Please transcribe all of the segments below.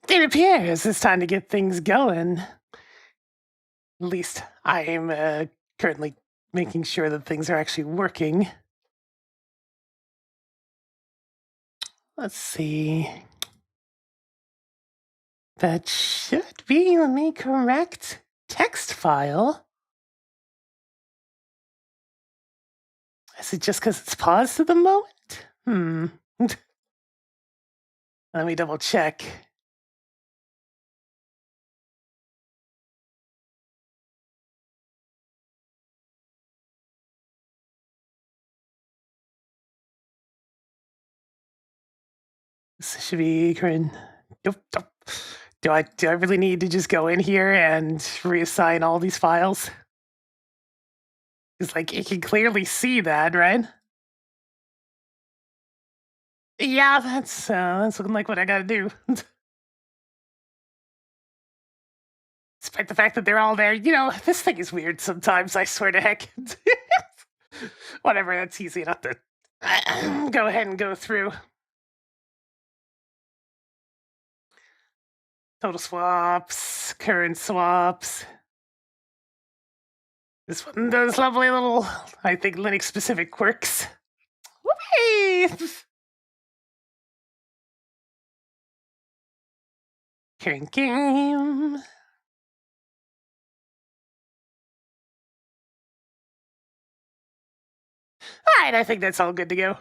It appears it's time to get things going. At least I am currently making sure that things are actually working. Let's see. That should be the correct text file. Is it just because it's paused at the moment? Let me double check. This should be current. Do I really need to just go in here and reassign all these files? It's like you can clearly see that, right? Yeah, that's looking like what I gotta do. Despite the fact that they're all there, you know, this thing is weird sometimes, I swear to heck. Whatever, that's easy enough to go ahead and go through. Total swaps, current swaps. This one does lovely little, I think, Linux-specific quirks. Whoopee! Current game. Alright, I think that's all good to go.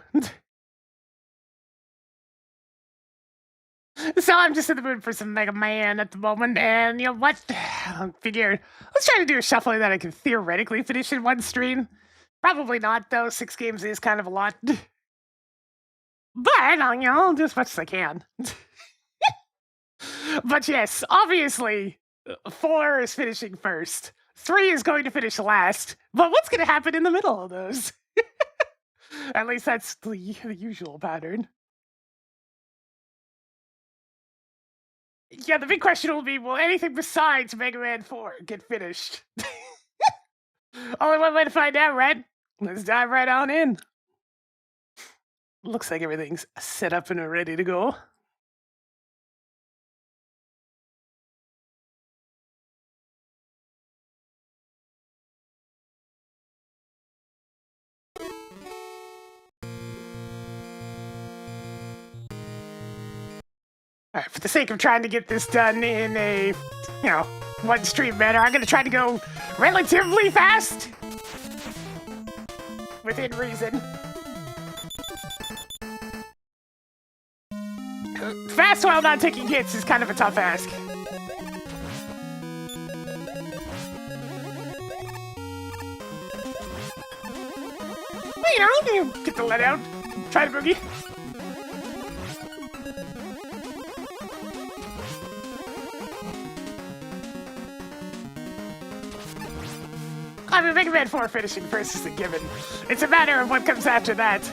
So I'm just in the mood for some Mega Man at the moment, and you know what? I figured, let's try to do a shuffling that I can theoretically finish in one stream. Probably not, though. 6 games is kind of a lot. But, you know, I'll do as much as I can. But yes, obviously, 4 is finishing first. 3 is going to finish last. But what's going to happen in the middle of those? At least that's the usual pattern. Yeah, the big question will be, will anything besides Mega Man 4 get finished? Only one way to find out, right? Let's dive right on in. Looks like everything's set up and ready to go. Alright, for the sake of trying to get this done in a, you know, one stream manner, I'm gonna try to go relatively fast. Within reason. Fast while not taking hits is kind of a tough ask. Well, you know, you get the let out. Try the boogie. I mean, Mega Man 4 finishing first is a given. It's a matter of what comes after that.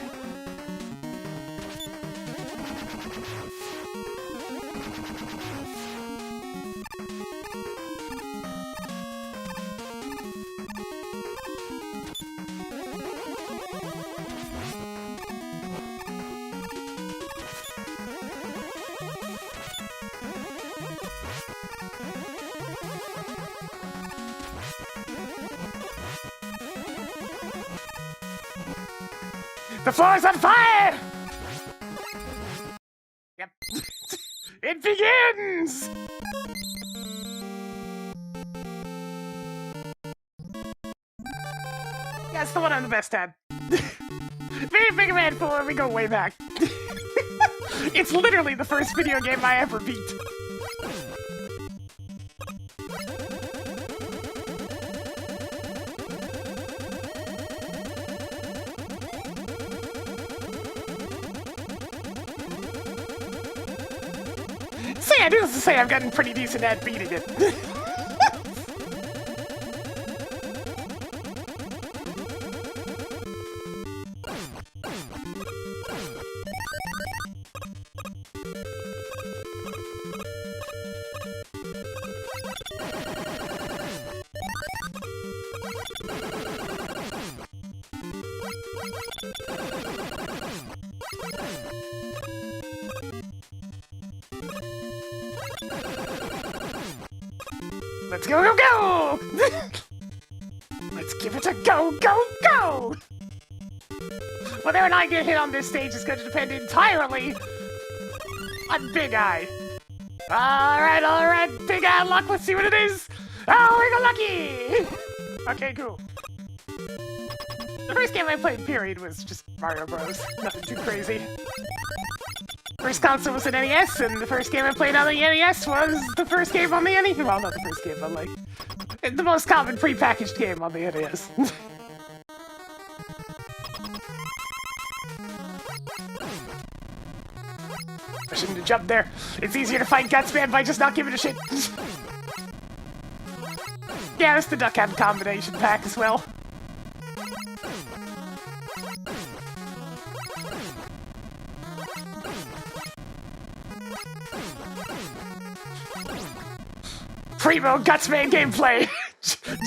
The floor's on fire! Yep. It begins! Yeah, it's the one I'm the best at. Mega Man 4, we go way back. It's literally the first video game I ever beat. So yeah, needless to say, I've gotten pretty decent at beating it. Let's go, go, go! Let's give it a go, go, go! Whether or not I get hit on this stage is going to depend entirely on Big Eye. Alright, Big Eye luck, let's see what it is! Oh, we got lucky! Okay, cool. The first game I played, period, was just Mario Bros. Nothing too crazy. First console was an NES, and the first game I played on the NES was the first game on the NES. Well, not the first game, but like the most common pre-packaged game on the NES. I shouldn't have jumped there. It's easier to fight Gutsman by just not giving a shit. Yeah, it's the Duck Hunt combination pack as well. Primo Gutsman gameplay!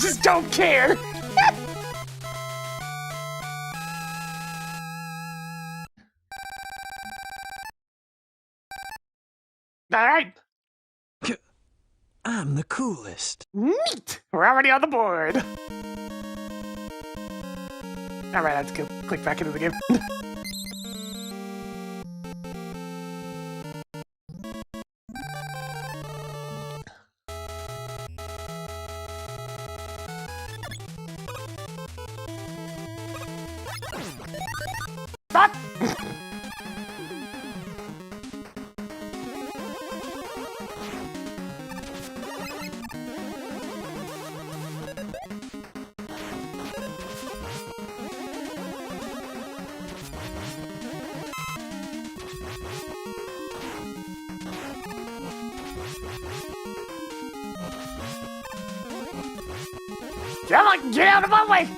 Just don't care! Alright! I'm the coolest. Neat! We're already on the board! Alright, let's go click back into the game. Fuck! Come on, get out of my way!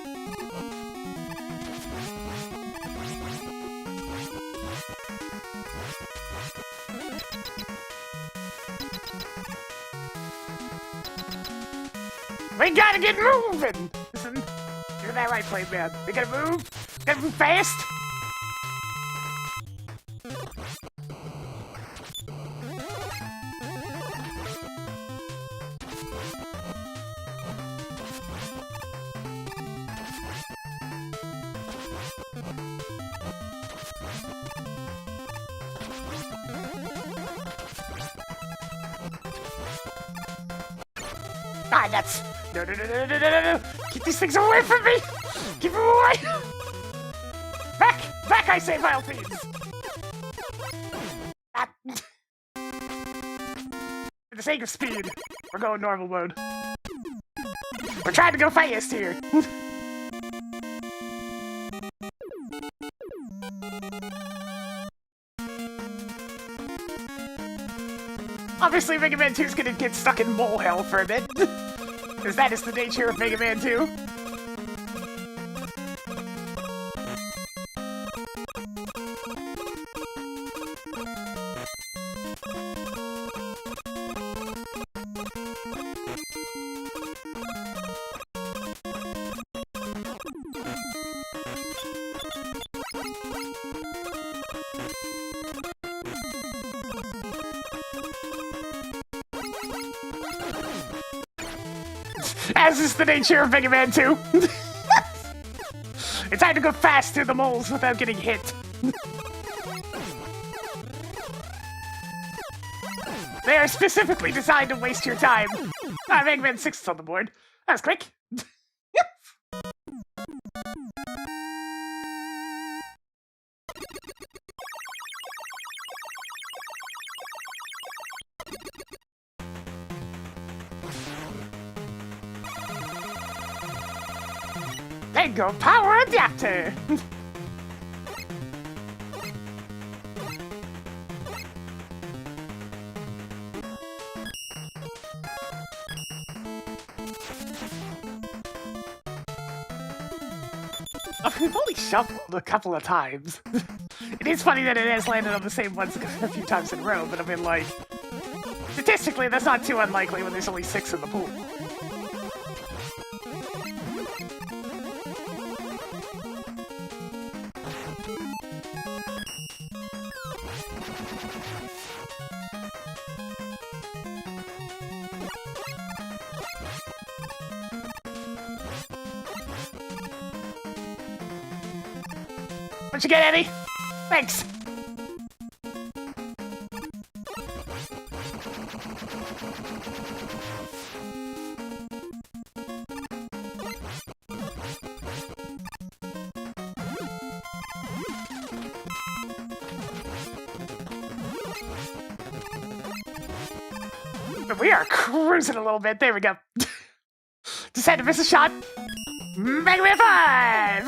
We gotta get moving! Listen, you're that right place, man. We gotta move fast! Ah, nuts! No, no, no, no, no, no, no, no! Keep these things away from me! Keep them away! Back! Back, I say, vile fiends! Ah. For the sake of speed, we're going normal mode. We're trying to go fast here! Obviously, Mega Man 2 is gonna get stuck in mole hell for a bit. Because that is the nature of Mega Man 2. As is the nature of Mega Man 2. It's hard to go fast through the moles without getting hit. They are specifically designed to waste your time. Ah, Mega Man 6 is on the board. That was quick. There you go, power adapter! We've only shuffled a couple of times. It is funny that it has landed on the same ones a few times in a row, but I mean, like, statistically, that's not too unlikely when there's only 6 in the pool. What'd you get, Eddie? Thanks. We are cruising a little bit. There we go. Just had to miss a shot. Mega Man 5!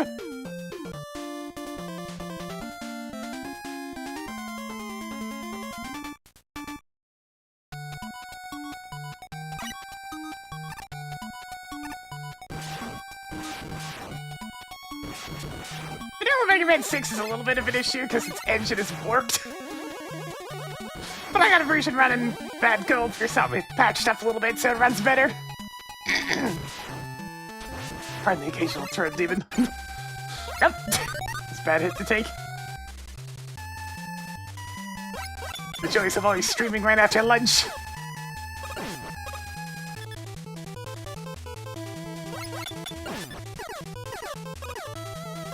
Vanilla Mega Man 6 is a little bit of an issue because its engine is warped. But I got a version running bad code for something patched up a little bit so it runs better. Pardon the occasional turret demon. Yep. It's a bad hit to take. The joys of always streaming right after lunch.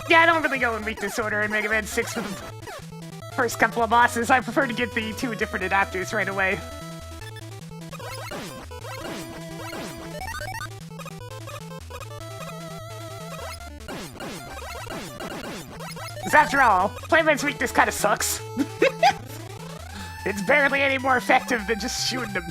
Yeah, I don't really go in weakness order in Mega Man 6 with the first couple of bosses. I prefer to get the 2 different adapters right away. Because after all, Playman's weakness kind of sucks. It's barely any more effective than just shooting them.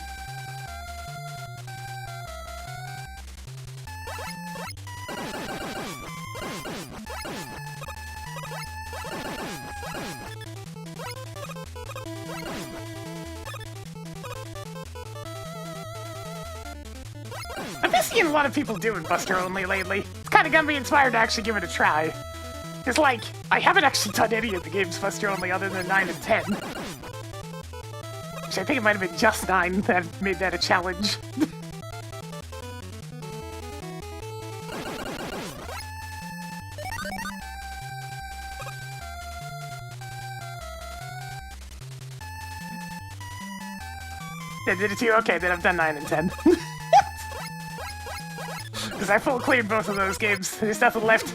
I've been seeing a lot of people doing Buster Only lately. It's kind of got me inspired to actually give it a try. Because, like, I haven't actually done any of the games Buster Only other than 9 and 10. Which I think it might have been just 9 that made that a challenge. Yeah, did it too? Okay, then I've done 9 and 10. Because I full cleared both of those games. There's nothing left.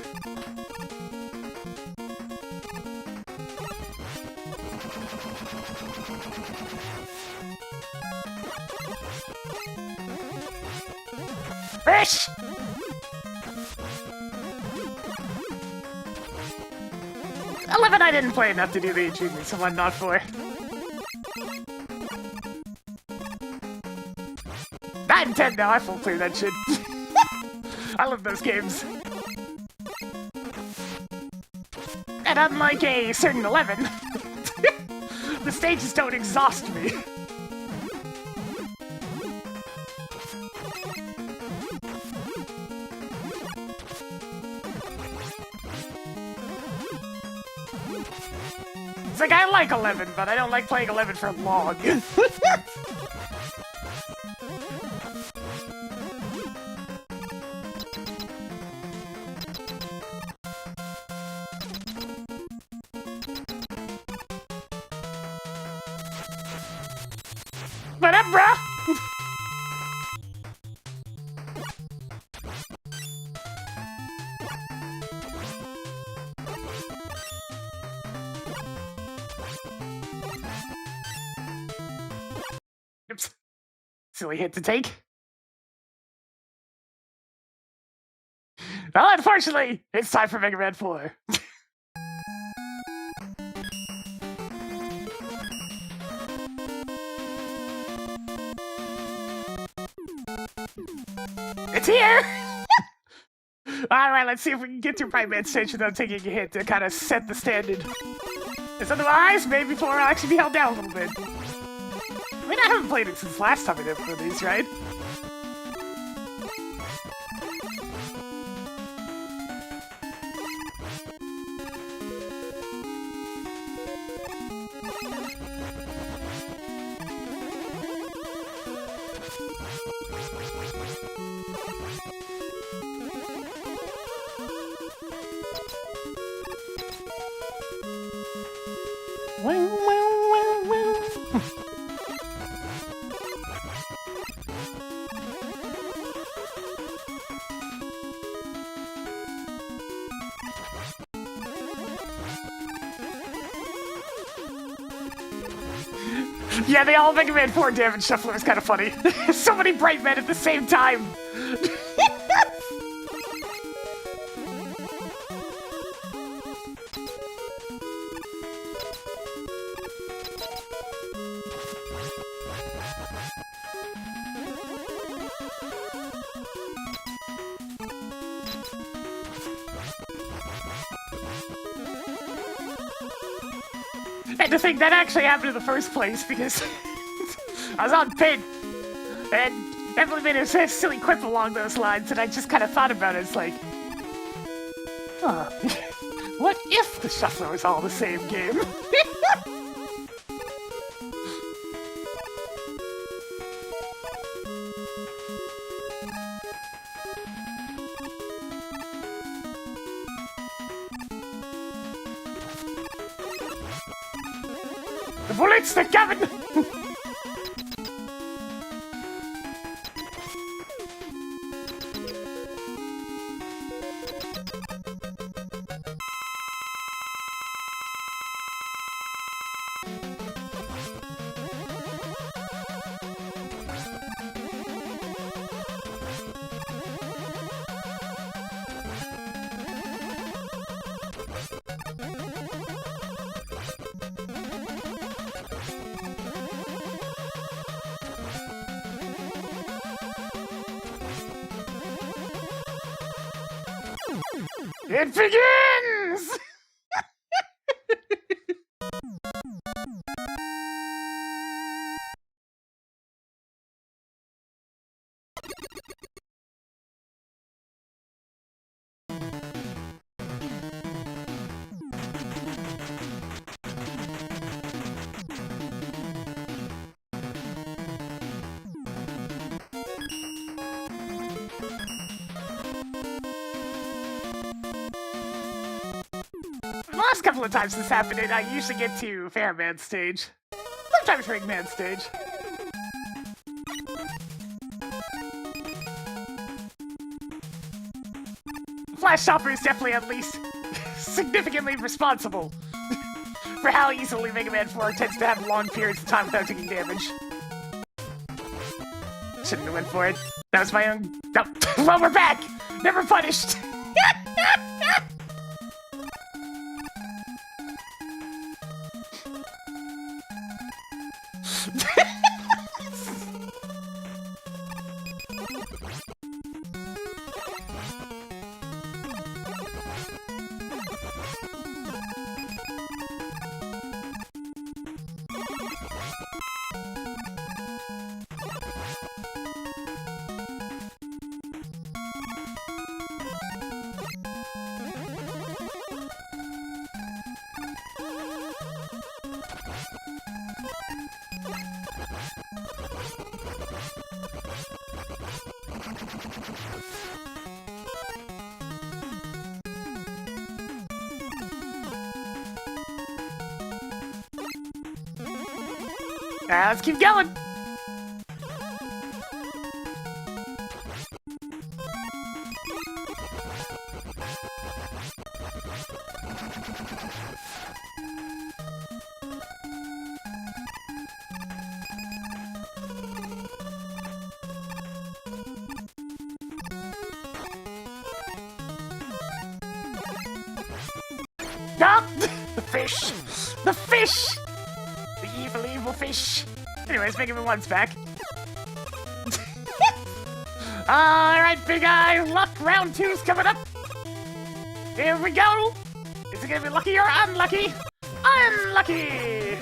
Fish! I didn't play enough to do the achievements, so I'm not for. 9 and 10 now, I full clear that shit. I love those games. And unlike a certain 11, the stages don't exhaust me. It's like, I like 11, but I don't like playing 11 for long. What up, bro? Oops. Silly hit to take. Well, unfortunately, it's time for Mega Man 4. It's here! Alright, let's see if we can get through Prime Man stage without taking a hit to kind of set the standard. Because otherwise, maybe 4 will actually be held down a little bit. I mean, I haven't played it since last time I did one of these, right? Yeah, they all Mega Man 4 Damage Shuffler is kind of funny. So many bright men at the same time. And to think that actually happened in the first place because I was on pin and Emily made a silly quip along those lines and I just kind of thought about it. It's like, huh, what if the Shuffler was all the same game? The bullets, they're coming! It begins! The last couple of times this happened, I usually get to Fairman stage. Sometimes Ringman stage. Flash Chopper is definitely at least significantly responsible for how easily Mega Man 4 tends to have long periods of time without taking damage. Shouldn't have went for it. That was my own... No. Well, we're back! Never punished! Let's keep going! Ah! The fish! The fish! The evil, evil fish! Anyways, Mega Man 1's back. Alright, Big Eye, luck round 2's coming up. Here we go! Is it gonna be lucky or unlucky? Unlucky!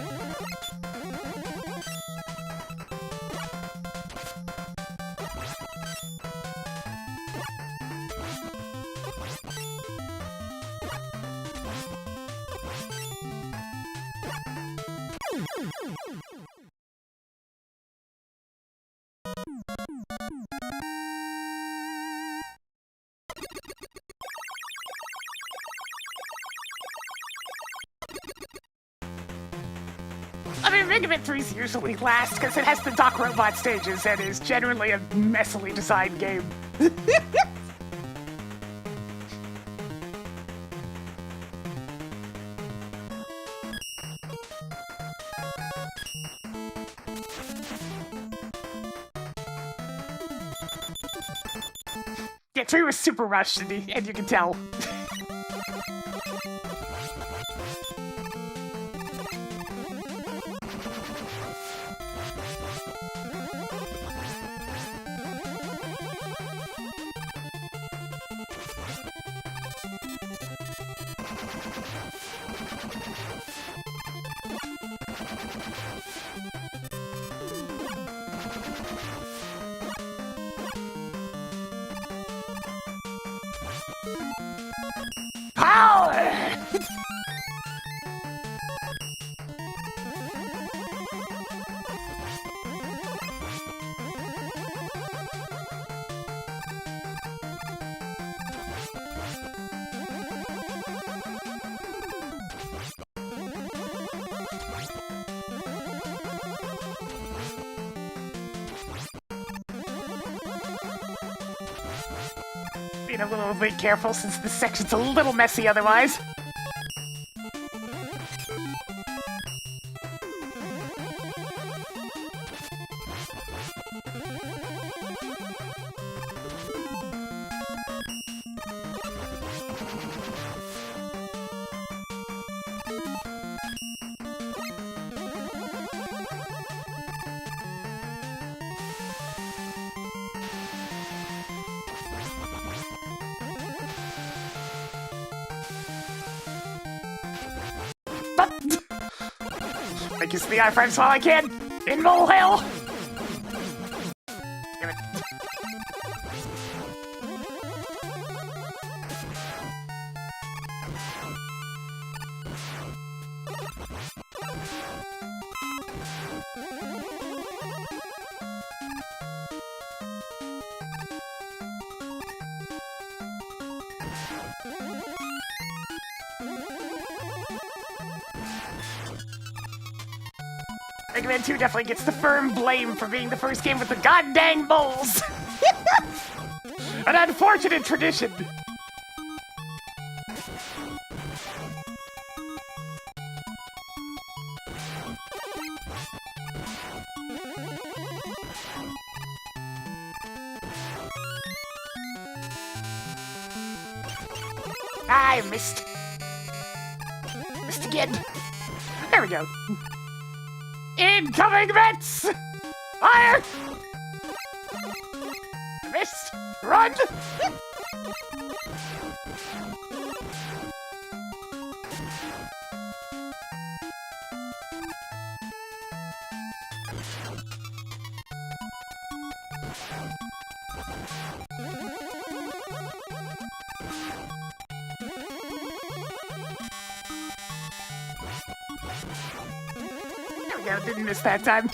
I mean, Mega Man 3's usually last because it has the Doc Robot stages and is generally a messily designed game. Yeah, 3 was super rushed, and you can tell. Power! Being a little bit careful since this section's a little messy otherwise. I kiss the iframes while I can! In molehill! Damn it. Mega Man 2 definitely gets the firm blame for being the first game with the goddamn moles! An unfortunate tradition! I missed. Missed again. There we go. Incoming Mets! Fire! Missed! Run! There we go, didn't miss that time.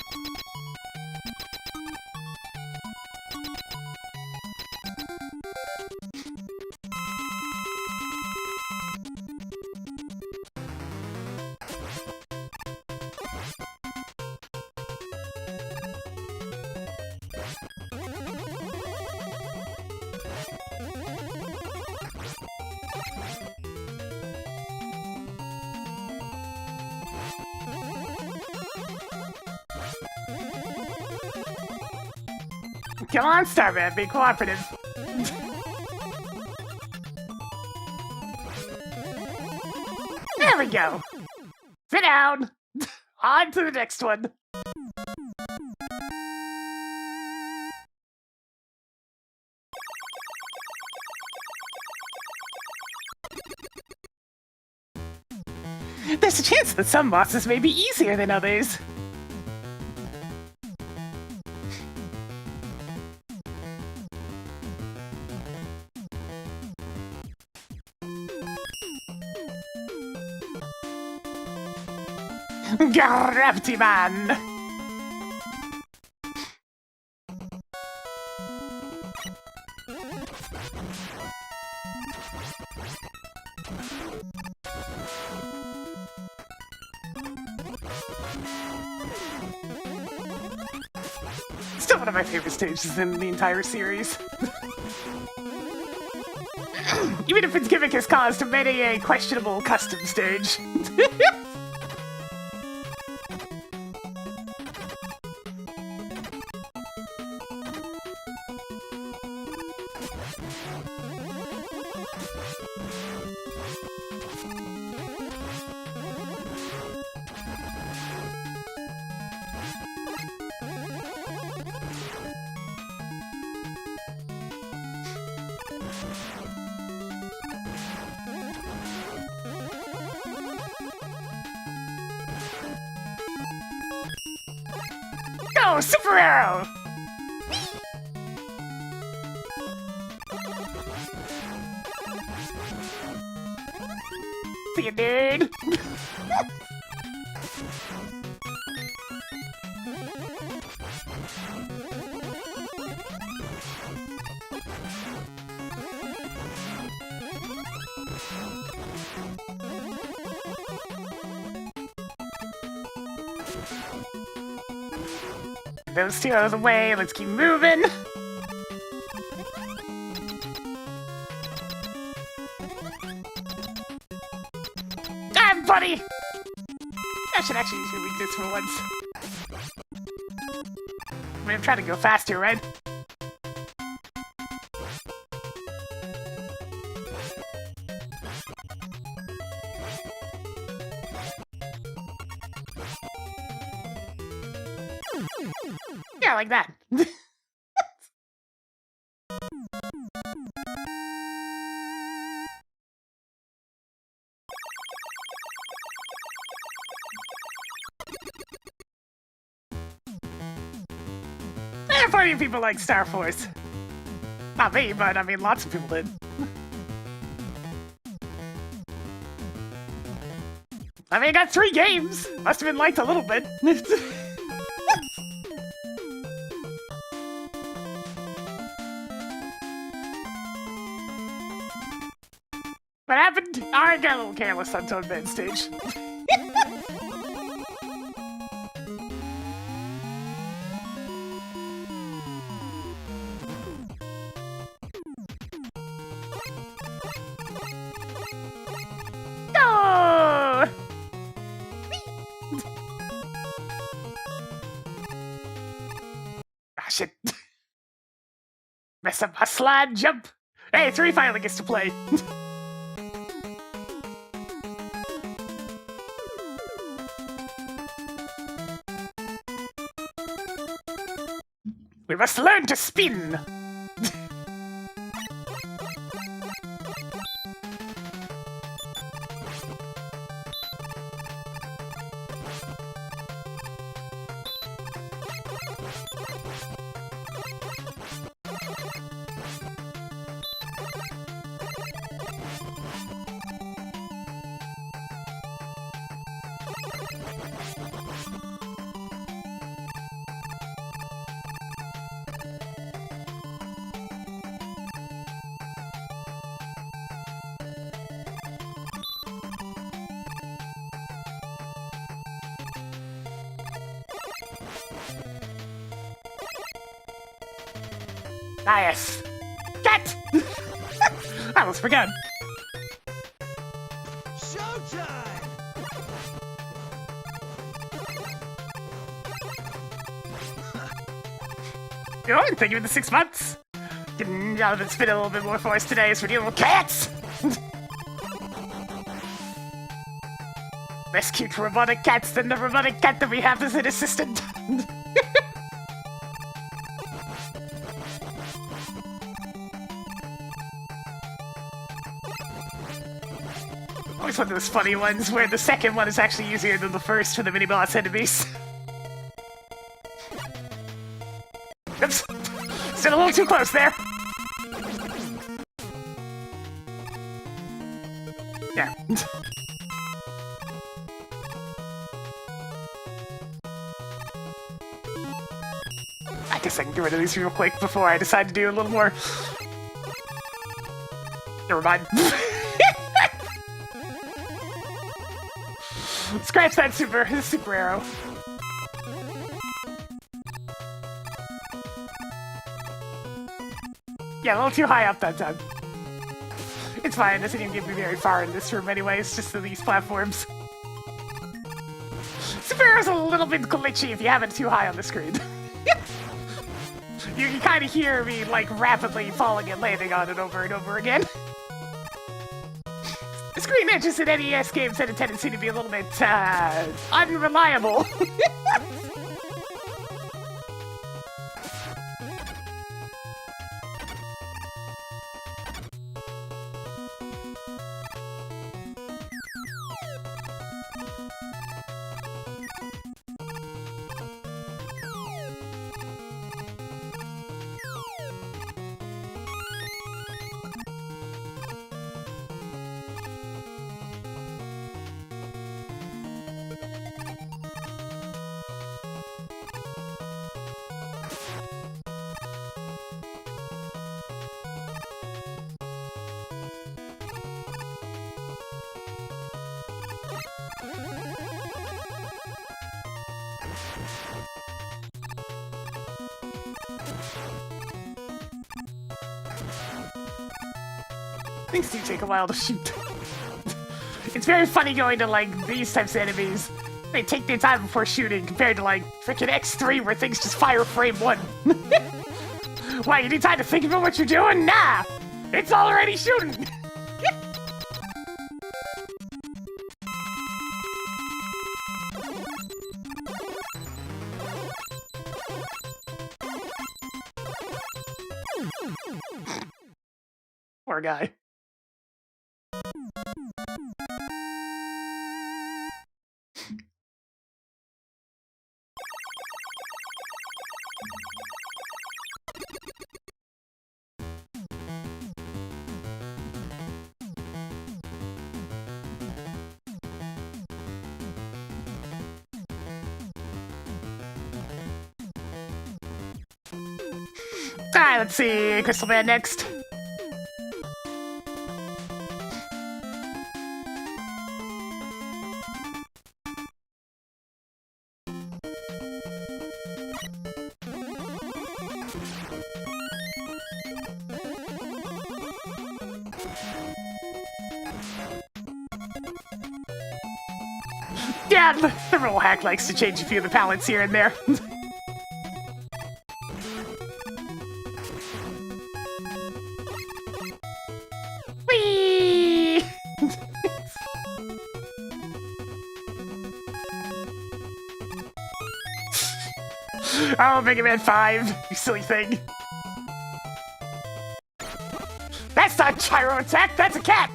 Come on, Starman, be cooperative. There we go. Sit down. On to the next one. There's a chance that some bosses may be easier than others. Gravity Man! Still one of my favorite stages in the entire series. Even if its gimmick has caused many a questionable custom stage. Go, Super Arrow! See you, dude! Those two out of the way, let's keep moving! Damn, buddy! I should actually use your weakness for once. I mean, I'm trying to go faster, right? Yeah, like that. Plenty of people like Star Force. Not me, but I mean, lots of people did. I mean, I got 3 games. Must have been liked a little bit. What happened? I got a little careless on Toad Man stage. No! Ah, shit. Mess up my slide jump. Hey, 3 finally gets to play. We must learn to spin! Nice! Get! I almost forgot. Showtime! Good, thank you for the 6 months. Getting out of the spin a little bit more for us today as we're dealing with cats! Less cute robotic cats than the robotic cat that we have as an assistant. Always one of those funny ones where the second one is actually easier than the first for the mini-boss enemies. Oops! Still a little too close there! Yeah. I guess I can get rid of these real quick before I decide to do a little more. Never mind. Scratch that super arrow. Yeah, a little too high up that time. It's fine, it doesn't even get me very far in this room anyway, it's just these platforms. Super arrow's a little bit glitchy if you have it too high on the screen. You can kind of hear me, like, rapidly falling and landing on it over and over again. screen edges in NES games had a tendency to be a little bit, unreliable. Things do take a while to shoot. It's very funny going to, like, these types of enemies. They take their time before shooting compared to, like, frickin' X3 where things just fire frame one. Why, you need time to think about what you're doing? Nah! It's already shooting! Poor guy. Alright, let's see. Crystal Man next. Yeah, the roll hack likes to change a few of the palettes here and there. Whee! Oh, Mega Man 5, you silly thing. That's not gyro attack, that's a cat!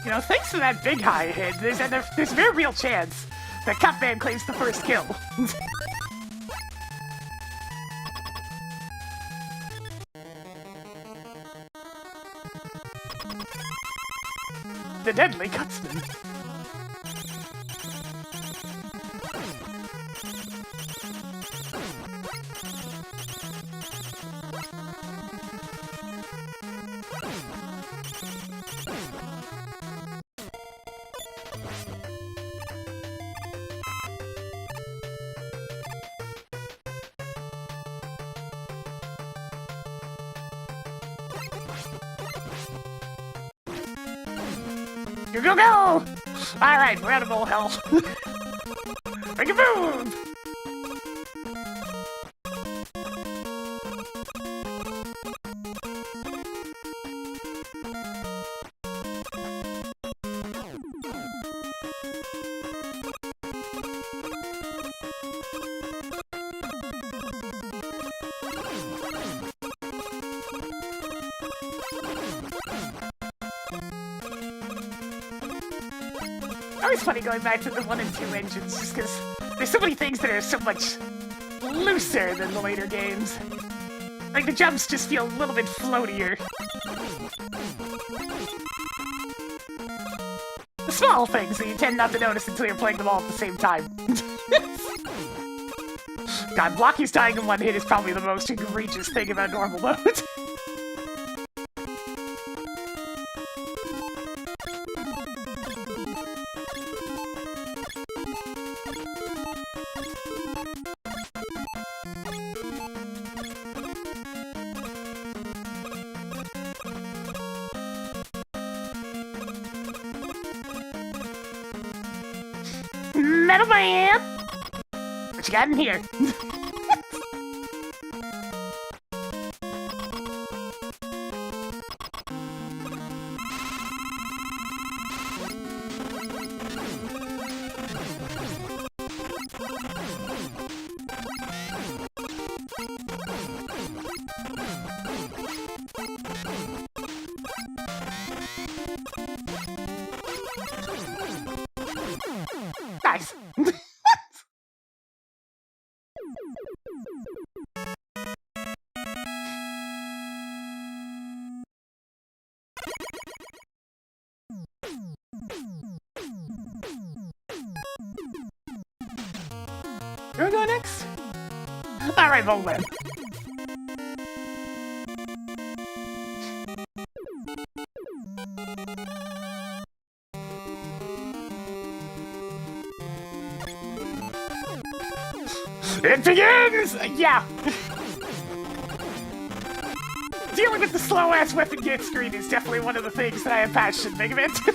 You know, thanks to that big high hit, there's a very real chance that Cupman claims the first kill. The Deadly Cutsman. Go, go, go! Alright, we're out of all hell. Make a move! Always funny going back to the 1 and 2 engines, just because there's so many things that are so much looser than the later games. Like, the jumps just feel a little bit floatier. The small things that you tend not to notice until you're playing them all at the same time. God, Blocky's dying in one hit is probably the most egregious thing about normal mode. Metal Man! What you got in here? Alright, Bowman. It begins! Yeah. Dealing with the slow-ass weapon get screen is definitely one of the things that I have patched in Mega Man 2.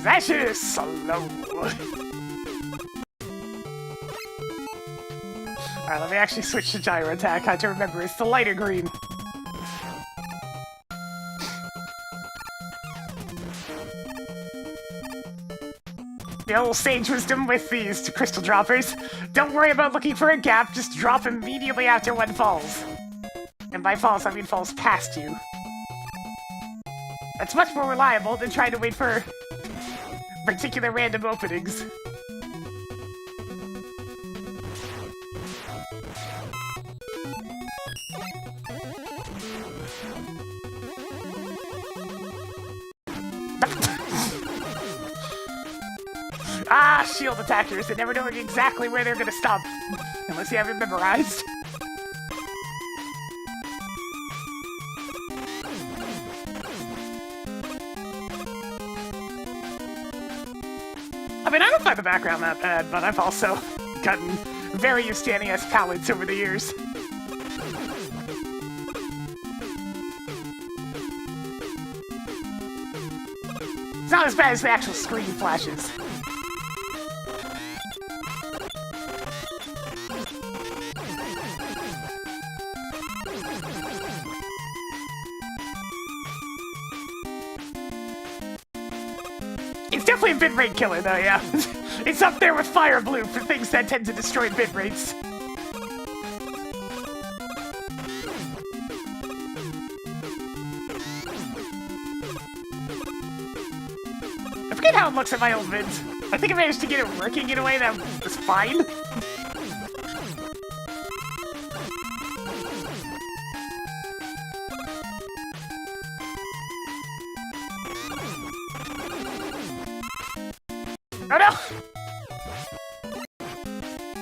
That shit is slow. Alright, let me actually switch to gyro attack. I have to remember, it's the lighter green. The old sage wisdom with these crystal droppers. Don't worry about looking for a gap, just drop immediately after one falls. And by falls, I mean falls past you. That's much more reliable than trying to wait for particular random openings. Ah, shield attackers, they never know exactly where they're gonna stop. Unless you have it memorized. I mean, I don't find the background that bad, but I've also gotten very used to NES palettes over the years. It's not as bad as the actual screen flashes. It's definitely a bitrate killer, though, yeah. It's up there with Fire Blue for things that tend to destroy bitrates. I forget how it looks at my old vids. I think I managed to get it working in a way that was fine. Oh no!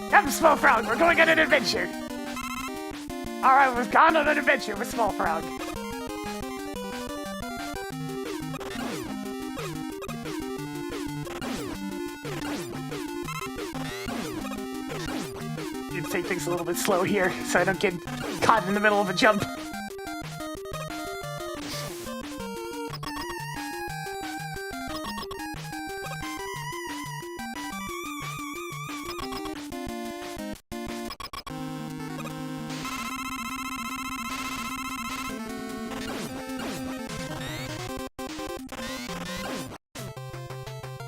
Come, Small Frog, we're going on an adventure! Alright, we've gone on an adventure with Small Frog. Need to take things a little bit slow here, so I don't get caught in the middle of a jump.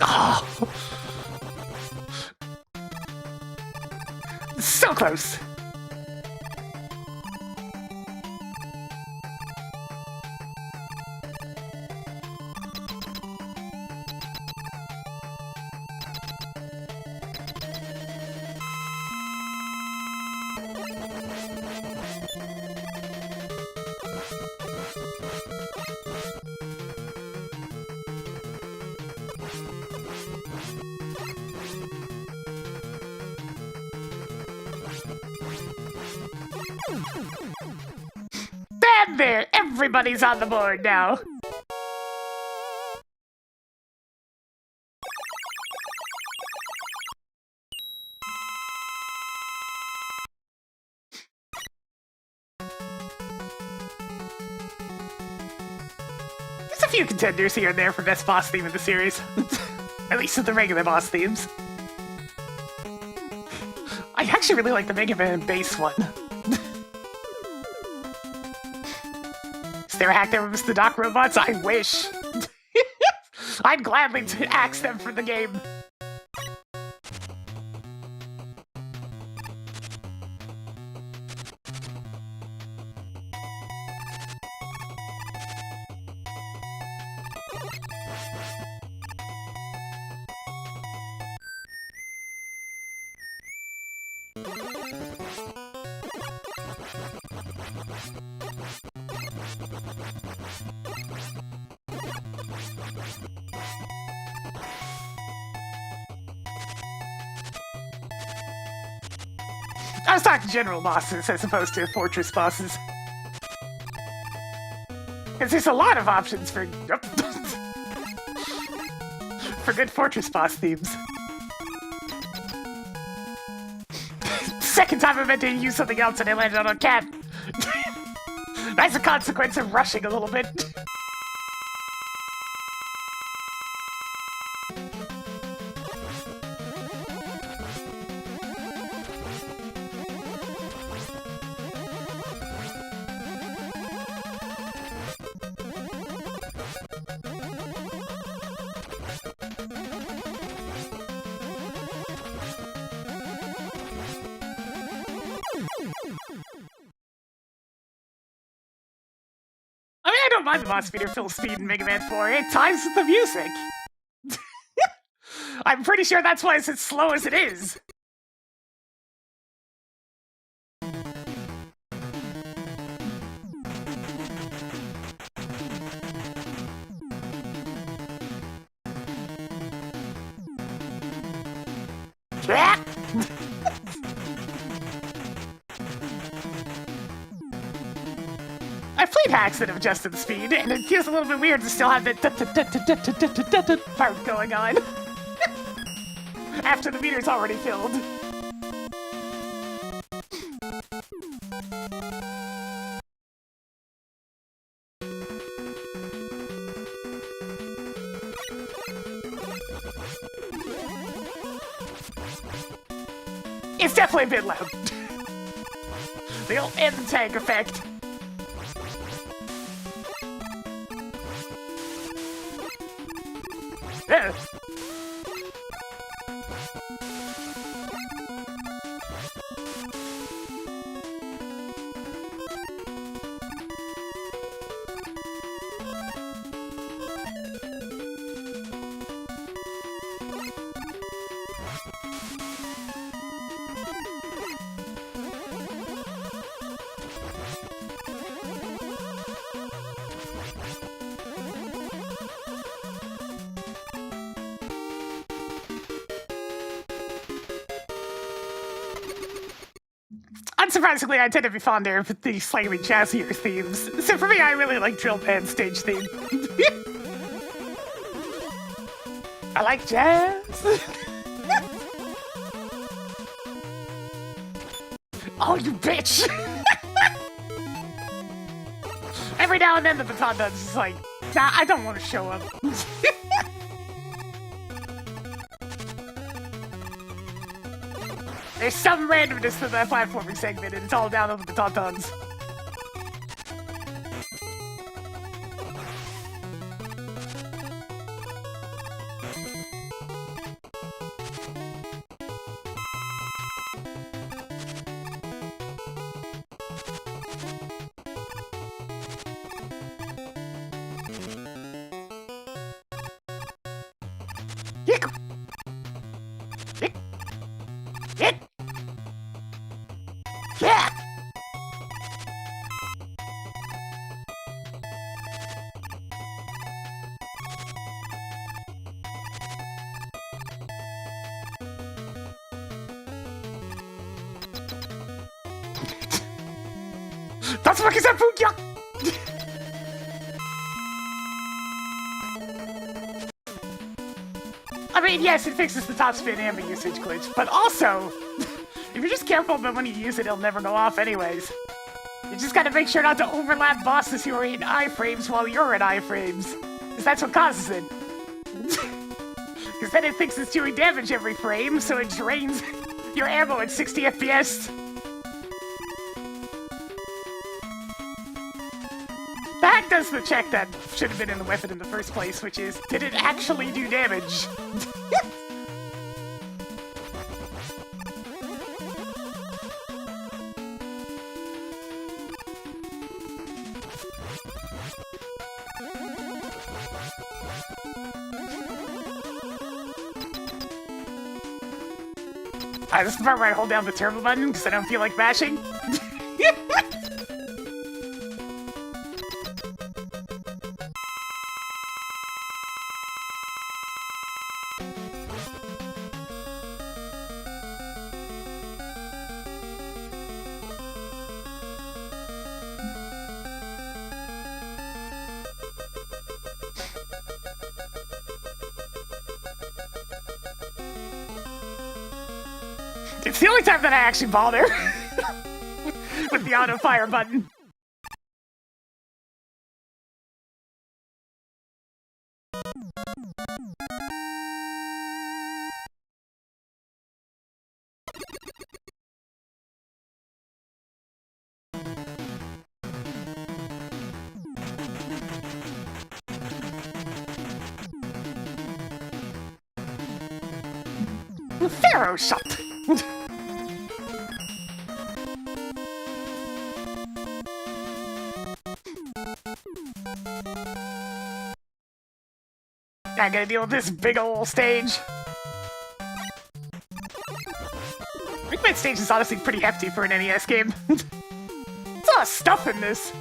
Oh. So close. And there, everybody's on the board now. There's a few contenders here and there for best boss theme in the series. At least with the regular boss themes. I actually really like the Mega Man bass one. Is there a hack that removes the dock robots? I wish. I'd gladly axe them for the game. I was talking general bosses as opposed to fortress bosses. Because there's a lot of options for for good fortress boss themes. Second time I meant to use something else and I landed on a cat. That's a consequence of rushing a little bit. I don't mind the boss meter full speed in Mega Man 4. It ties with the music. I'm pretty sure that's why it's as slow as it is. I've played hacks that have adjusted the speed, and it feels a little bit weird to still have that part going on after the meter's already filled. It's definitely a bit loud. The old end tank effect. Yeah. Unsurprisingly, I tend to be fonder of the slightly jazzier themes. So for me, I really like Drill Pan stage theme. I like jazz. Oh, you bitch! Every now and then the baton does just like, nah, I don't want to show up. There's some randomness to that platforming segment, and it's all down to the Tauntauns. Yeah! That's what is that food, yeah. I mean, yes, it fixes the top spin ammo usage glitch, but also, if you're just careful about when you use it, it'll never go off anyways. You just gotta make sure not to overlap bosses who are in iframes while you're in iframes, because that's what causes it. Because then it thinks it's doing damage every frame, so it drains your ammo at 60 FPS. The hack does the check that should have been in the weapon in the first place, which is, did it actually do damage? This is the part where I hold down the turbo button because I don't feel like mashing. It's the only time that I actually bother with the auto fire button. Pharaoh shot. I gotta deal with this big ol' stage. Ringman stage is honestly pretty hefty for an NES game. There's a lot of stuff in this.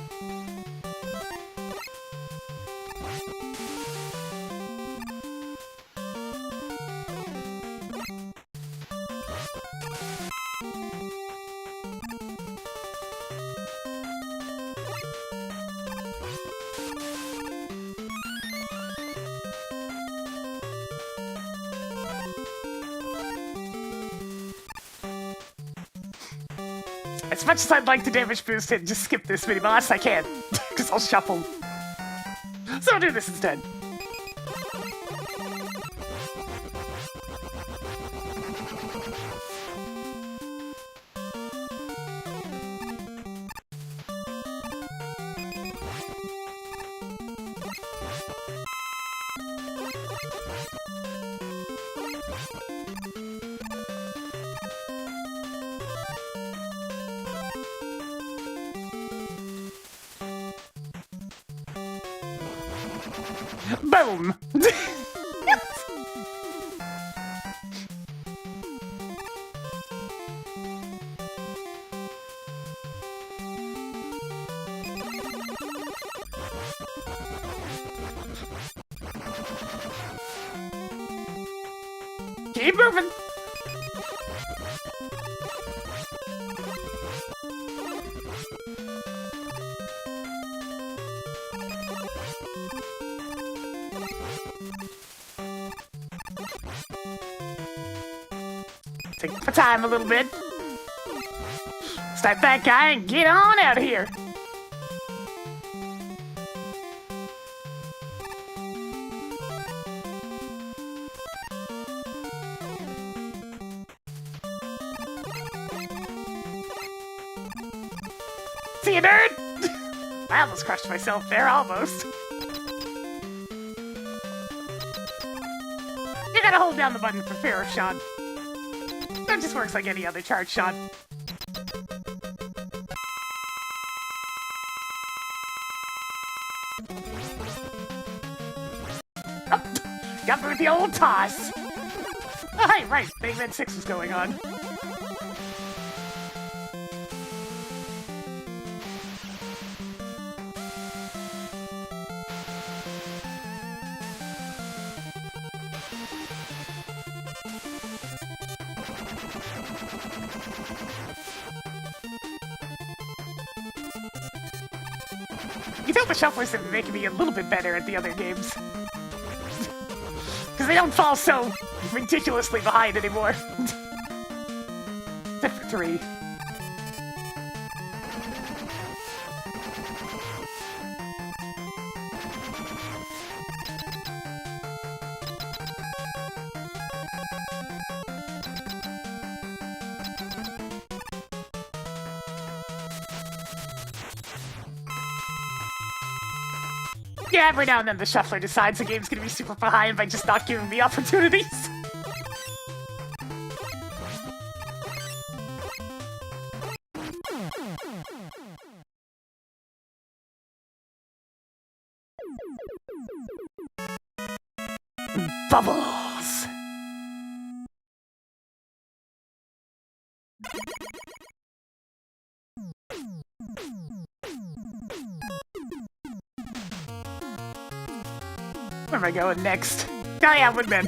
As much as I'd like to damage boost it and just skip this mini boss, I can't, because I'll shuffle. So I'll do this instead. Boom! Keep moving! Take my time a little bit. Snipe that guy and get on out of here. See you, nerd! I almost crushed myself there, almost. You gotta hold down the button for fear of shot. That just works like any other charge shot. Oh, got me with the old toss. Oh, hey, right, Eggman 6 was going on. You tell the shufflers have been making me a little bit better at the other games. Because they don't fall so ridiculously behind anymore. Except for 3. Yeah, every now and then the shuffler decides the game's gonna be super behind by just not giving me opportunities. Bubbles! Where am I going next? Oh yeah, Woodman.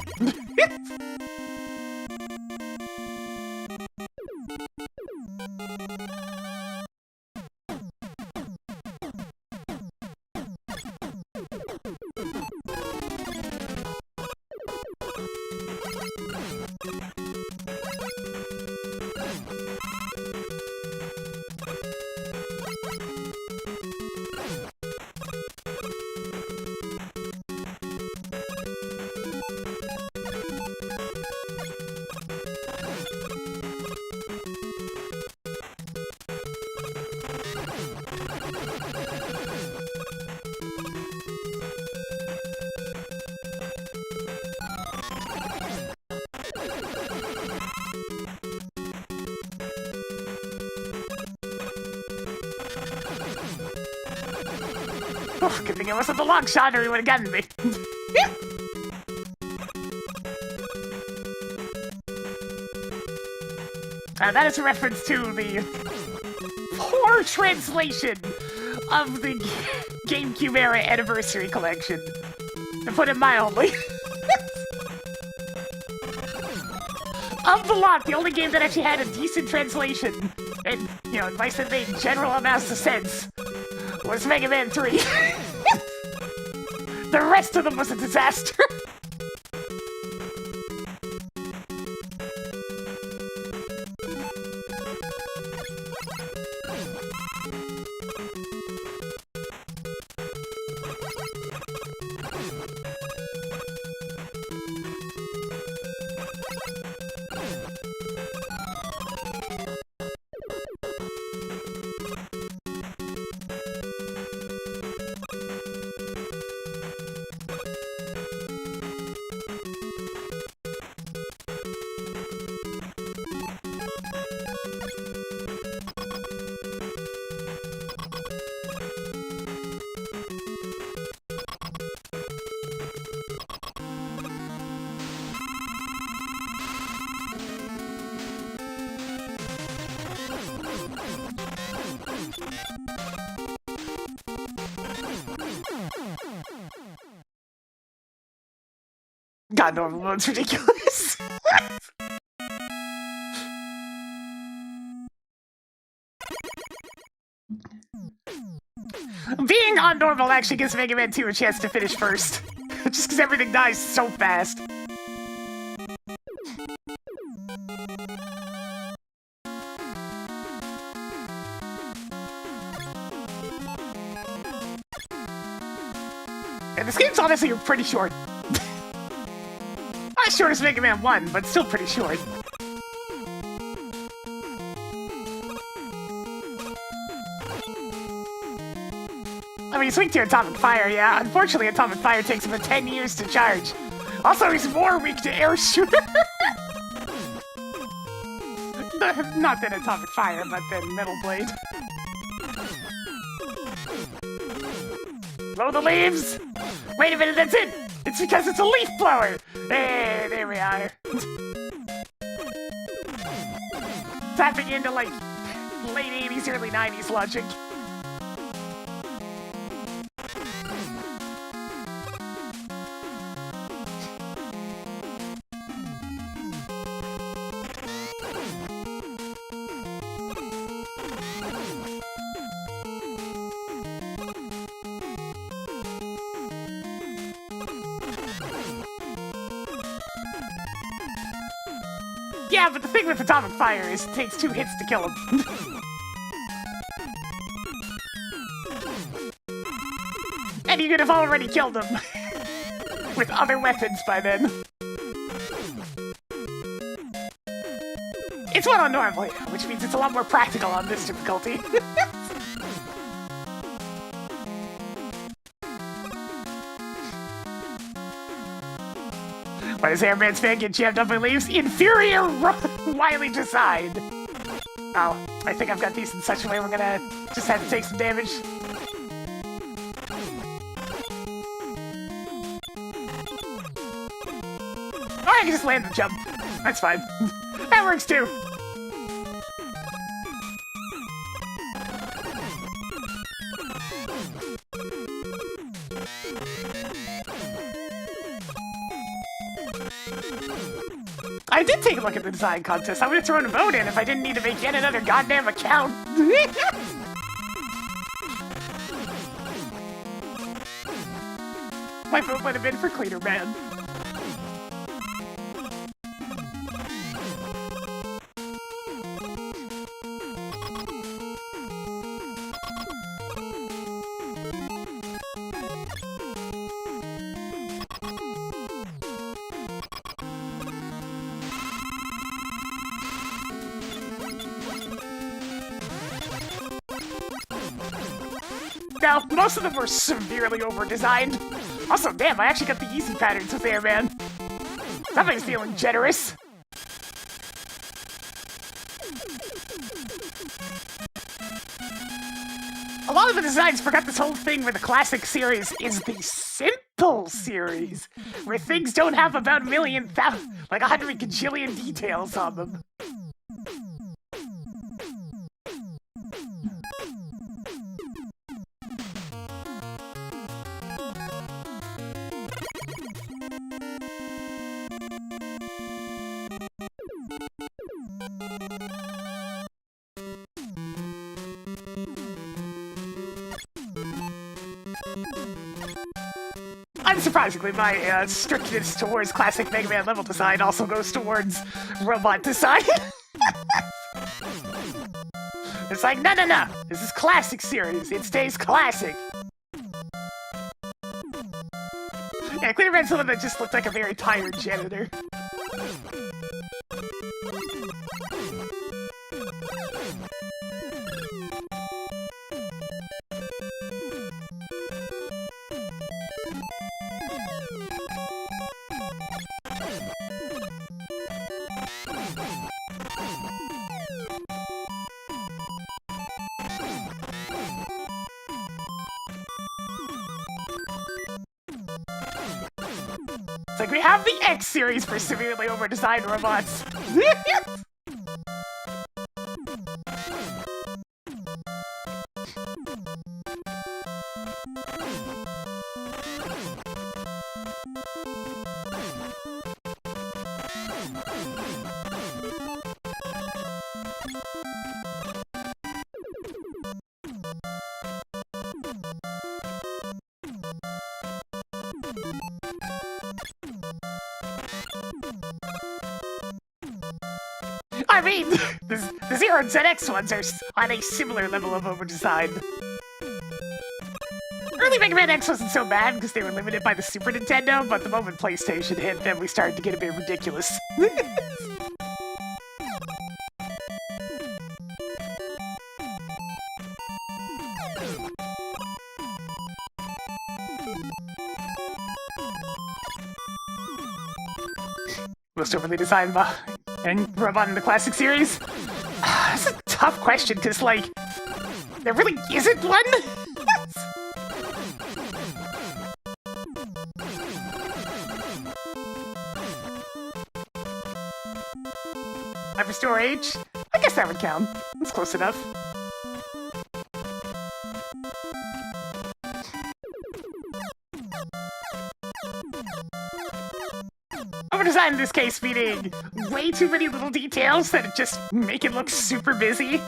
Oh, good thing it wasn't the long shot or he would have gotten me. That is a reference to the poor translation of the GameCube era Anniversary Collection. To put it mildly. Of the lot, the only game that actually had a decent translation, and, you know, advice that made general amounts of sense, was Mega Man 3. The rest of them was a disaster. God, normal mode's ridiculous. Being on normal actually gives Mega Man 2 a chance to finish first. Just because everything dies so fast. And this game's honestly pretty short. Not as short as Mega Man 1, but still pretty short. I mean, swing to Atomic Fire, yeah. Unfortunately, Atomic Fire takes about 10 years to charge. Also, he's more weak to Air Shooter. Not than Atomic Fire, but than Metal Blade. Blow the leaves! Wait a minute, that's it! It's because it's a leaf blower! Hey, there we are. Tapping into, like, late 80s, early 90s logic. Yeah, but the thing with Atomic Fire is it takes 2 hits to kill him. And you could have already killed him with other weapons by then. It's one on normal, which means it's a lot more practical on this difficulty. Why does Airman's fan get jammed up and leaves? Inferior wily design. Oh, I think I've got these in such a way we're gonna just have to take some damage. Or I can just land the jump. That's fine. That works too. I did take a look at the design contest. I would have thrown a vote in if I didn't need to make yet another goddamn account. My vote would have been for Cleaner Man. No, most of them were severely over-designed. Also, damn, I actually got the easy patterns with Airman. Somebody's feeling generous. A lot of the designs forgot this whole thing where the classic series is the simple series, where things don't have about a million, like 100 gajillion details on them. Unsurprisingly, my strictness towards classic Mega Man level design also goes towards robot design. It's like, no, this is classic series, it stays classic. Yeah, Clear Red's the one that just looked like a very tired janitor. It's like we have the X series for severely over-designed robots. I mean, the Zero and ZX ones are on a similar level of over-design. Early Mega Man X wasn't so bad because they were limited by the Super Nintendo, but the moment PlayStation hit, then we started to get a bit ridiculous. Most overly designed and robot in the classic series? That's a tough question, because, like, there really isn't one? Hyperstore H? I guess that would count. That's close enough. Overdesign in this case meaning way too many little details that just make it look super busy.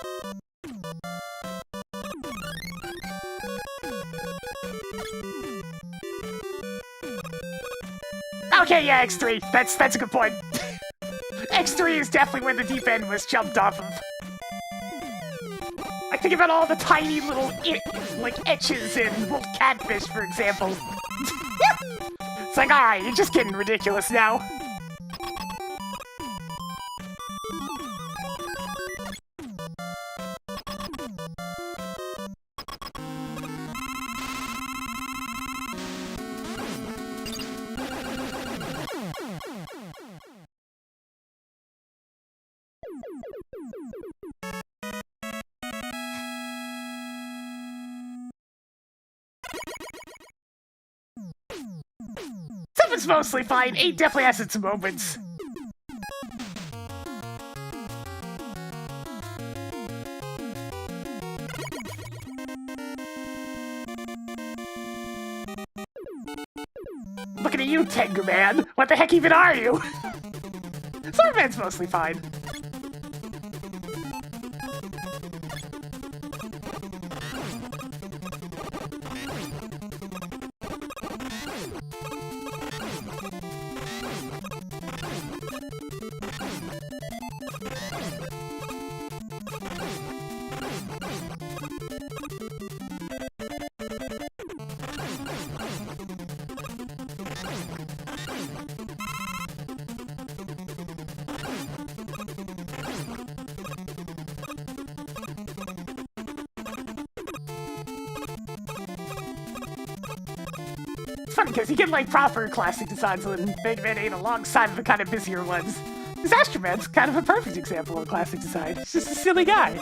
Okay, yeah, X3. That's a good point. X3 is definitely where the deep end was jumped off of. I think about all the tiny little, like, etches in Wolf Catfish, for example. It's like, alright, you're just getting ridiculous now. Seven's mostly fine. 8 definitely has its moments. Looking at you, Tengu Man. What the heck even are you? Swordman's mostly fine. It's funny because you get like proper classic designs in Mega Man 8 alongside of the kind of busier ones. Disaster Man's kind of a perfect example of classic design. He's just a silly guy.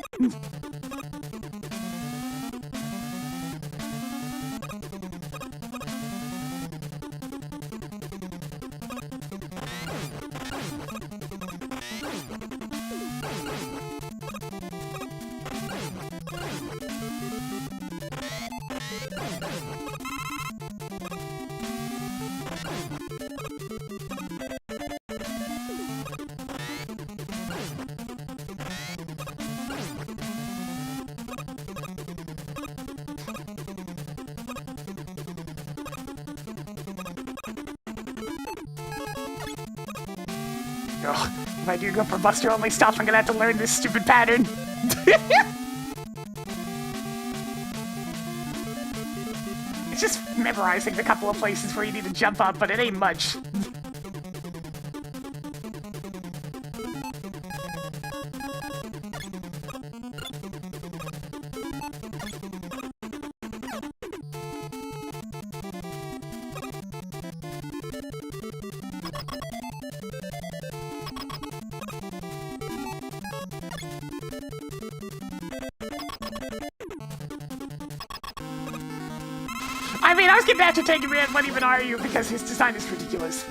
Ugh, if I do go for Buster only stuff, I'm gonna have to learn this stupid pattern. It's just memorizing the couple of places where you need to jump up, but it ain't much. I mean, I was getting after Taking Man, what even are you? Because his design is ridiculous.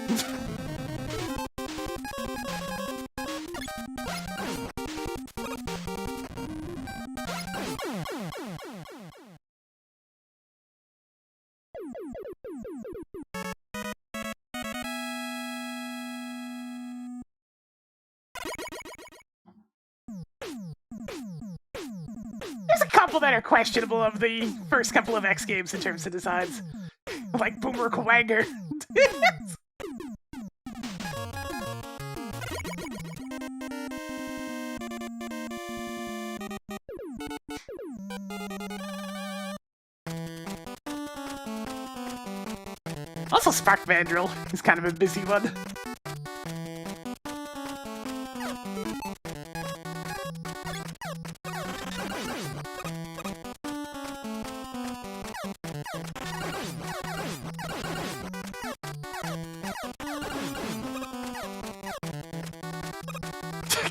There's a couple that are questionable of the first couple of X games in terms of designs. Like Boomer Kawanger. Also Spark Mandrill is kind of a busy one.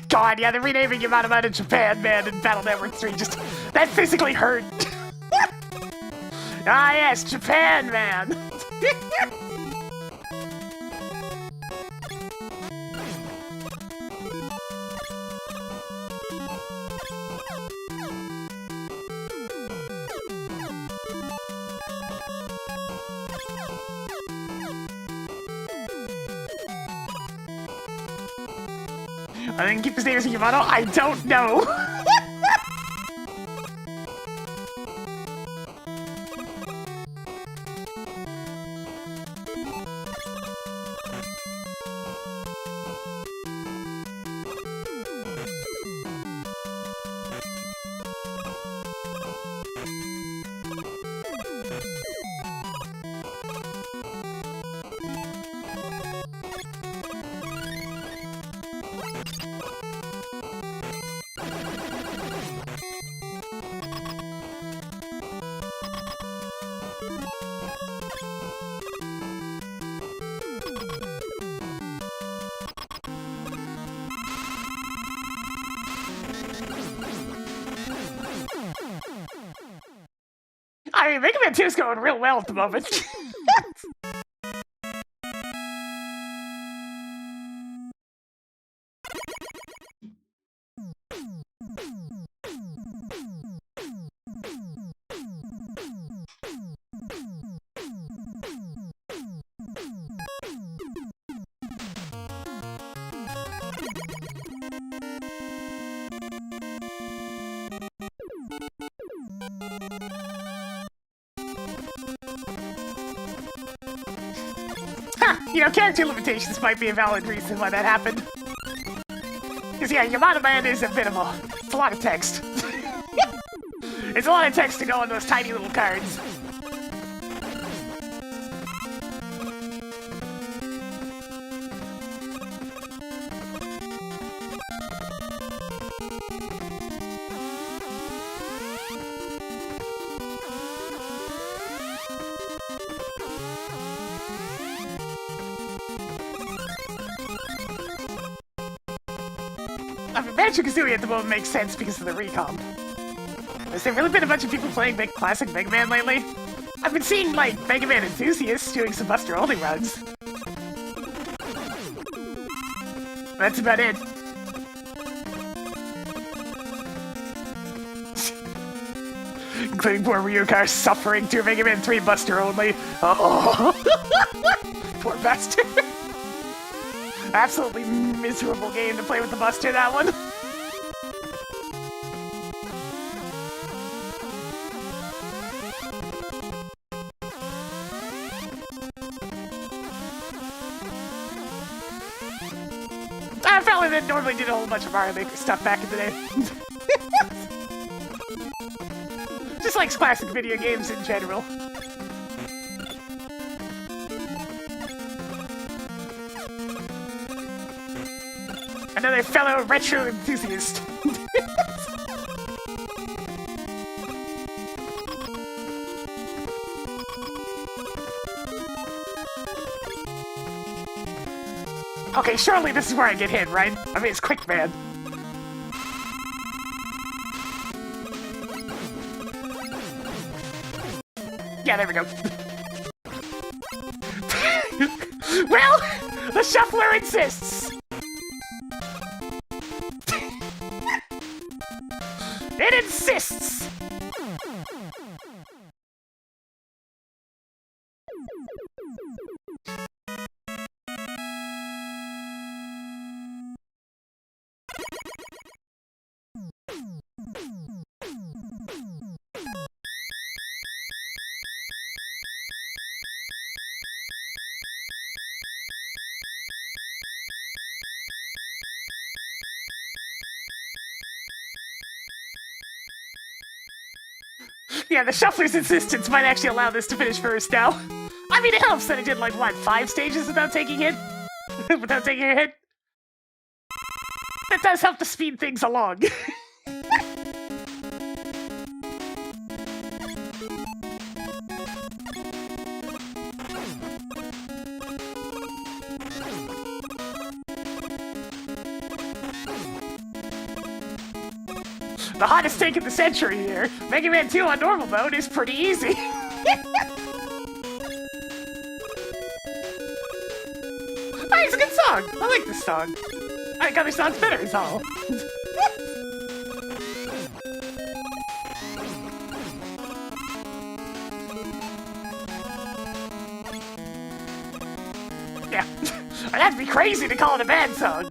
God, yeah, they're renaming Yamada to Japan Man in Battle Network 3. Just, that physically hurt. Ah, yes, Japan Man. I didn't keep his name as Yamato. I don't know. I mean, Mega Man 2 is going real well at the moment. You know, character limitations might be a valid reason why that happened. Because, yeah, Yamada Man is a bit of a... It's a lot of text. It's a lot of text to go on those tiny little cards. I mean, Banjo-Kazooie at the moment makes sense because of the recom. Has there really been a bunch of people playing big classic Mega Man lately? I've been seeing, like, Mega Man enthusiasts doing some Buster-only runs. That's about it. Including poor Ryukar suffering through Mega Man 3 Buster-only. Oh, poor bastard. Absolutely miserable game to play with the Buster, that one. that normally did a whole bunch of Mario Maker stuff back in the day. Just likes classic video games in general. Another fellow retro enthusiast. Okay, surely this is where I get hit, right? I mean, it's quick, man. Yeah, there we go. Well, the shuffler insists. It insists. Yeah, the shuffler's insistence might actually allow this to finish first now. I mean, it helps that it did, like, what, 5 stages without taking hit? Without taking a hit? That does help to speed things along. The hottest take of the century here. Mega Man 2 on normal mode is pretty easy. Oh, it's a good song. I like this song. I think other songs better is all. Yeah. That'd be crazy to call it a bad song.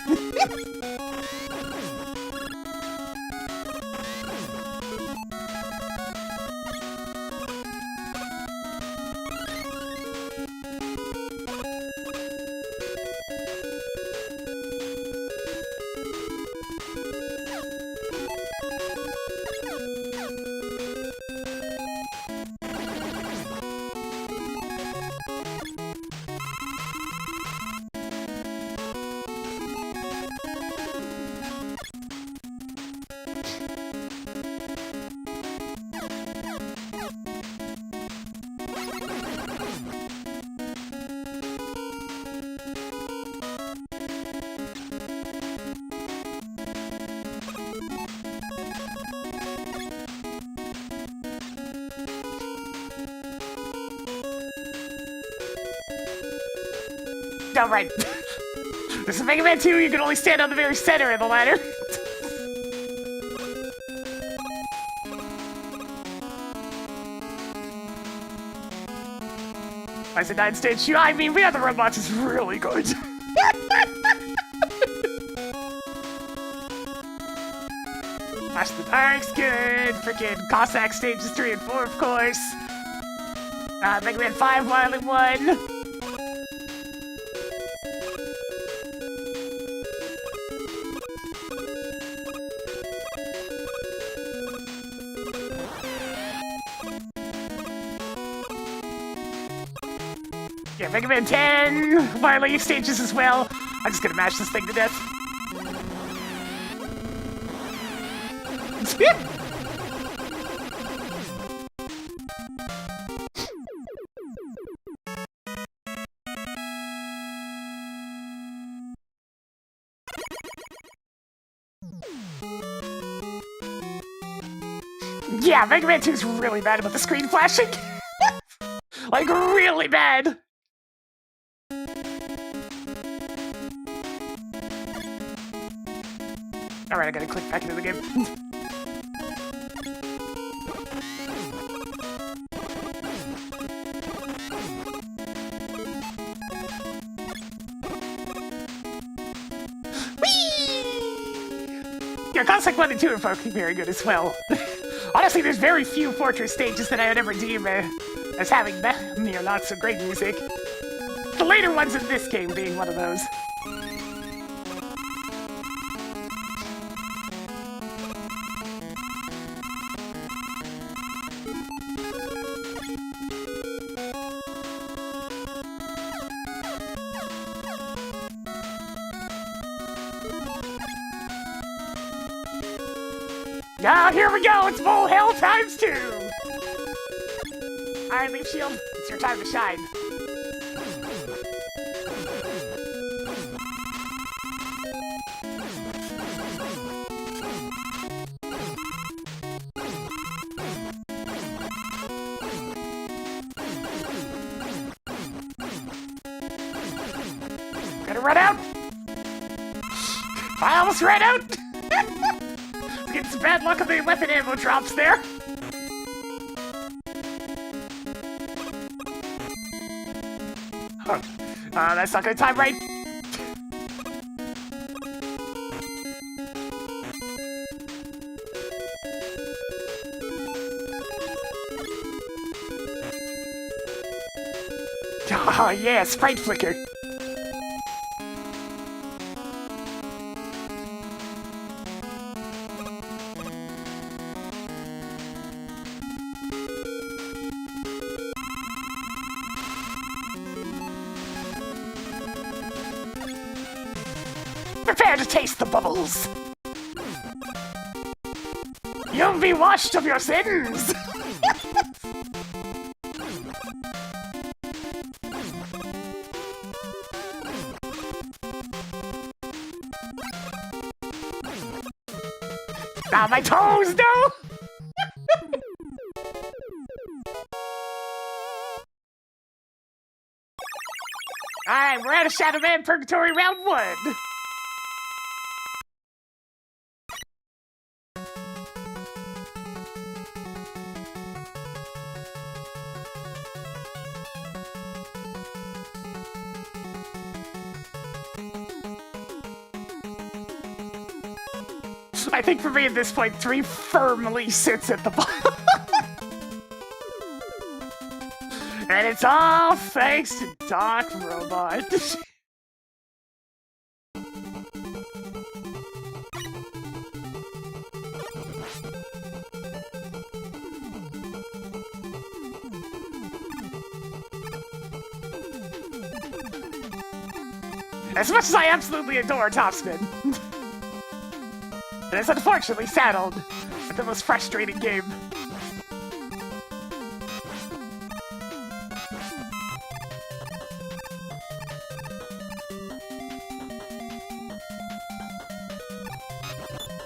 No, right. This is Mega Man 2, you can only stand on the very center of the ladder. I said 9 stage 2. I mean, We Are the Robots is really good. Flash the Dark's good. Freaking Cossack stages 3 and 4, of course. Mega Man 5, Wily 1. Yeah, Mega Man 10, Violate stages as well. I'm just gonna mash this thing to death. Yeah, Mega Man 2 is really bad about the screen flashing. Like, really bad. Alright, I gotta click back into the game. Whee! Yeah, Cossack 1 and 2 are fucking very good as well. Honestly, there's very few Fortress stages that I would ever deem as having near not so great music. The later ones in this game being one of those. Ah, here we go! It's full hell times 2! Alright, Leaf Shield, it's your time to shine. Gonna run out! I almost ran out! Getting some bad luck on the weapon ammo drops there. Huh. That's not gonna time right. Oh yeah, sprite flicker. Prepare to taste the bubbles! You'll be washed of your sins! Ah, my toes, no! Alright, we're out of Shadow Man Purgatory round 1! I think for me at this point, 3 firmly sits at the bottom. And it's all thanks to Doc Robot. As much as I absolutely adore Topspin, it is unfortunately saddled with the most frustrating game.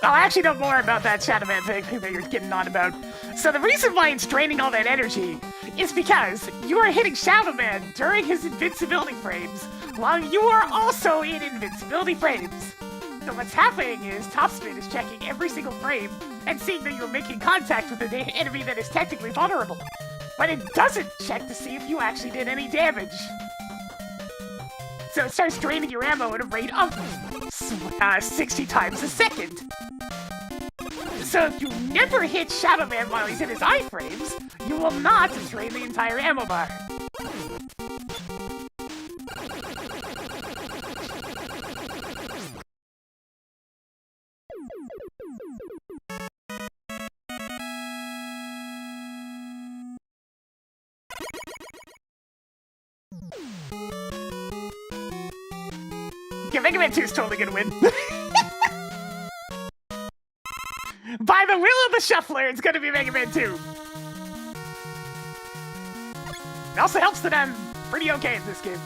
Oh, I actually know more about that Shadow Man thing that you're getting on about. So the reason why it's draining all that energy is because you are hitting Shadow Man during his invincibility frames, while you are also in invincibility frames. So what's happening is Topspin is checking every single frame and seeing that you're making contact with an enemy that is technically vulnerable. But it doesn't check to see if you actually did any damage. So it starts draining your ammo at a rate of 60 times a second. So if you never hit Shadow Man while he's in his iframes, you will not drain the entire ammo bar. Yeah, Mega Man 2 is totally gonna win. By the will of the Shuffler, it's gonna be Mega Man 2. It also helps that I'm pretty okay at this game.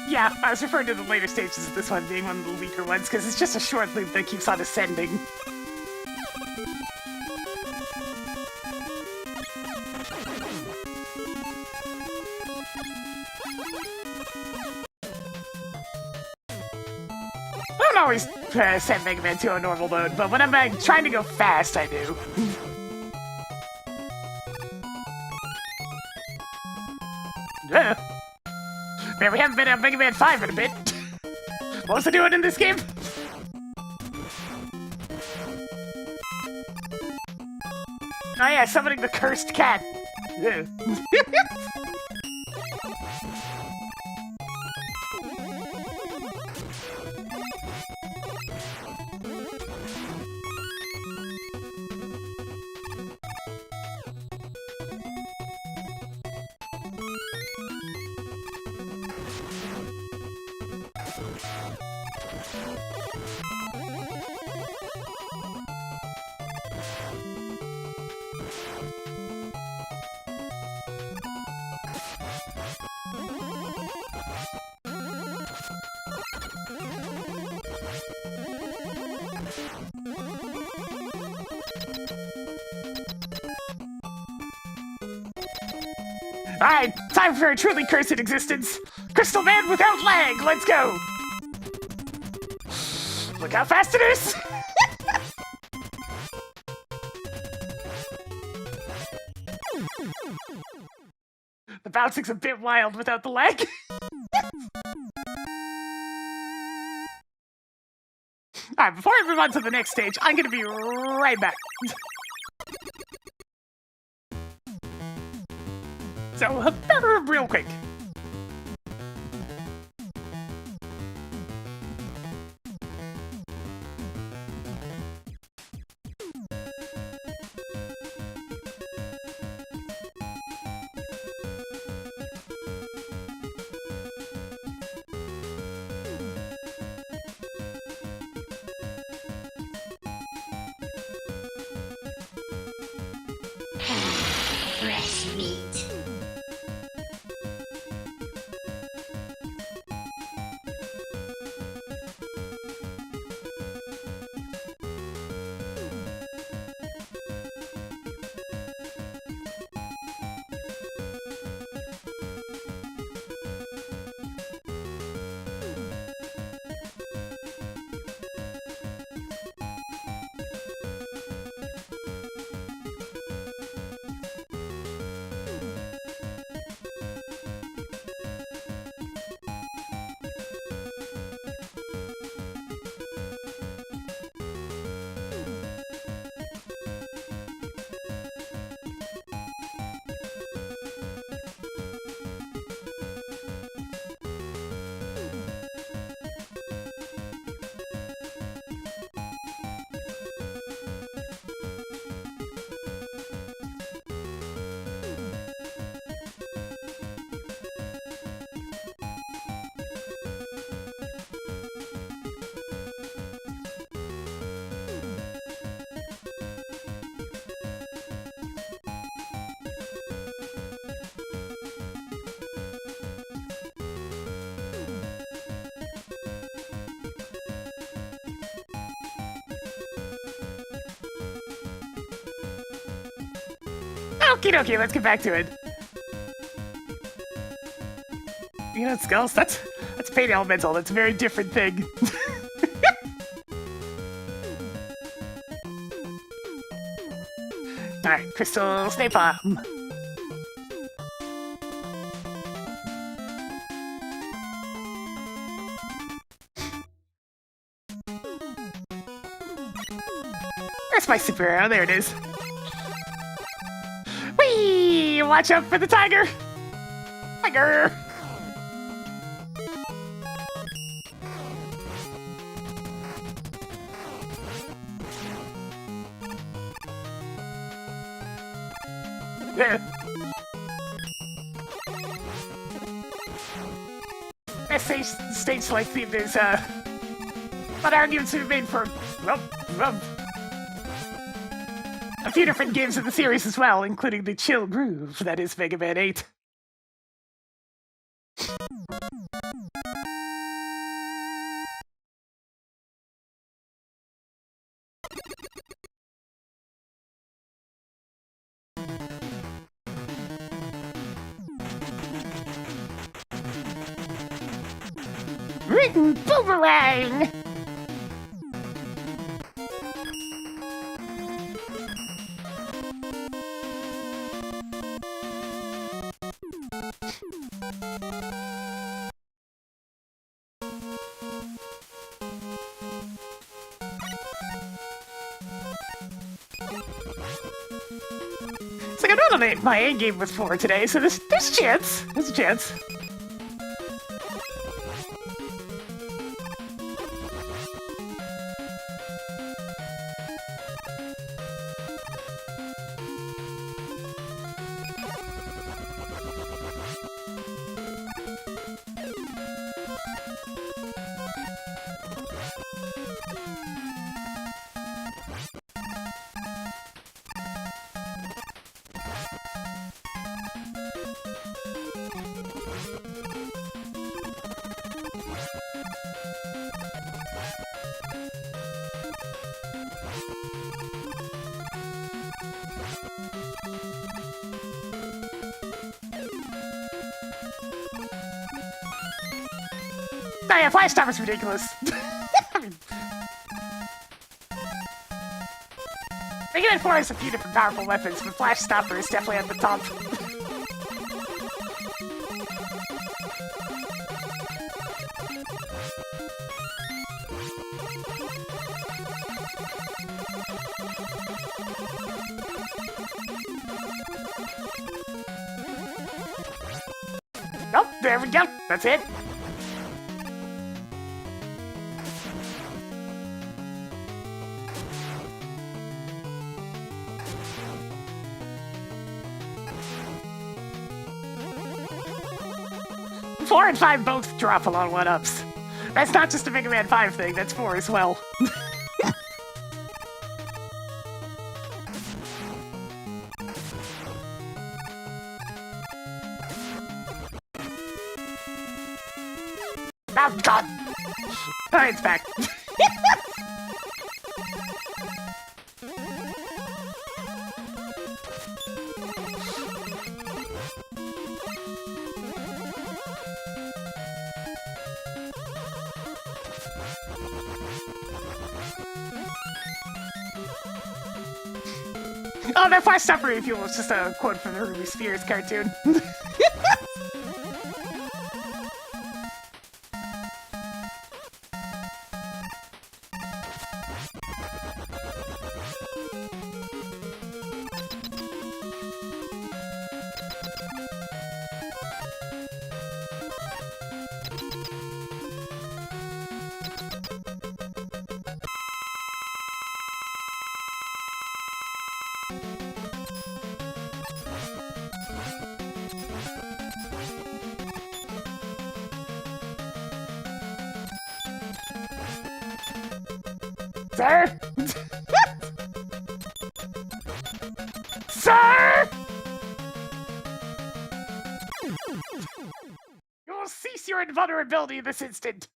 Yeah, I was referring to the later stages of this one being one of the weaker ones, because it's just a short loop that keeps on ascending. always set Mega Man 2 on normal mode, but when I'm trying to go fast, I do. Yeah. Man, we haven't been at Mega Man 5 in a bit. What was I doing in this game? Oh yeah, summoning the cursed cat. Yeah. Alright, time for a truly cursed existence. Crystal Man without lag, let's go! Look how fast it is! The bouncing's a bit wild without the lag. Alright, before I move on to the next stage, I'm gonna be right back. So, real quick. Fresh meat. Okie dokie, let's get back to it. You know, skulls, that's pain elemental, that's a very different thing. Alright, Crystal Snake Palm. Where's my superhero? There it is. Whee! Watch out for the tiger! Tiger! Stage select theme is, but arguments have been made for, a few different games in the series as well, including the chill groove that is Mega Man 8. Written boomerang! on my A game with 4 today, so there's a chance. There's a chance. Oh yeah, Flash Stop is ridiculous. I mean, Mega Man 4 has a few different powerful weapons, but Flash Stopper is definitely at the top. Nope, there we go. That's it. Four and 5 both drop along 1-ups. That's not just a Mega Man 5 thing, that's 4 as well. Oh god! Alright, it's back. Oh, that Flash Stopper refuel was just a quote from the Ruby Spheres cartoon. Sir? Sir? You will cease your invulnerability in this instant.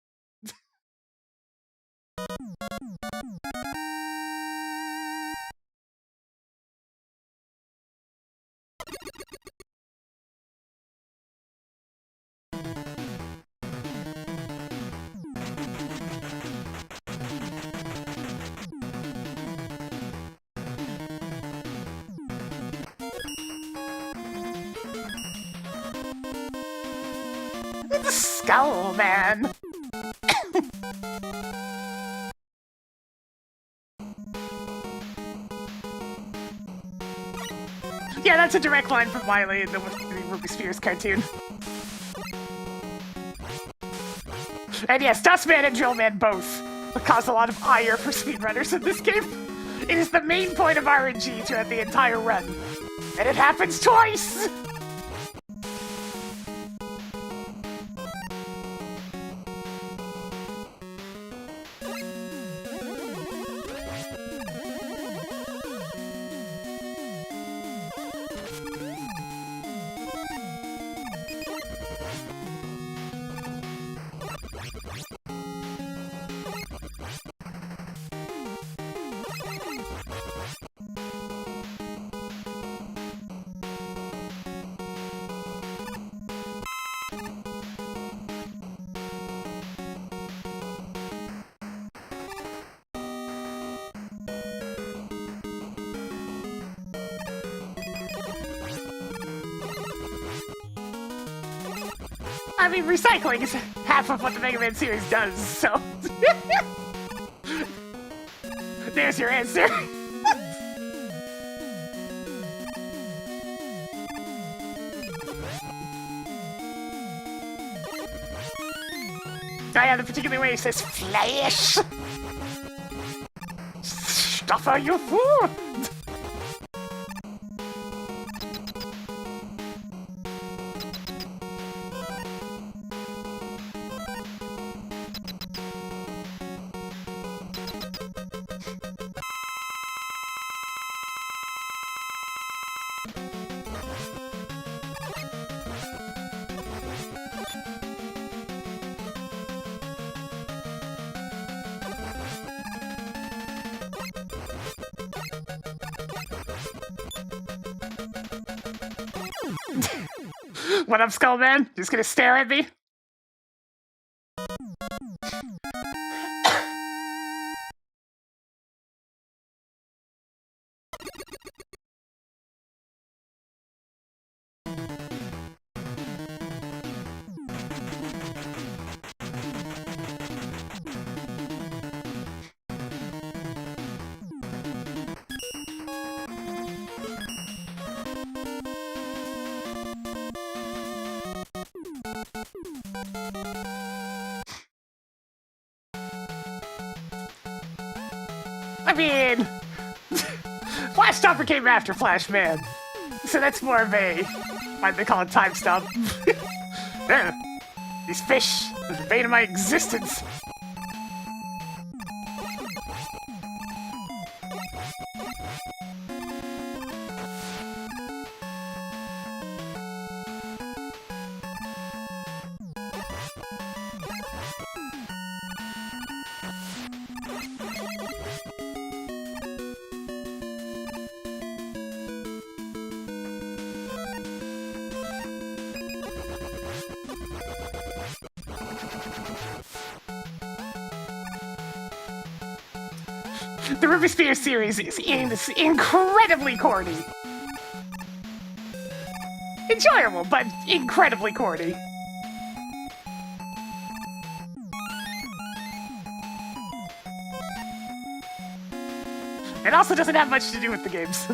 The Skull Man. Yeah, that's a direct line from Wily in the Ruby Spheres cartoon. And yes, Dustman and Drillman both cause a lot of ire for speedrunners in this game. It is the main point of RNG throughout the entire run. And it happens twice! I mean, recycling is half of what the Mega Man series does, so... There's your answer. I have the particular way it says flesh. Stuffer, you fool! What up, Skullman? Just gonna stare at me? I mean, Flash Stopper came after Flash Man, so that's more of a, why do they call it time stop? Yeah, these fish are the bane of my existence. The Ruby Spear series is incredibly corny. Enjoyable, but incredibly corny. It also doesn't have much to do with the games.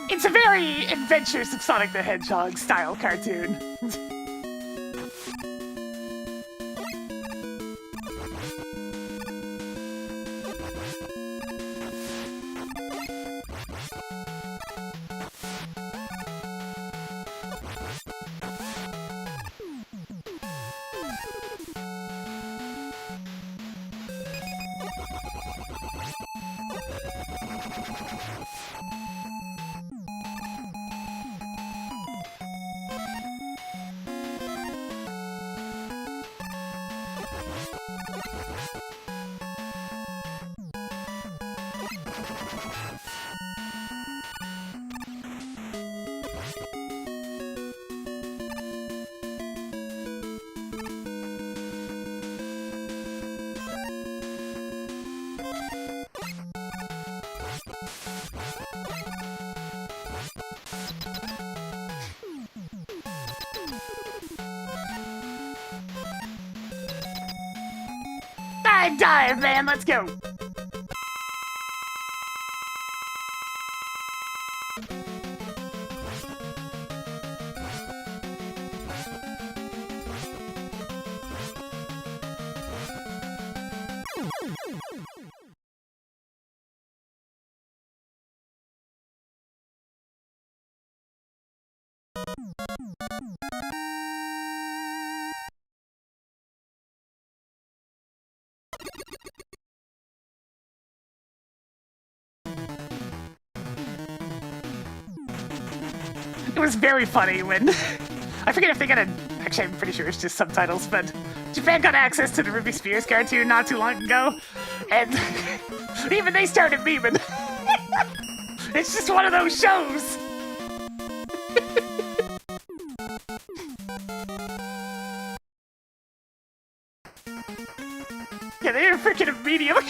It's a very Adventures of Sonic the Hedgehog style cartoon. Dive, man, let's go. It was very funny when... I forget if they got a... Actually, I'm pretty sure it's just subtitles, but... Japan got access to the Ruby Spears cartoon not too long ago, and... even they started memeing. It's just one of those shows! Yeah, they were freaking immediately...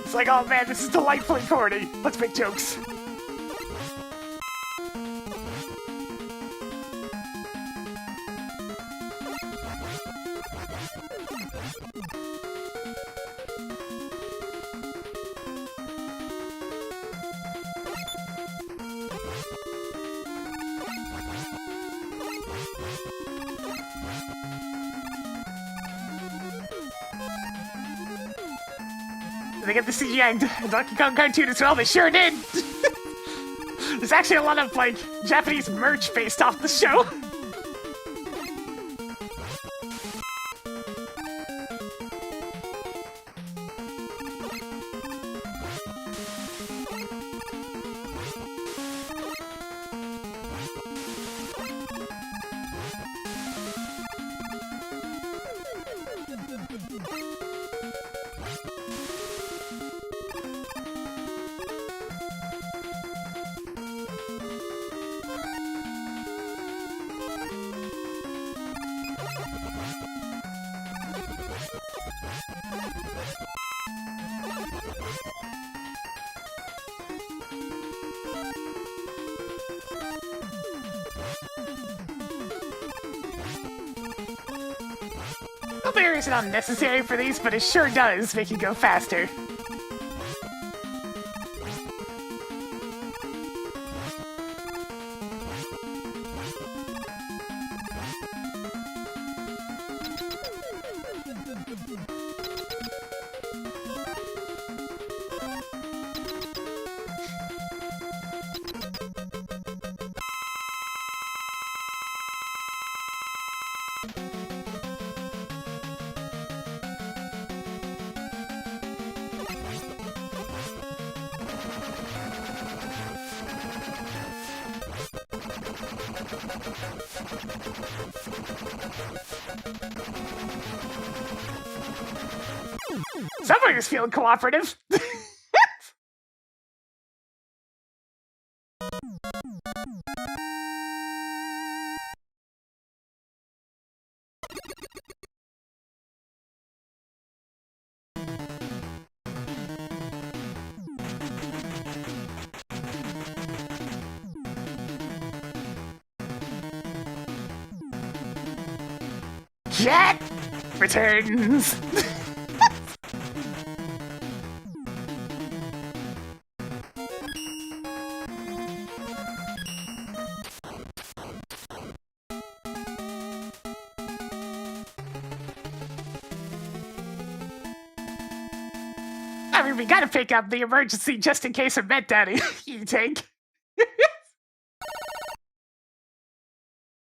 It's like, oh man, this is delightfully corny. Let's make jokes. They get the CGI Donkey Kong cartoon as well. They sure did. There's actually a lot of like Japanese merch based off the show. There is not necessary for these, but it sure does make you go faster. Somebody's feeling cooperative. Cat returns. I mean, we gotta pick up the emergency just in case of Met Daddy, you think?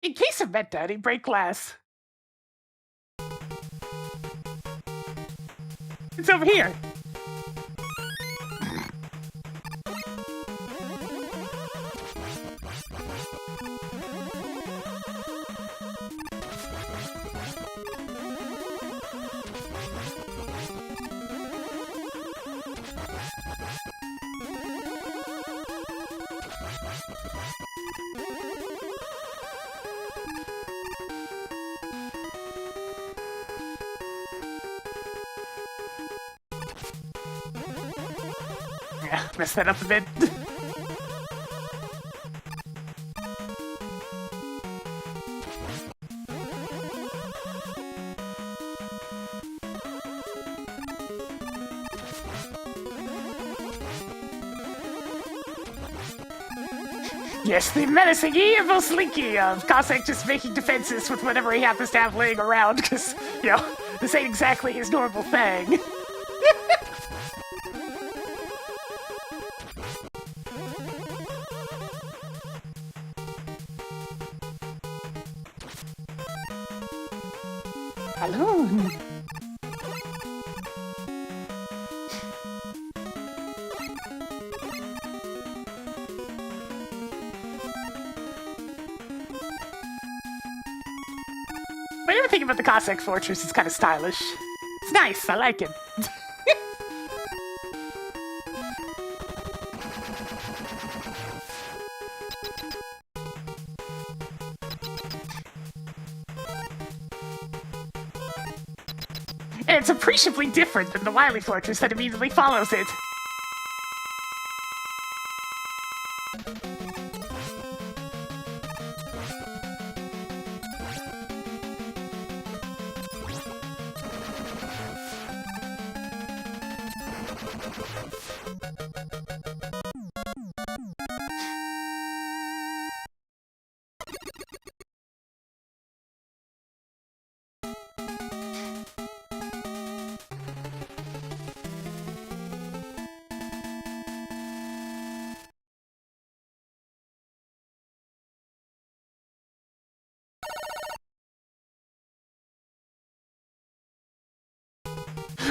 In case of Met Daddy, break glass. It's over here. Yeah, messed that up a bit. Yes, the menacing evil Slinky of Cossack just making defenses with whatever he happens to have laying around, because, you know, this ain't exactly his normal thing. Alone. But everything about the Cossack Fortress is kind of stylish. It's nice, I like it. And it's appreciably different than the Wily Fortress that immediately follows it.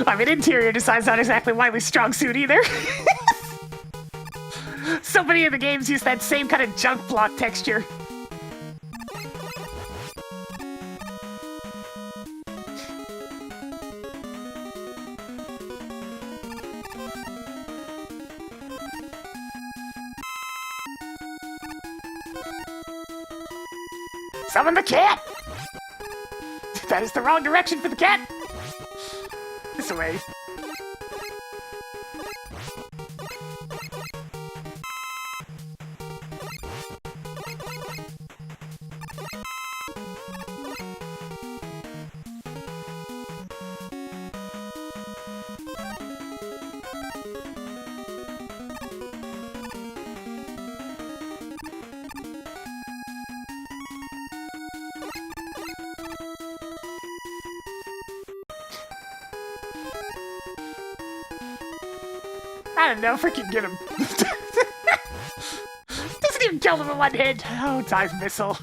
I mean, interior design's not exactly Wily's strong suit either. So many of the games use that same kind of junk block texture. Summon the cat! That is the wrong direction for the cat! This way. I don't know, freaking get him. Doesn't even kill him in one hit. Oh, dive missile.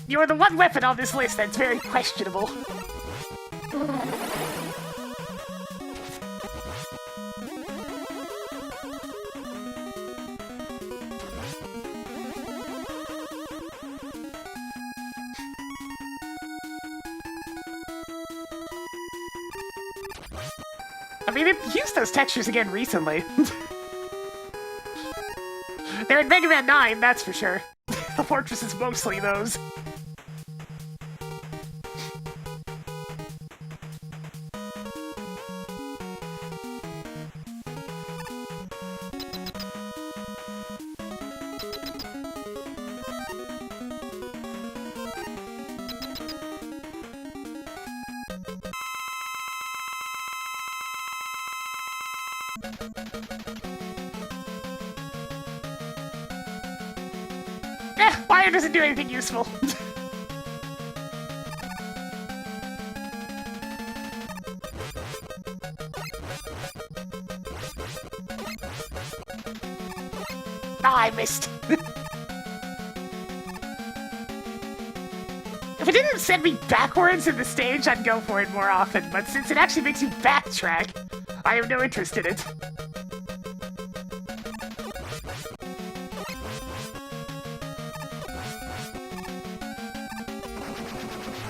You're the one weapon on this list that's very questionable. I mean, they've used those textures again recently. They're in Mega Man 9, that's for sure. The fortress is mostly those. Wire doesn't do anything useful. I missed. If it didn't send me backwards in the stage, I'd go for it more often, but since it actually makes you backtrack, I have no interest in it.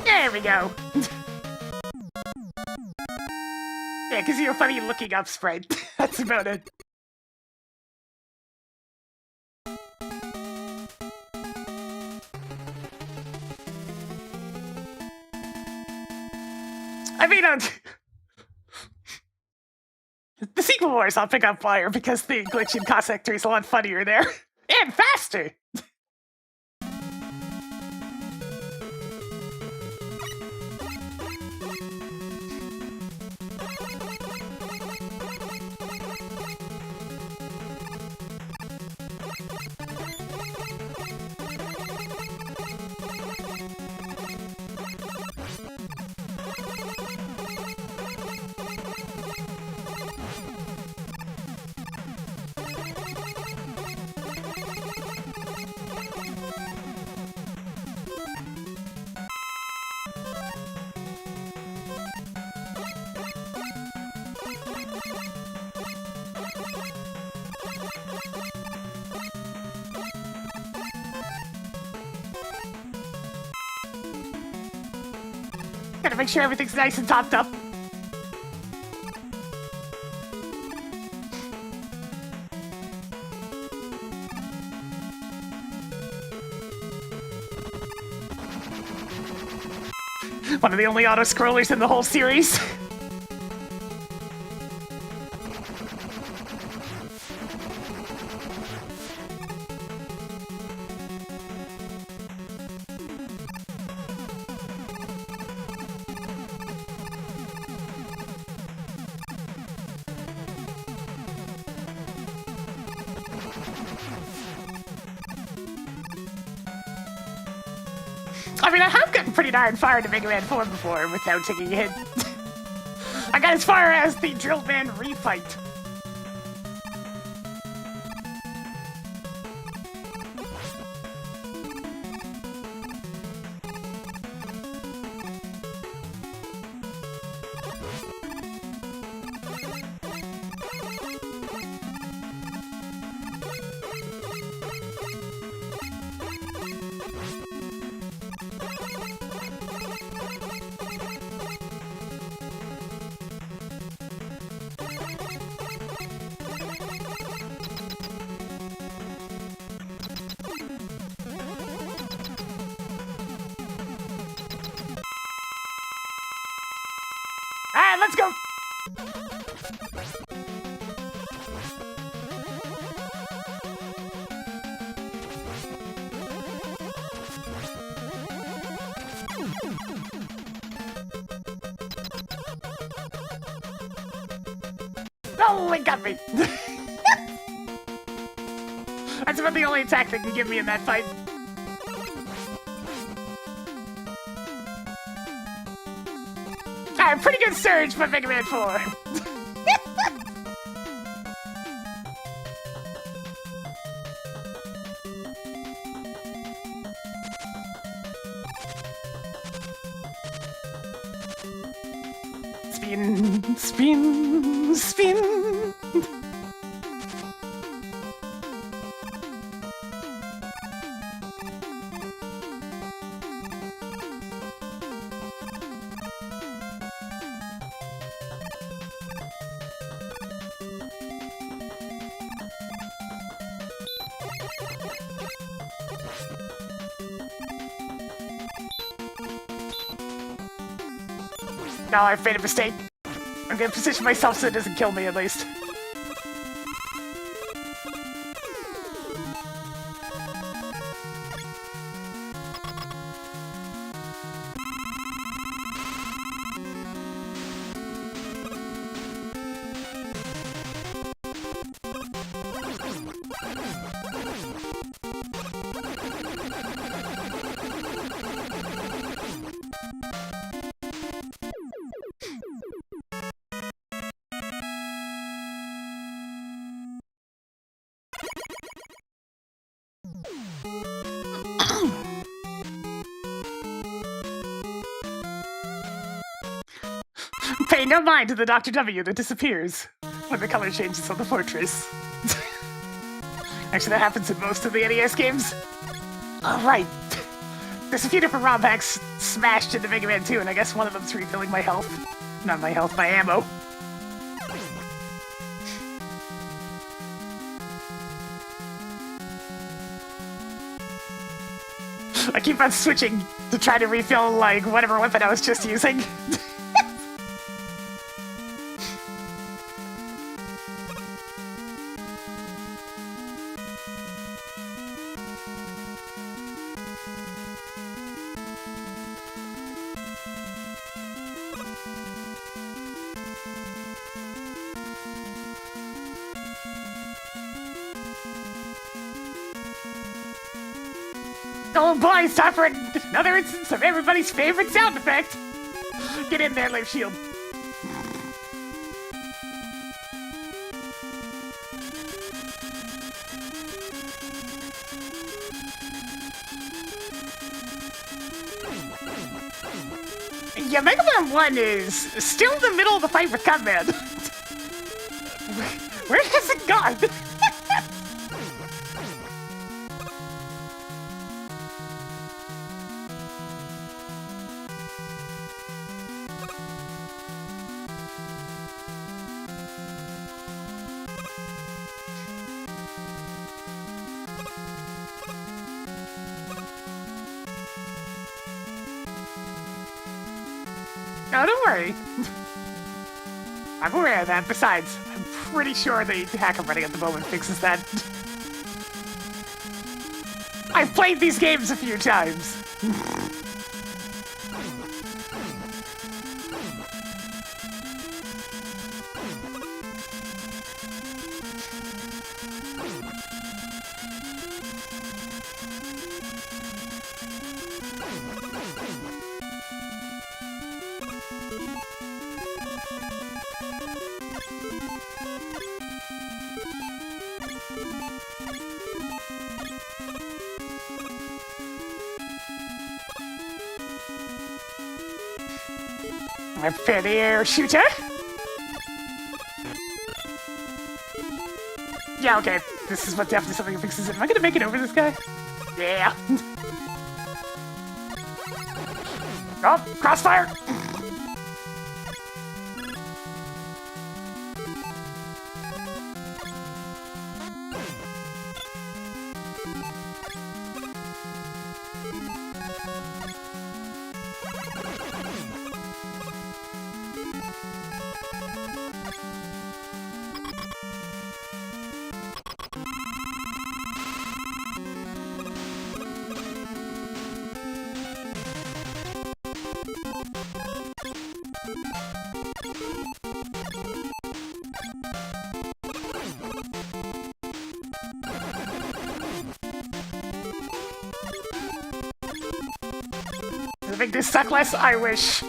There we go. Yeah, because you're a funny looking up sprite. That's about it. I mean, the sequel wars I'll pick up fire because the glitch in Ka Sector is a lot funnier there. And faster! Gotta make sure everything's nice and topped up. One of the only auto-scrollers in the whole series. I mean, I have gotten pretty darn far into Mega Man 4 before without taking a hit. I got as far as the Drill Man refight. Alright, let's go! Oh, it got me! That's about the only attack they can give me in that fight. Alright, pretty good surge for Mega Man 4. Spin, spin, spin. No, I've made a mistake. I'm gonna position myself so it doesn't kill me, at least. Pay no mind to the Dr. W that disappears when the color changes on the fortress. Actually, that happens in most of the NES games. Alright. There's a few different ROM packs smashed into Mega Man 2, and I guess one of them's refilling my health. Not my health, my ammo. I keep on switching to try to refill, like, whatever weapon I was just using. Oh boy, it's time for another instance of everybody's favorite sound effect! Get in there, Life Shield. Yeah, Mega Man 1 is still in the middle of the fight with Cutman. Where has it gone? No, don't worry. I'm aware of that. Besides, I'm pretty sure the hack I'm running at the moment fixes that. I've played these games a few times. I'm for the air shooter. Yeah, okay. This is what definitely something that fixes it. Am I gonna make it over this guy? Yeah. Oh, crossfire! make this suck less? I wish.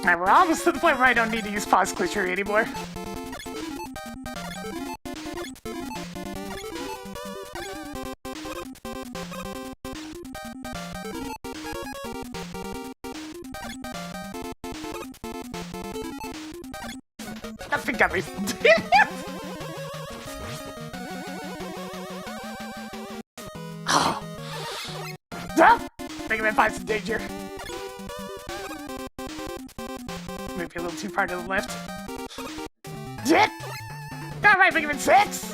Alright, we're almost to the point where I don't need to use pause glitchery anymore. Nothing got me. Oh. Ah! Mega Man 5's in danger. Maybe a little too far to the left. Shit! Alright, Mega Man 6!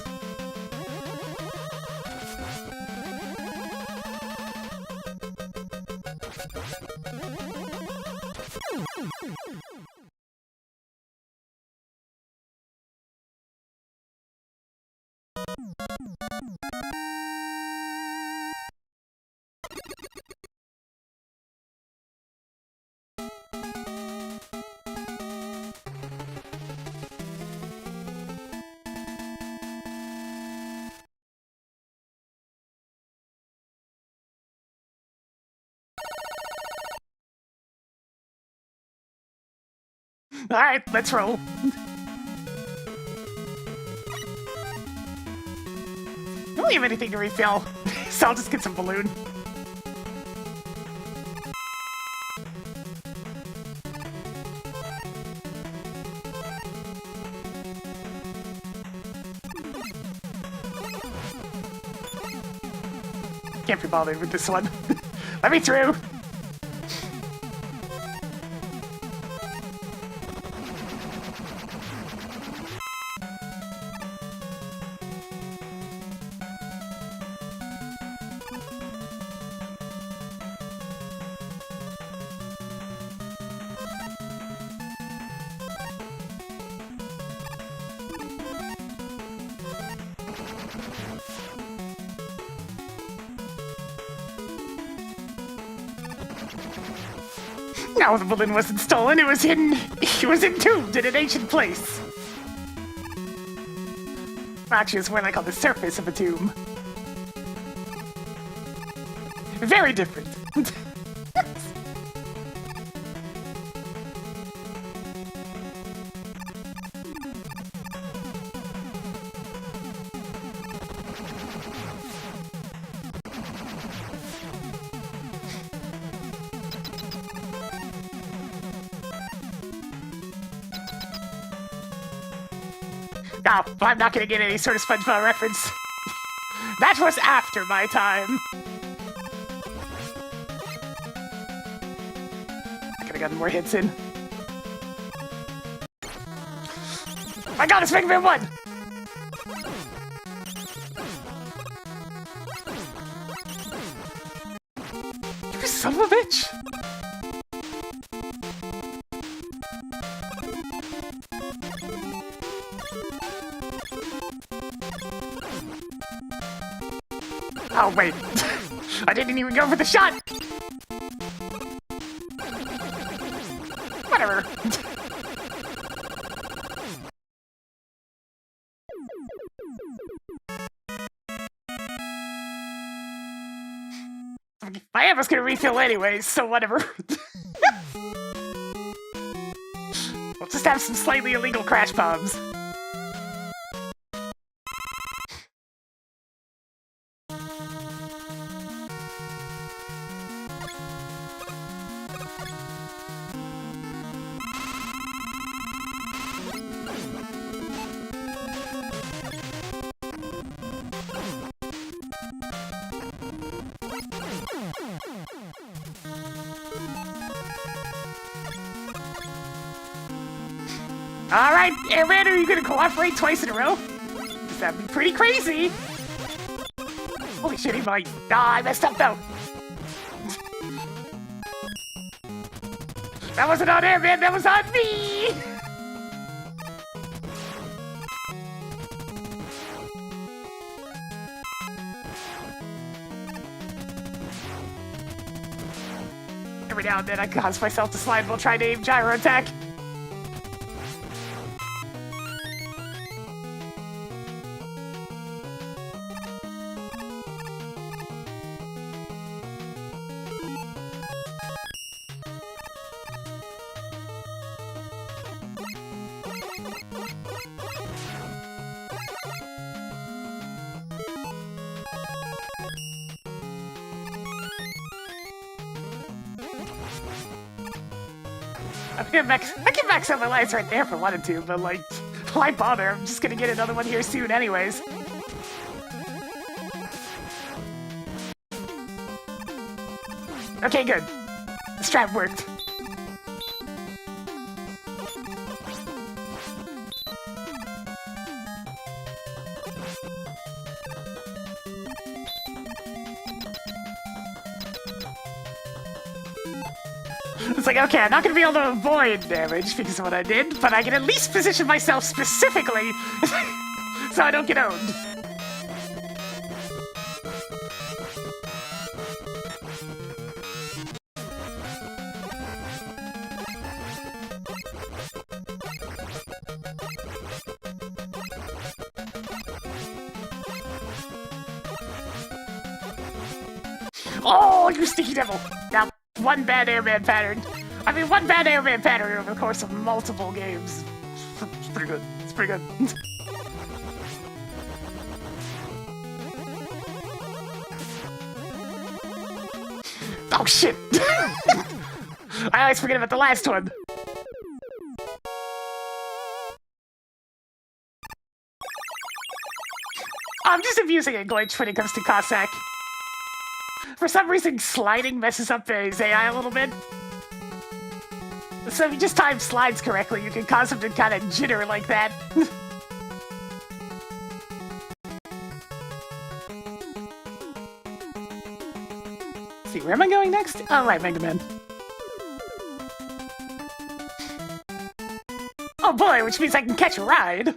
Alright, let's roll. I don't have anything to refill, so I'll just get some balloon. Can't be bothered with this one. Let me through! No, the balloon wasn't stolen, it was hidden. It was entombed in an ancient place. Actually, it's more like on the surface of a tomb. Very different. Oh, I'm not gonna get any sort of SpongeBob reference. That was after my time. I could've gotten more hits in. I got it's Mega Man 1! You son of a bitch! Oh, wait. I didn't even go for the shot! Whatever. My ammo's gonna refill anyways, so whatever. We'll just have some slightly illegal crash bombs. Alright, Airman, are you gonna cooperate twice in a row? That'd be pretty crazy. Holy shit, he might. Ah, I messed up though. That wasn't on Airman, that was on me! Every now and then I cause myself to slide while trying to aim gyro attack. I can max out my lives right there if I wanted to, but like, why bother? I'm just gonna get another one here soon anyways. Okay, good. The strat worked. It's like, okay, I'm not gonna be able to avoid damage because of what I did, but I can at least position myself specifically so I don't get owned. Oh, you sneaky devil! Now, one bad airman pattern. I mean, one bad airman pattern over the course of multiple games. It's pretty good. It's pretty good. Oh, shit! I always forget about the last one. I'm just abusing a glitch when it comes to Cossack. For some reason, sliding messes up his AI a little bit. So if you just time slides correctly, you can cause him to kind of jitter like that. Let's see, where am I going next? Oh, right, Mega Man. Oh boy, which means I can catch a ride.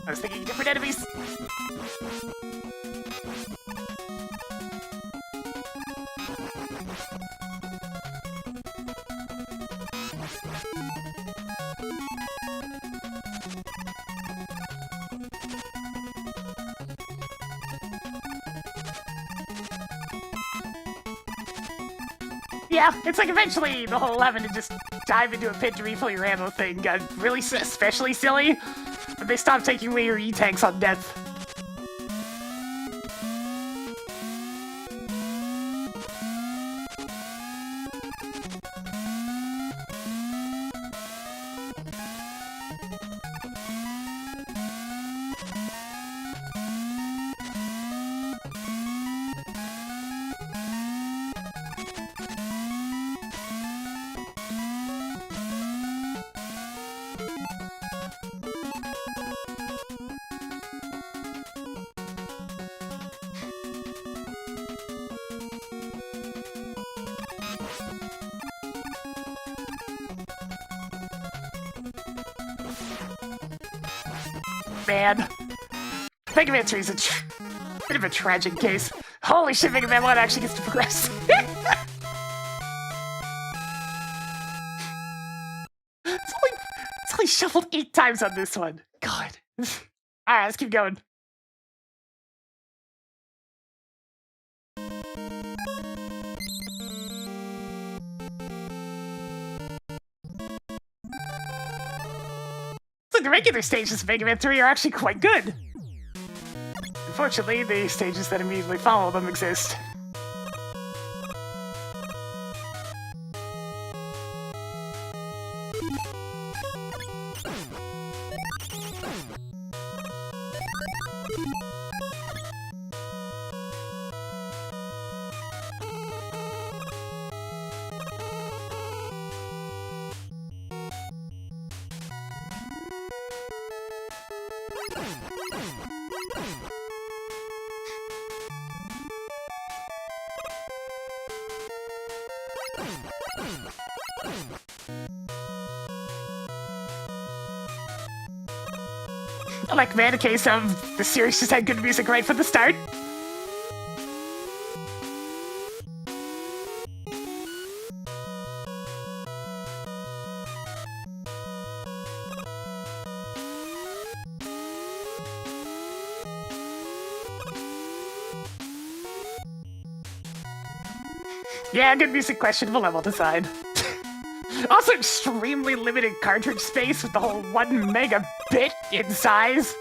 I was thinking different enemies. Yeah, it's like eventually the whole having to just dive into a pit to refill your ammo thing got really especially silly, but they stopped taking away your E-tanks on death. Man, Mega Man 3 is a bit of a tragic case. Holy shit, Mega Man 1 actually gets to progress. shuffled 8 times on this one. God. Alright, let's keep going. So the regular stages of Mega Man 3 are actually quite good. Unfortunately, the stages that immediately follow them exist. Like, man, a case of the series just had good music right from the start. Yeah, good music, questionable level design. Also, extremely limited cartridge space with the whole 1 megabit in size.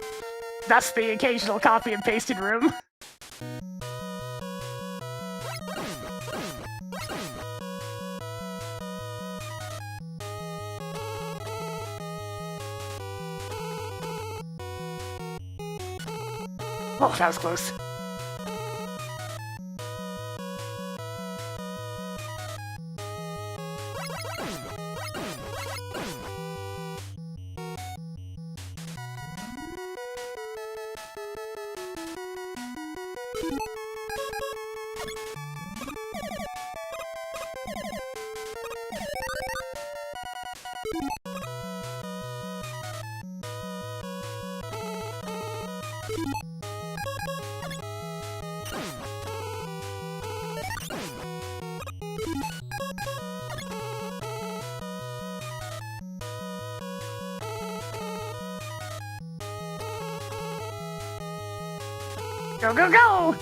Thus, the occasional copy and pasted room. Oh, that was close. Go, go, go!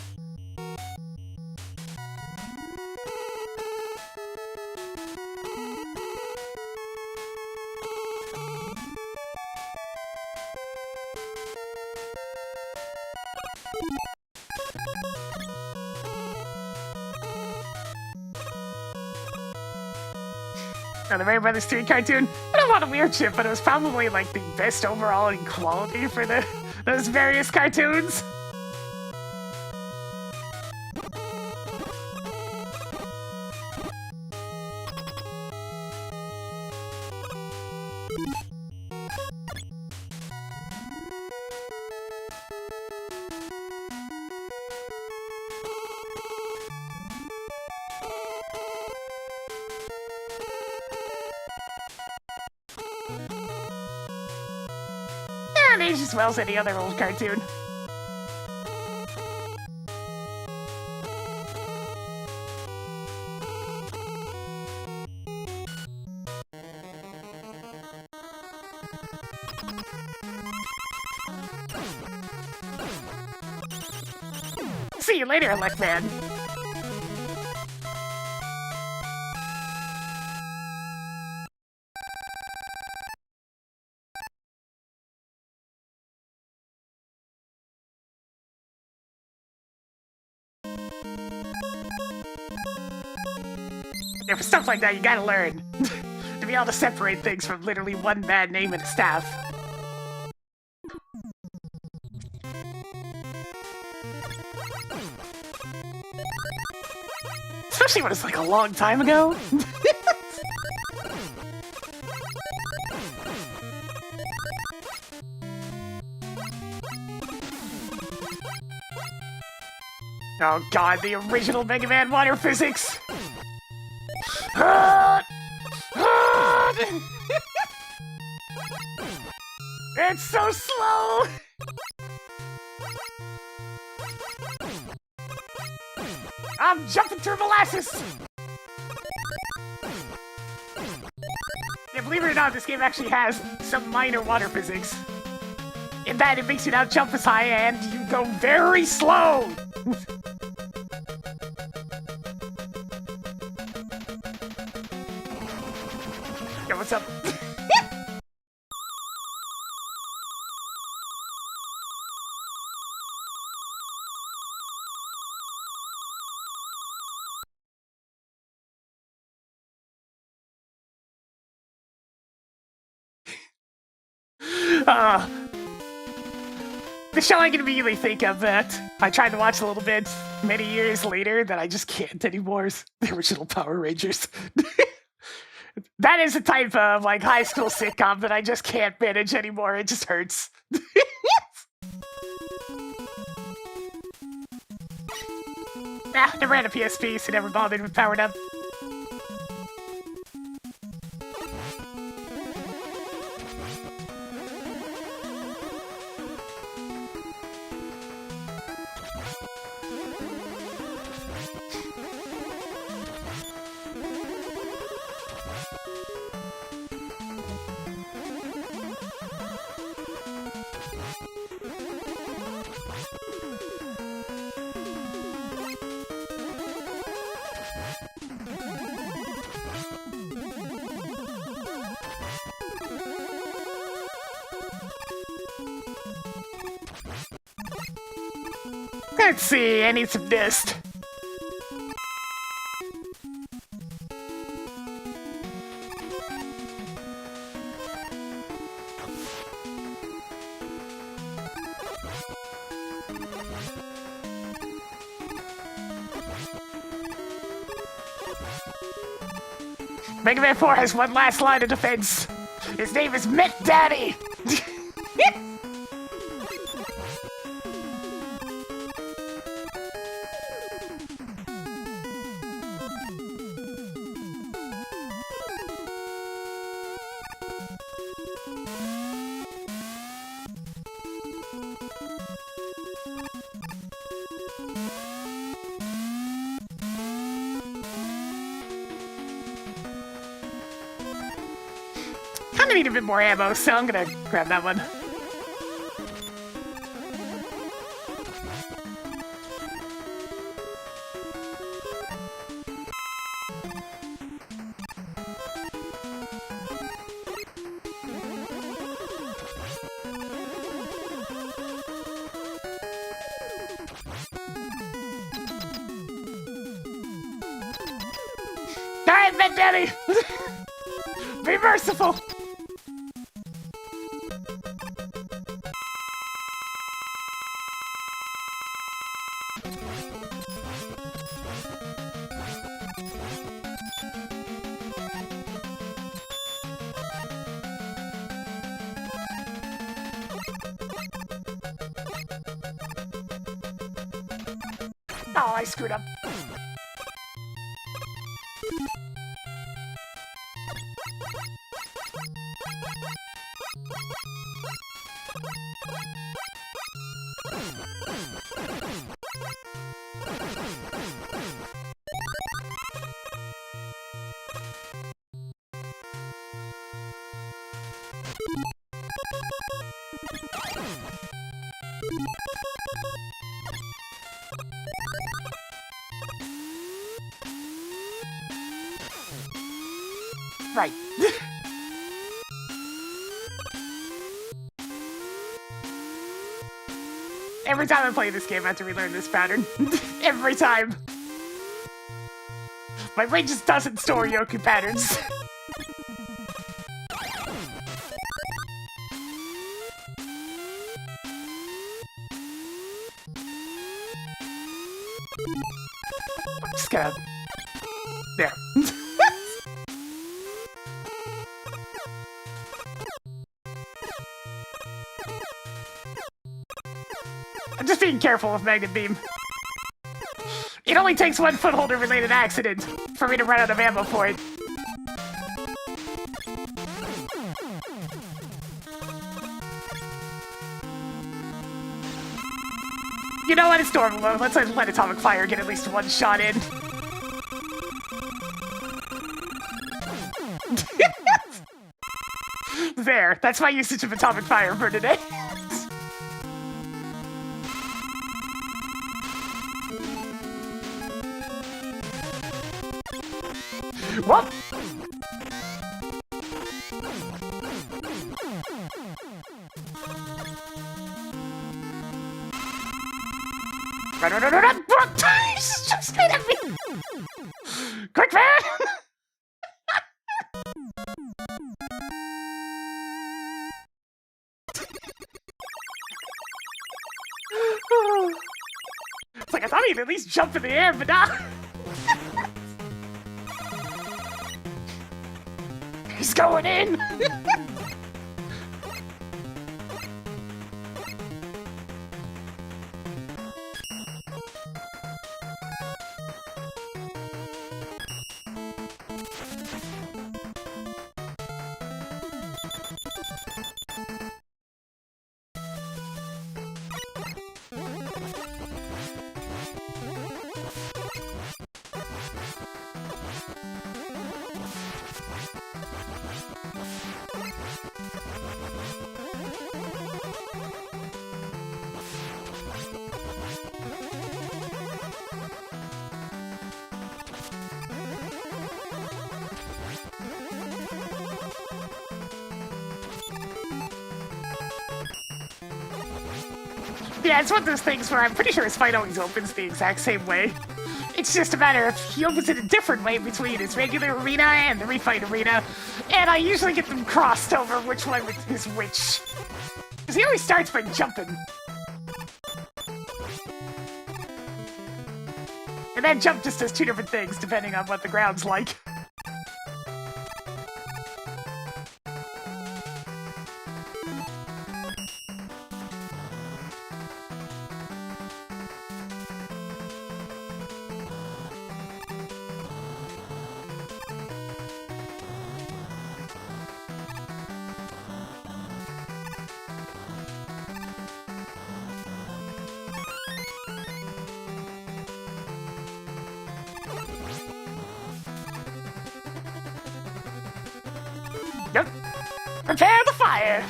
Now, the Mario Brothers 3 cartoon, I don't want a weird shit, but it was probably like the best overall in quality for those various cartoons. And aged as well as any other old cartoon. See you later, Elect Man. Yeah, for stuff like that, you gotta learn. To be able to separate things from literally one bad name and a staff. Especially when it's like a long time ago. Oh god, the original Mega Man water physics! It's so slow! I'm jumping through molasses! Yeah, but believe it or not, this game actually has some minor water physics. In that it makes you not jump as high and you go very slow! Yo, what's up? The show I can immediately think of that I tried to watch a little bit many years later that I just can't anymore is the original Power Rangers. That is a type of like high school sitcom that I just can't manage anymore. It just hurts. Never had a PSP, so never bothered with Powered Up. Let's see, I need some mist. Mega Man 4 has one last line of defense. His name is Met Daddy! Kinda need a bit more ammo, so I'm gonna grab that one. Alright, Met Daddy! Be merciful! Oh, I screwed up. Right. Every time I play this game, I have to relearn this pattern. Every time. My brain just doesn't store Yoku patterns. I'm just gonna... There. I'm just being careful with Magnet Beam. It only takes one footholder-related accident for me to run out of ammo for it. You know what? It's Storm Alone. Let's let Atomic Fire get at least one shot in. There, that's my usage of atomic fire for today. Whoop! Run! He's just straight at me! Quick, man! It's like I thought he'd at least jump in the air, but not. He's going in! Yeah, it's one of those things where I'm pretty sure his fight always opens the exact same way. It's just a matter of he opens it a different way between his regular arena and the refight arena, and I usually get them crossed over which one is which. Because he always starts by jumping. And that jump just does two different things depending on what the ground's like. Yep. Prepare the fire!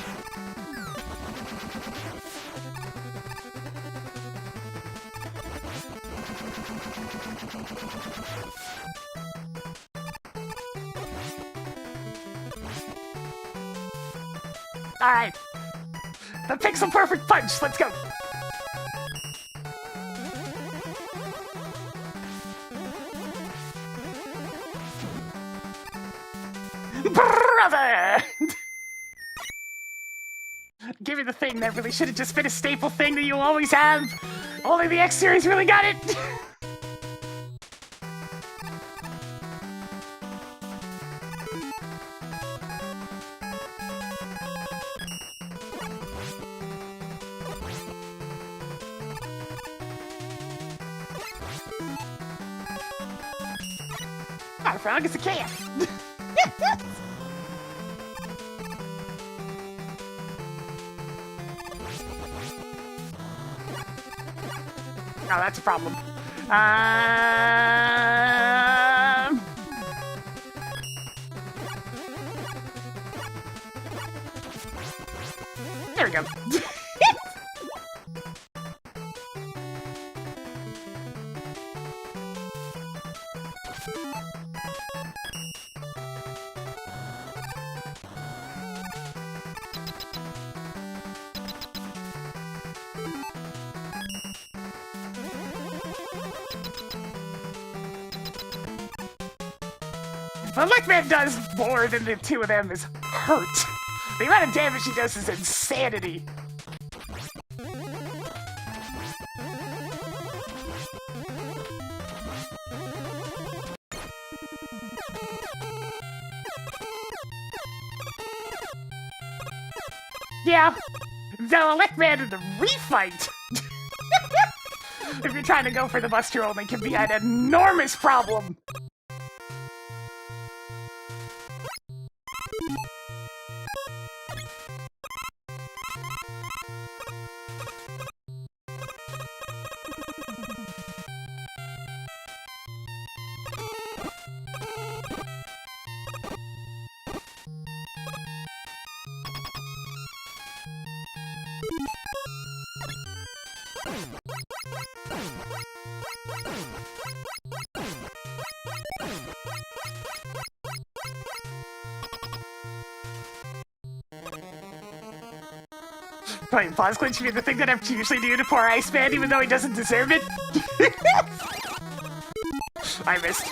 Alright. The pixel perfect punch, let's go! Brother! Give me the thing that really should have just been a staple thing that you always have. Only the X series really got it. Not a frog, it's a cat. Oh, that's a problem. There we go. But Lickman does more than the two of them is hurt. The amount of damage he does is insanity. Yeah, the Lickman in the refight, if you're trying to go for the Buster only, can be an enormous problem. Right, pause glitch should be the thing that I usually do to poor Iceman, even though he doesn't deserve it. I missed.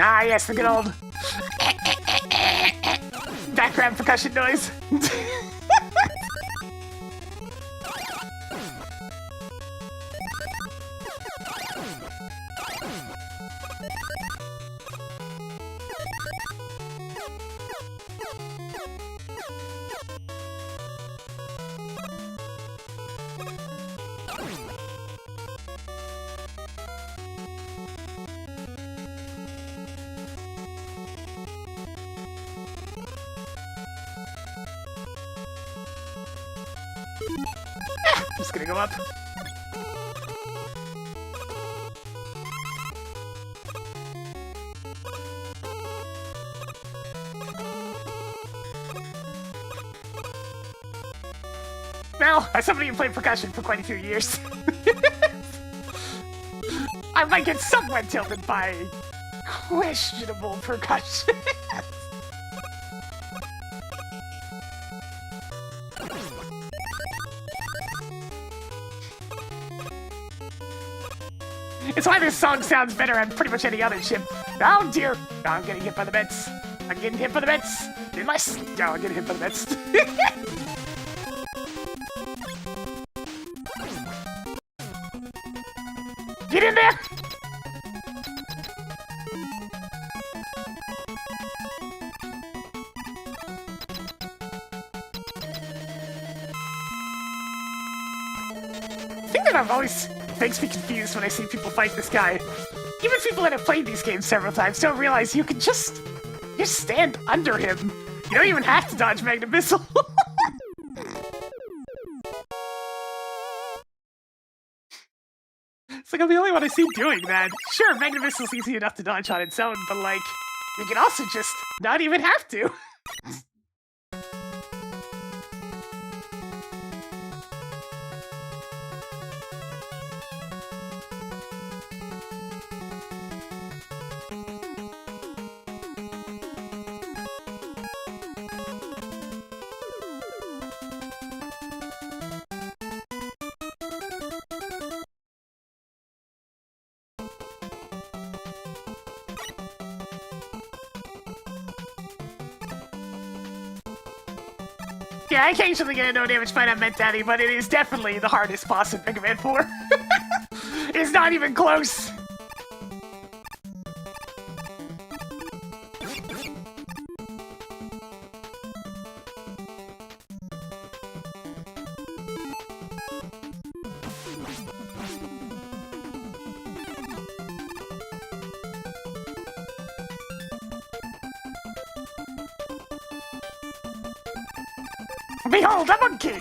Ah, yes, the good old background percussion noise. I'm just gonna go up. Well, as somebody who played percussion for quite a few years, I might get somewhat tilted by questionable percussion. It's why this song sounds better on pretty much any other chip. Oh dear, I'm getting hit by the bets. I'm getting hit by the bets. Unless, no, I'm getting hit by the bets. Get in there! The thing that I've always makes me confused when I see people fight this guy. Even people that have played these games several times don't realize you can just stand under him. You don't even have to dodge Magna Missile. It's like I'm the only one I see doing that. Sure, Magna Missile's easy enough to dodge on its own, but like, you can also just not even have to. Yeah, I occasionally get a no damage fight on Met Daddy, but it is definitely the hardest boss in Mega Man 4. It's not even close. Behold, a monkey!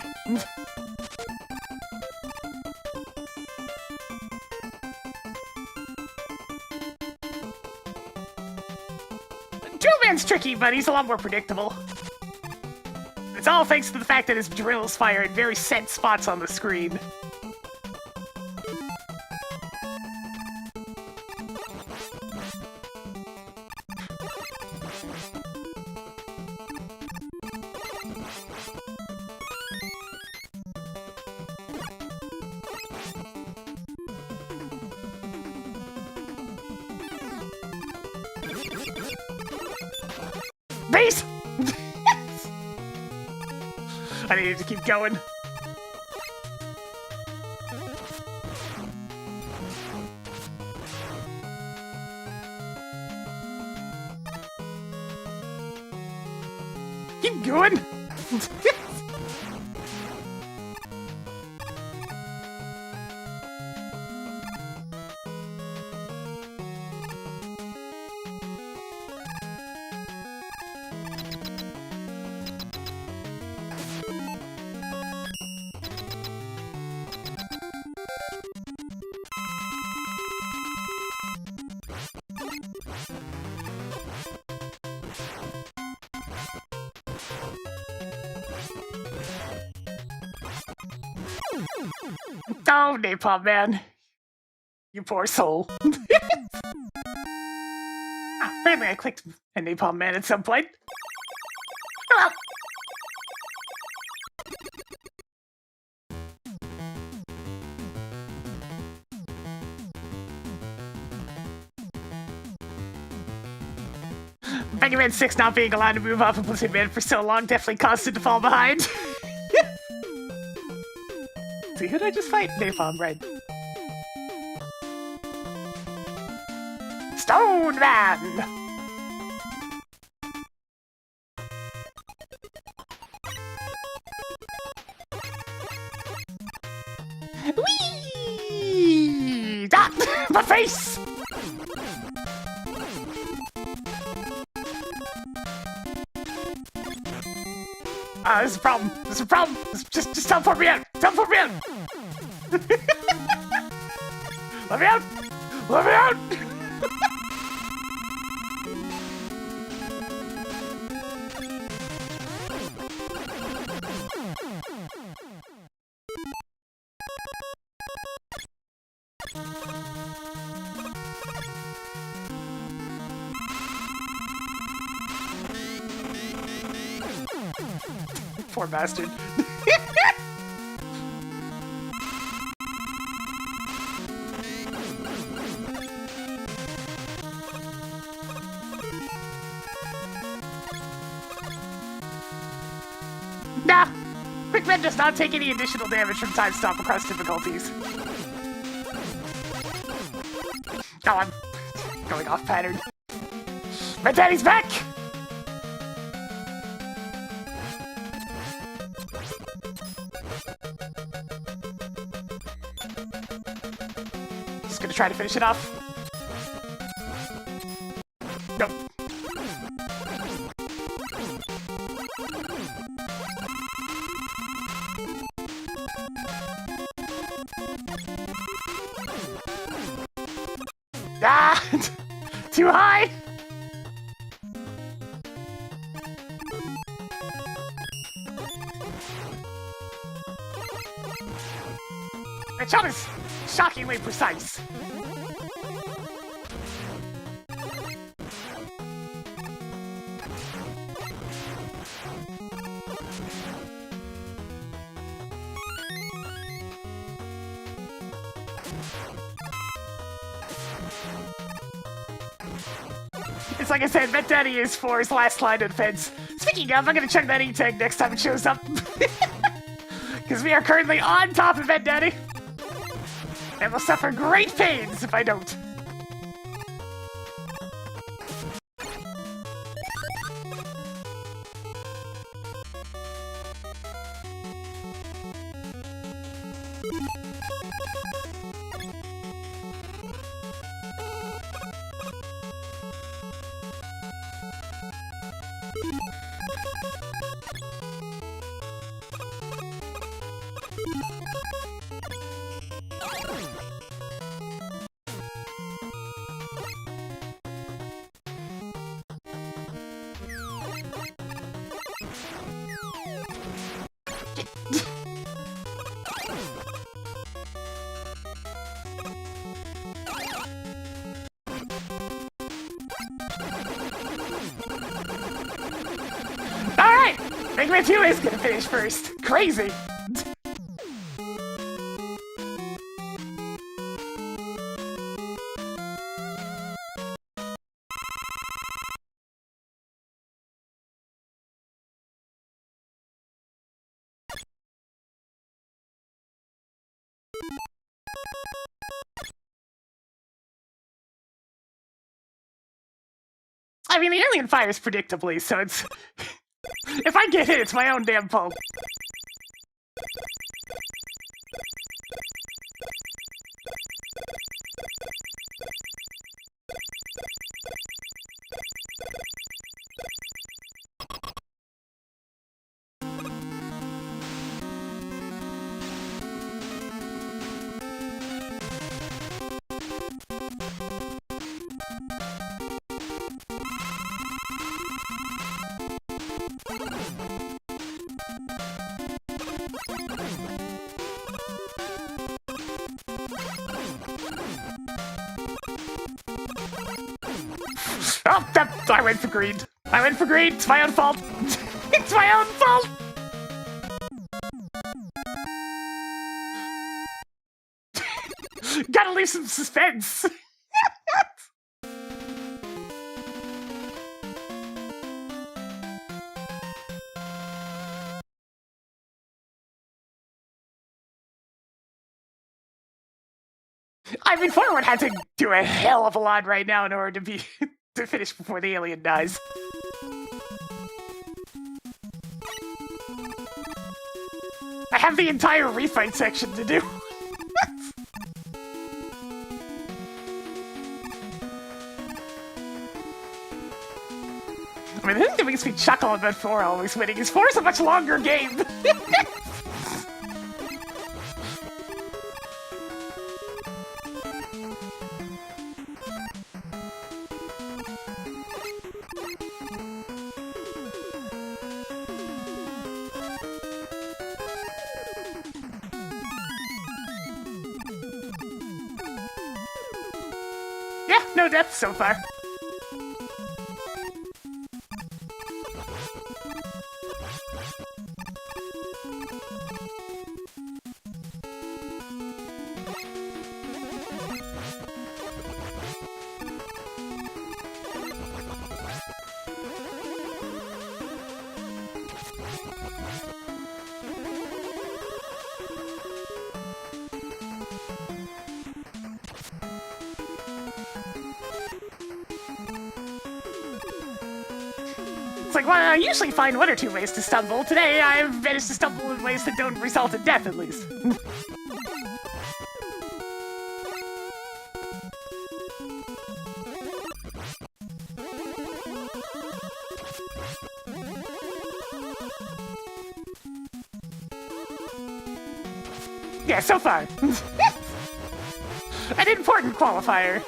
Drill Man's tricky, but he's a lot more predictable. It's all thanks to the fact that his drills fire in very set spots on the screen. Base! I needed to keep going. Keep going! Oh, Napalm Man. You poor soul. Apparently I clicked a Napalm Man at some point. Oh, Mega Man 6 not being allowed to move off of Blizzard Man for so long definitely caused it to fall behind. See, who did I just fight? Napalm Red. Stone Man! Whee! Ah! My face! This is a problem. This is a problem. Just teleport me out. Teleport me out. Let me out. Let me out. Poor bastard. Nah! Quick Man does not take any additional damage from time stop across difficulties. Oh, I'm going off pattern. My daddy's back! Just gonna try to finish it off. Nope. Ah! Too high! My shot is shockingly precise. It's like I said, Vet Daddy is for his last line of defense. Speaking of, I'm gonna check that E-Tag next time it shows up. Because we are currently on top of Vet Daddy. And will suffer great pains if I don't. Alright! Mega Man 2 is gonna finish first. Crazy! I mean, the alien fires predictably, so it's... if I get hit, it's my own damn fault. I went for green. I went for green. It's my own fault. It's my own fault. Gotta leave some suspense. I mean, Forward had to do a hell of a lot right now in order to finish before the alien dies. I have the entire refight section to do. I mean, the thing that makes me chuckle about 4 always winning is 4 is a much longer game. Yeah, no deaths so far. It's like, well, I usually find 1 or 2 ways to stumble. Today, I've managed to stumble in ways that don't result in death, at least. Yeah, so far. An important qualifier.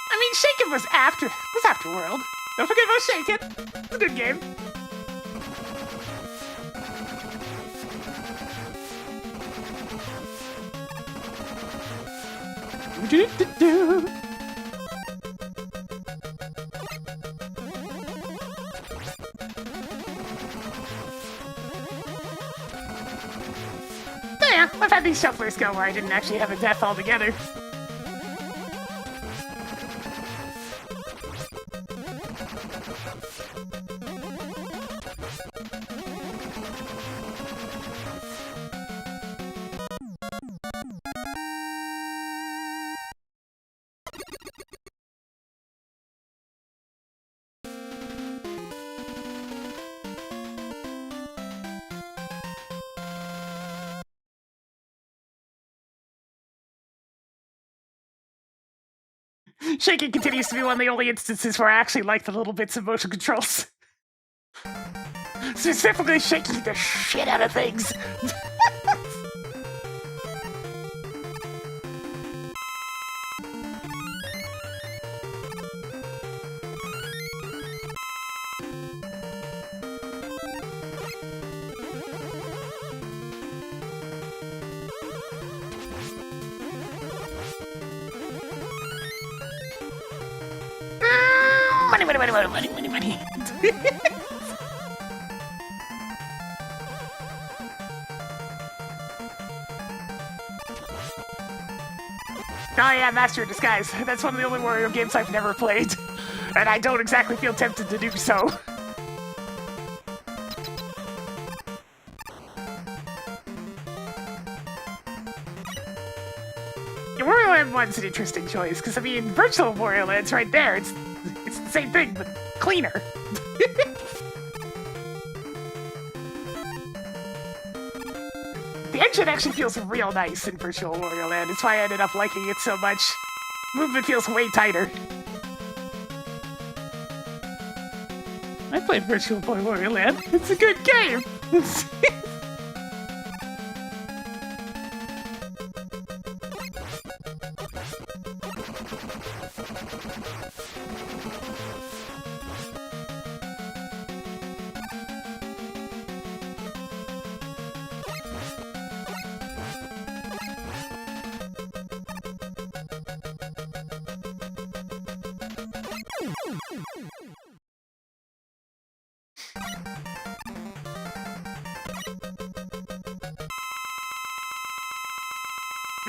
I mean, Shaken was Afterworld. Don't forget about Shaken. It's a good game. Do-do-do-do. Yeah, I've had these shufflers go where I didn't actually have a death altogether. Shaking continues to be one of the only instances where I actually like the little bits of motion controls. Specifically shaking the shit out of things. Money. Oh yeah, Master of Disguise. That's one of the only Wario games I've never played. And I don't exactly feel tempted to do so. Yeah, Wario Land 1's an interesting choice, because I mean, Virtual Wario Land's right there. It's the same thing, but cleaner. The engine actually feels real nice in Virtual Wario Land. It's why I ended up liking it so much. Movement feels way tighter. I played Virtual Wario Land. It's a good game.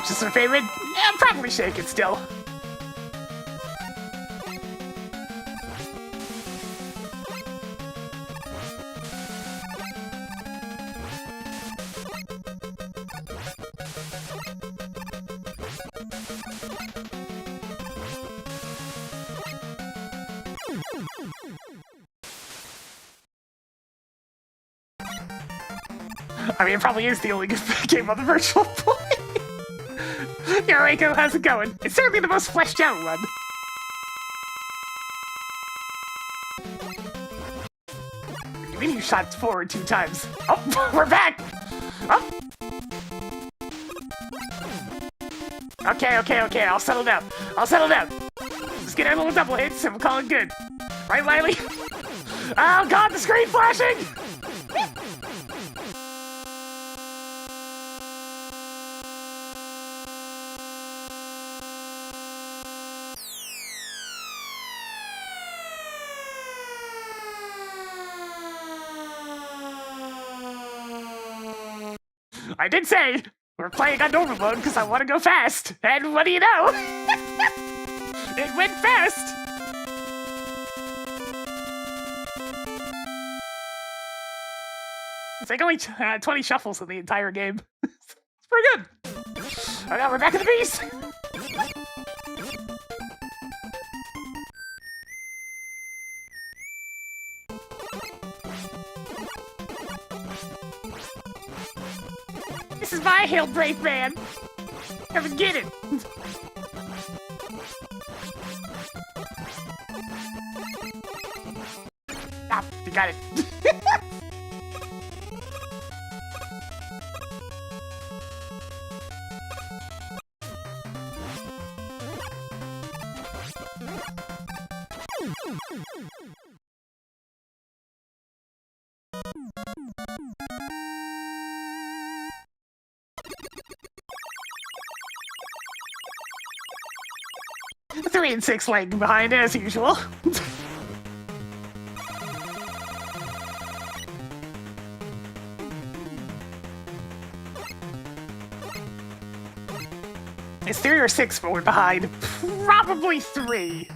Which is her favorite? Probably shake it still. I mean, it probably is the only good game on the Virtual Boy. Yeah, Reiko, how's it going? It's certainly the most fleshed out one. What do you mean you shot forward 2 times? Oh, we're back! Oh. Okay, I'll settle down. Just get a little double hits and we'll call it good. Right, Lily? Oh god, the screen flashing! I did say we're playing on normal mode because I want to go fast. And what do you know? It went fast! It's like only 20 shuffles in the entire game. It's pretty good. Oh no, we're back in the beast! This is my hill, brave man! Come and get it! Ah, you got it. Three and 6 lagging behind as usual. It's 3 or 6, but we're behind. Probably 3.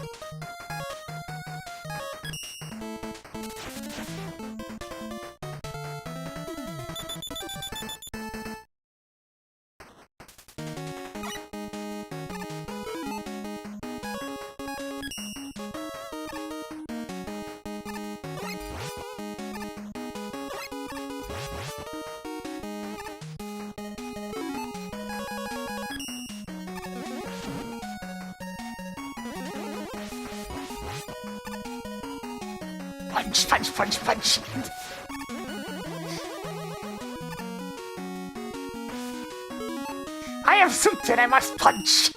Punch, punch, punch, punch. I have soup and I must punch.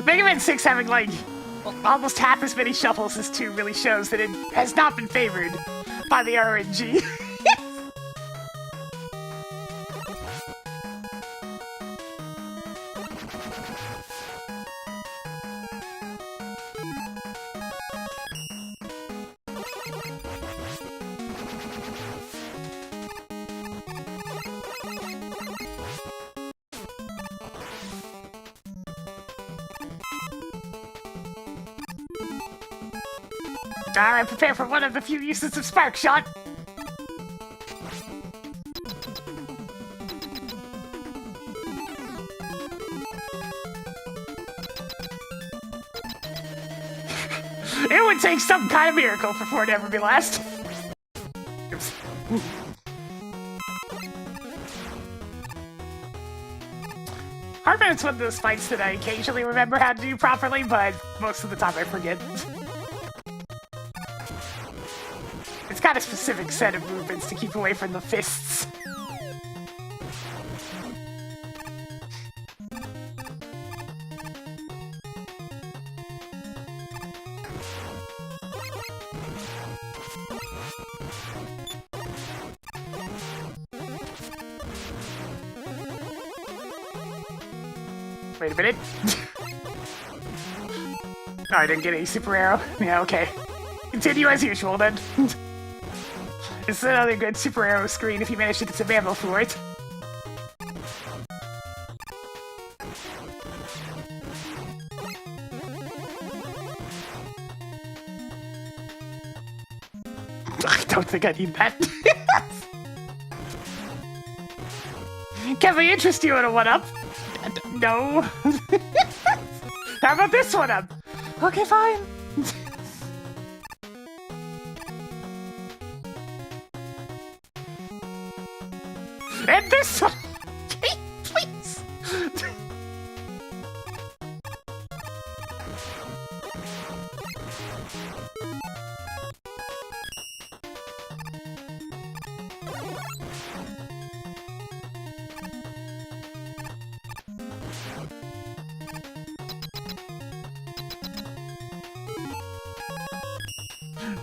Mega Man 6 having, like, almost half as many shuffles as 2 really shows that it has not been favored by the RNG. Alright, prepare for one of the few uses of Spark Shot. It would take some kind of miracle for it to ever be last. Oops. Heartman's one of those fights that I occasionally remember how to do properly, but most of the time I forget. It's got a specific set of movements to keep away from the fists. Wait a minute. Oh, I didn't get a super arrow. Yeah, okay. Continue as usual then. It's another good super arrow screen if you manage to get some ammo for it. I don't think I need that. Can we interest you in a one-up? No. How about this one-up? Okay, fine. And this one. Okay, please.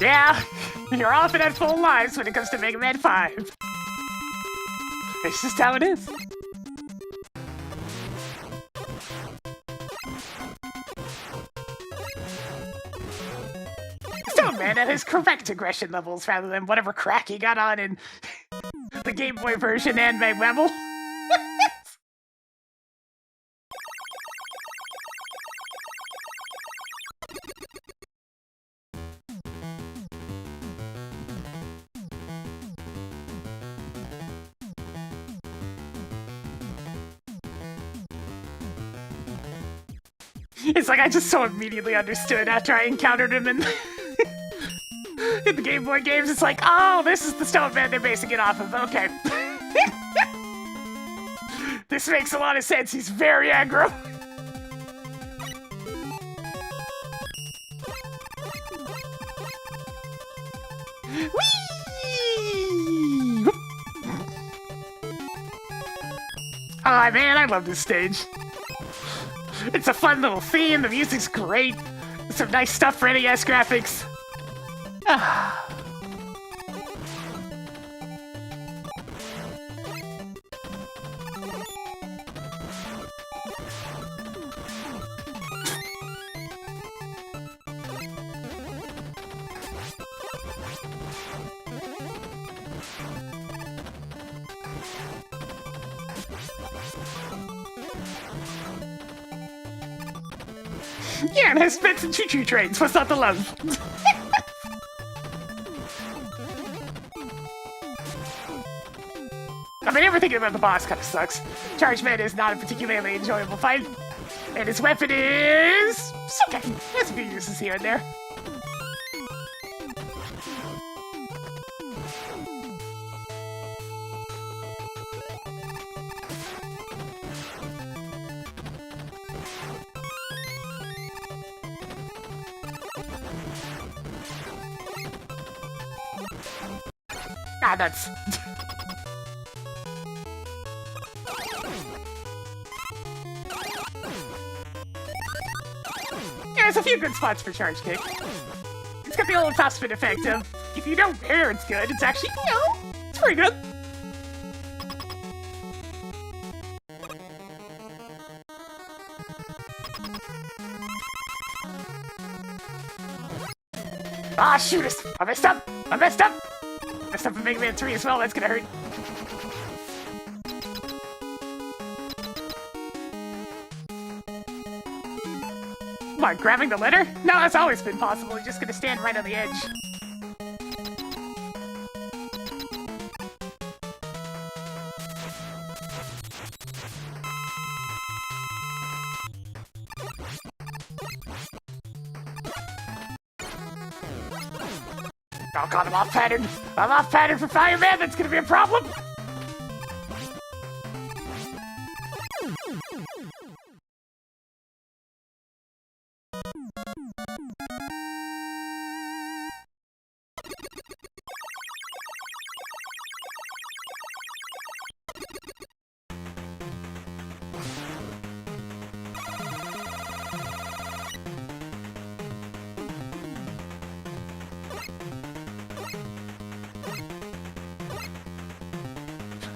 Yeah, you're often at full lives when it comes to Mega Man 5. It's just how it is. Stone Man at his correct aggression levels rather than whatever crack he got on in the Game Boy version and Meg Webble. It's like I just so immediately understood after I encountered him in the Game Boy games. It's like, oh, this is the Stone Man they're basing it off of. Okay. This makes a lot of sense. He's very aggro. Whee! Oh man, I love this stage. It's a fun little theme, the music's great, some nice stuff for NES graphics. Yeah, and has bits and choo-choo trains. What's not to love? I mean, everything about the boss kind of sucks. Charge Man is not a particularly enjoyable fight. And his weapon is... it's okay. There's a few uses here and there. Ah, that's... yeah, there's a few good spots for Charge Kick. It's got the old top spin effect of, if you don't care it's good, it's actually, you know, it's pretty good. Ah, shoot! I messed up! I messed up! Messed up in Mega Man 3 as well, that's gonna hurt. What, grabbing the letter? No, that's always been possible. You're just gonna stand right on the edge. Oh god, I'm off pattern. I'm off pattern for Fireman. That's gonna be a problem.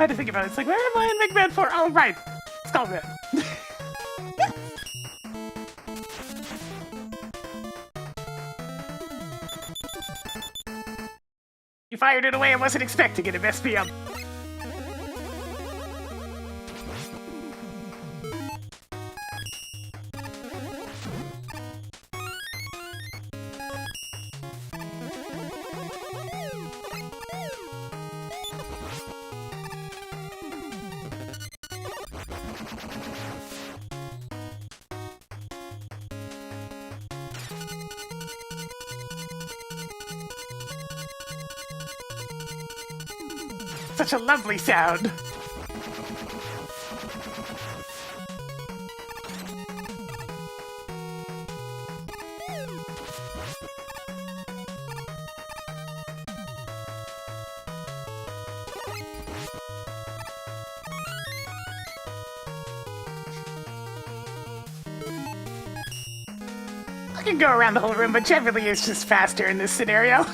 had to think about it. It's like, where am I in Mega Man 4? Oh, right. Skull Man. You fired it away I wasn't expecting it. It messed me up. Such a lovely sound. I can go around the whole room, but generally it's just faster in this scenario.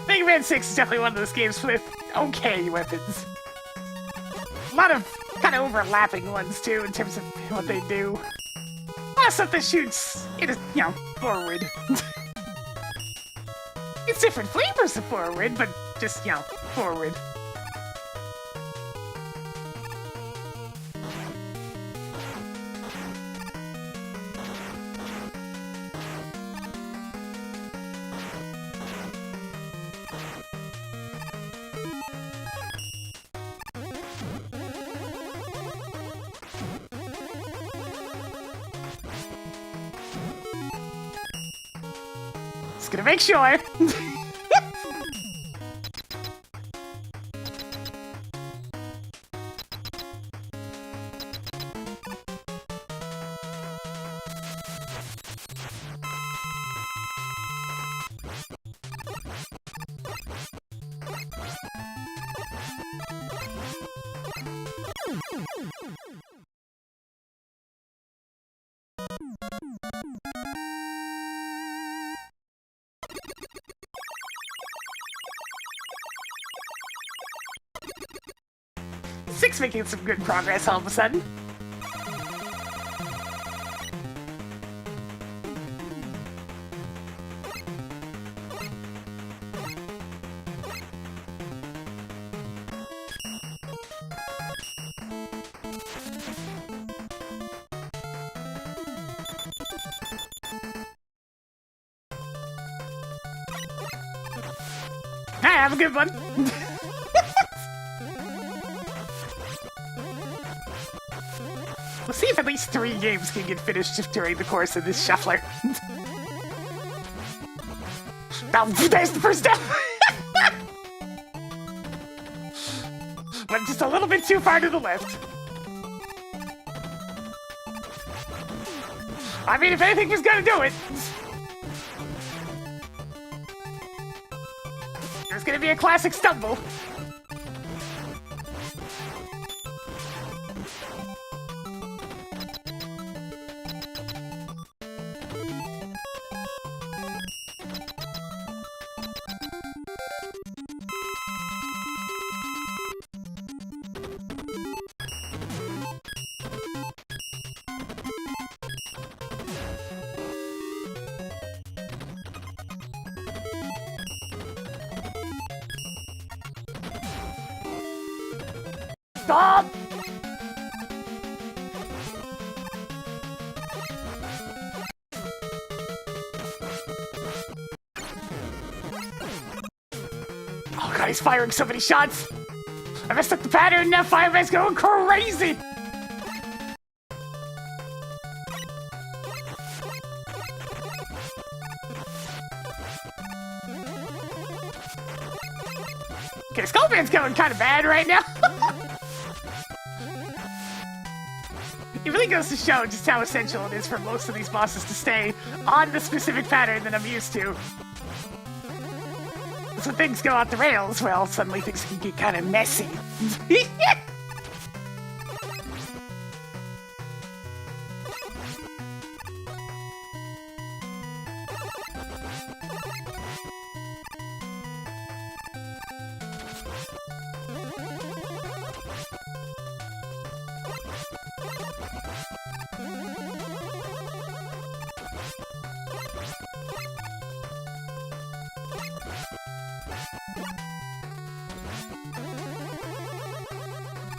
Mega Man 6 is definitely one of those games with okay weapons. A lot of kind of overlapping ones too in terms of what they do. A lot of stuff that shoots, it is, you know, forward. It's different flavors of forward, but just, you know, forward. Just gonna make sure. Six making some good progress all of a sudden. Hi, have a good one. We'll see if at least 3 games can get finished during the course of this shuffler. Oh, there's the first step! Went just a little bit too far to the left. I mean, if anything was gonna do it, there's gonna be a classic stumble. Stop! Oh god, he's firing so many shots! I messed up the pattern, now Fireman's going crazy! Okay, Skullman's going kind of bad right now. It really goes to show just how essential it is for most of these bosses to stay on the specific pattern that I'm used to. So when things go off the rails, well, suddenly things can get kind of messy.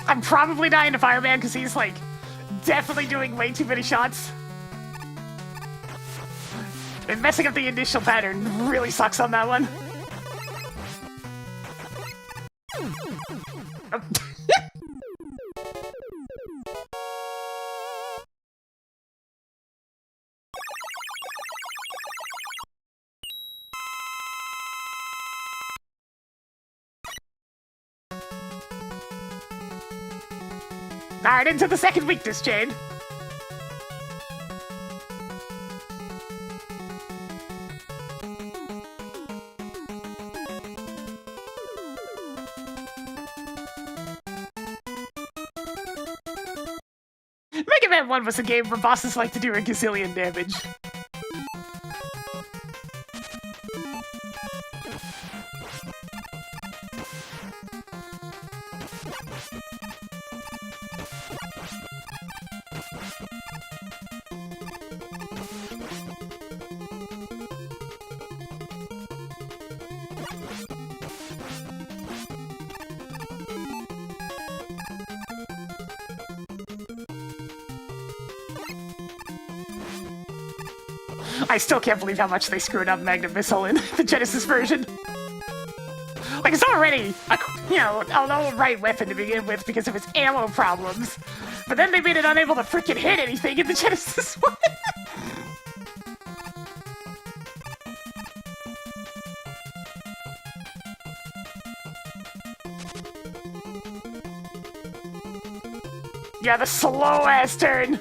I'm probably dying to Fireman because he's, like, definitely doing way too many shots. And messing up the initial pattern really sucks on that one. Alright, into the second weakness chain. Mega Man 1 was a game where bosses like to do a gazillion damage. I still can't believe how much they screwed up Magnet Missile in the Genesis version. Like, it's already, an alright weapon to begin with because of its ammo problems. But then they made it unable to freaking hit anything in the Genesis one. Yeah, the slow-ass turn.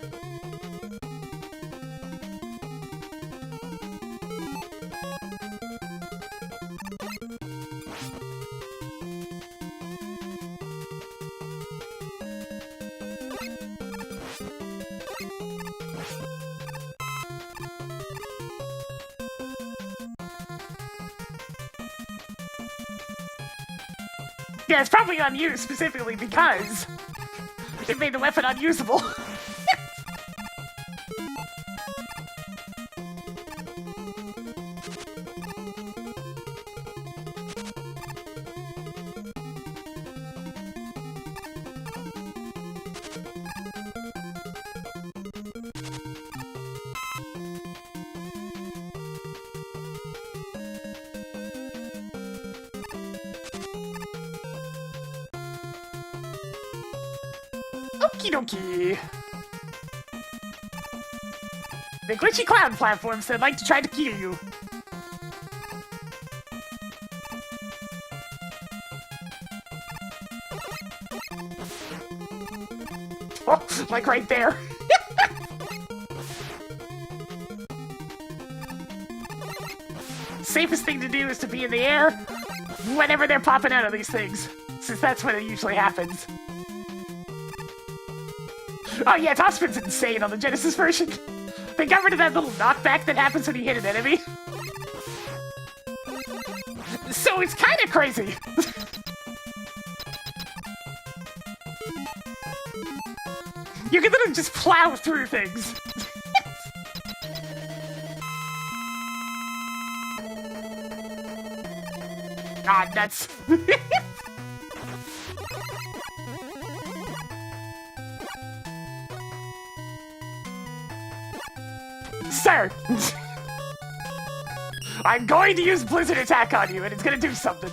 Yeah, it's probably unused specifically because it made the weapon unusable. Okie dokie. The glitchy cloud platform said like to try to kill you. Oh, like right there. Safest thing to do is to be in the air whenever they're popping out of these things, since that's when it usually happens. Oh yeah, Topspin's insane on the Genesis version. They got rid of that little knockback that happens when you hit an enemy. So it's kind of crazy. You can literally just plow through things. Ah, nuts. Sir! I'm going to use Blizzard Attack on you, and it's gonna do something.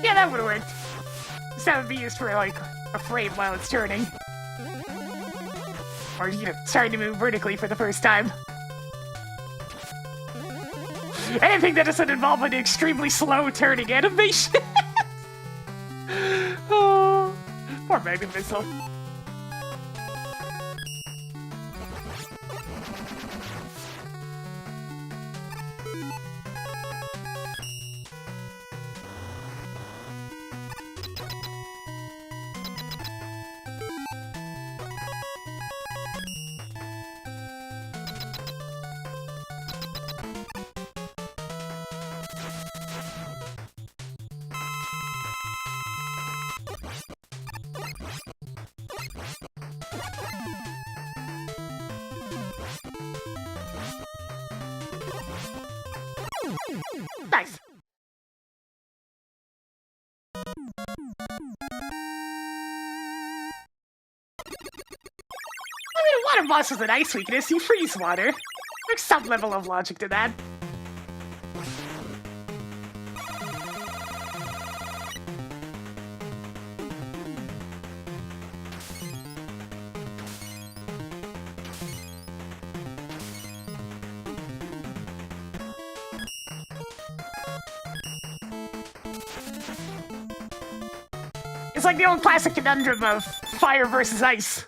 Yeah, that would work. Just that would be used for, like, a frame while it's turning. Or, you know, starting to move vertically for the first time. Anything that doesn't involve an extremely slow turning animation. Oh, poor Magnet Missile. Nice. I mean, a water boss is an ice weakness. You freeze water. There's some level of logic to that. It's like the old classic conundrum of fire versus ice.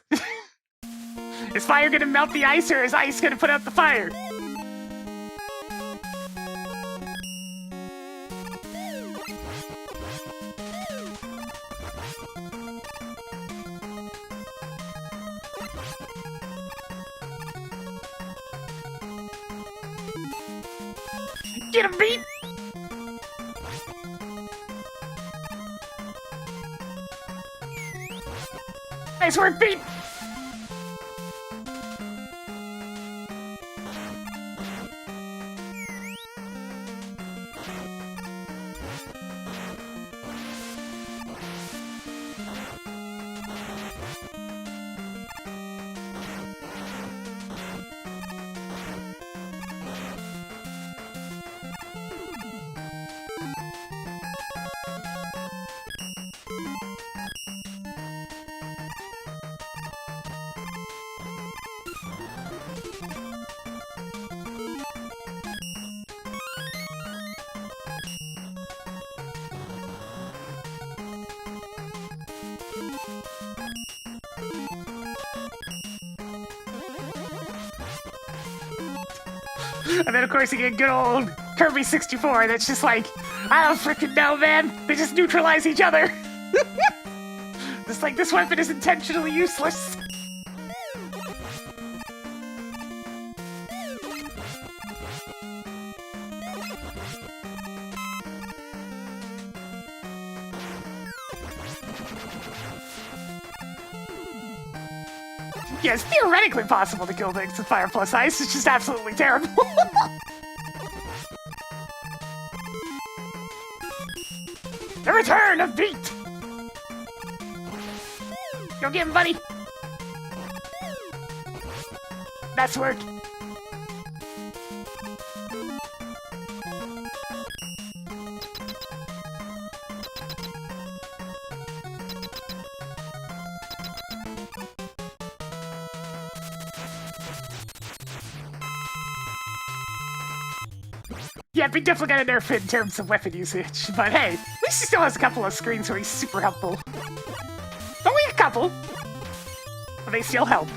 Is fire gonna melt the ice, or is ice gonna put out the fire? Get him, beat! Nice work, beat! And then, of course, you get good old Kirby 64 that's just like, I don't freaking know, man. They just neutralize each other. Just like, this weapon is intentionally useless. Yeah, it's theoretically possible to kill things with fire plus ice, it's just absolutely terrible. The return of Beat! Go get him, buddy! Nice work. Yeah, Beat definitely got a nerf in terms of weapon usage, but hey, at least he still has a couple of screens where he's super helpful. Only a couple, but they still help.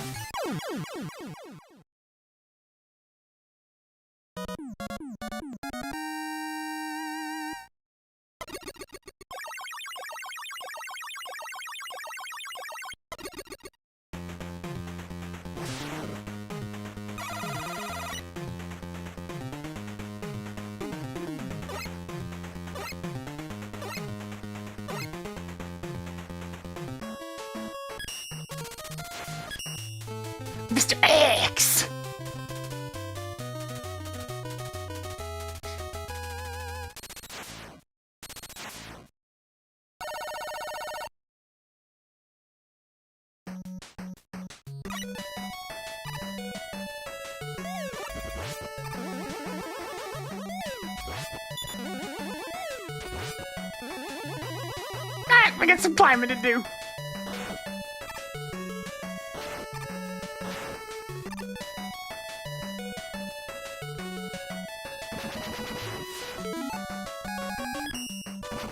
Mr. X! We got some climbing to do.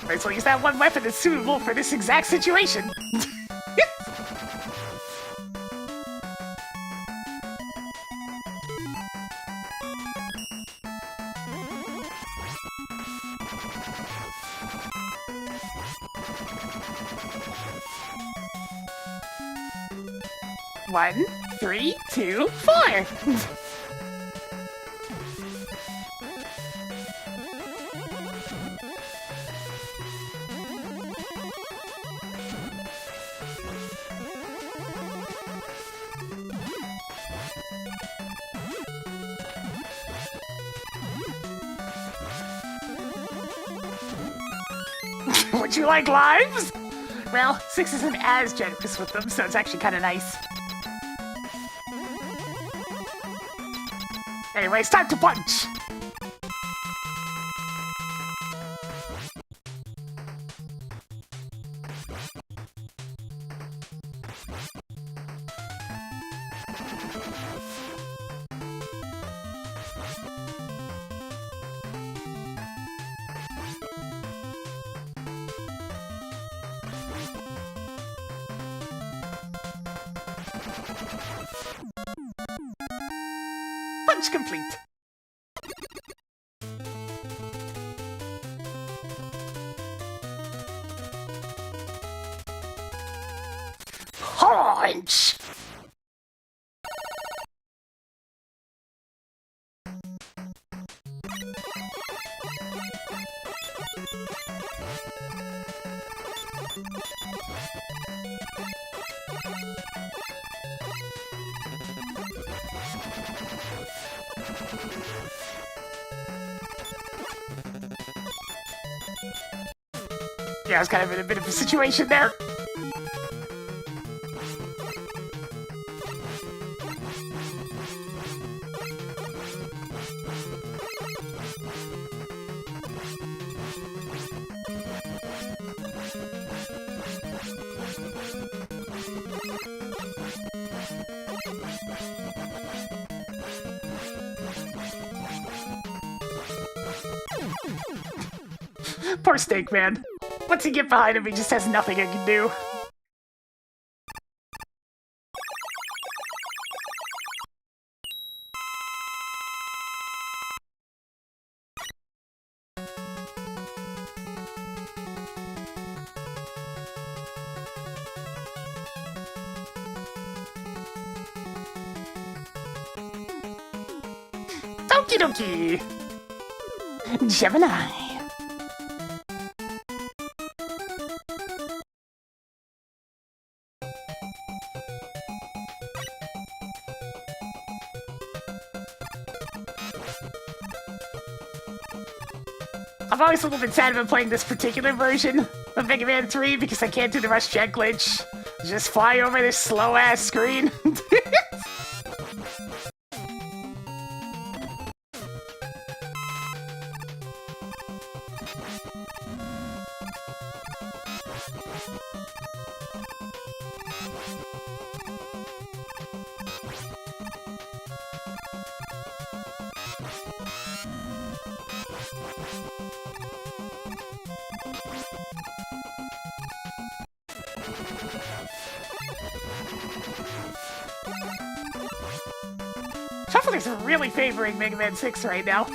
Might as well use that one weapon that's suitable for this exact situation. One, 3, 2, 4. Would you like lives? Well, 6 isn't as generous with them, so it's actually kind of nice. Anyway, it's time to punch! Punch complete! Punch! Yeah, I was kind of in a bit of a situation there. Poor Snake Man. Once you get behind him, he just has nothing I can do. Okie dokie! Gemini. I'm always a little bit sad about playing this particular version of Mega Man 3 because I can't do the rush jet glitch. Just fly over this slow-ass screen. Shuffler's really favoring Mega Man 6 right now.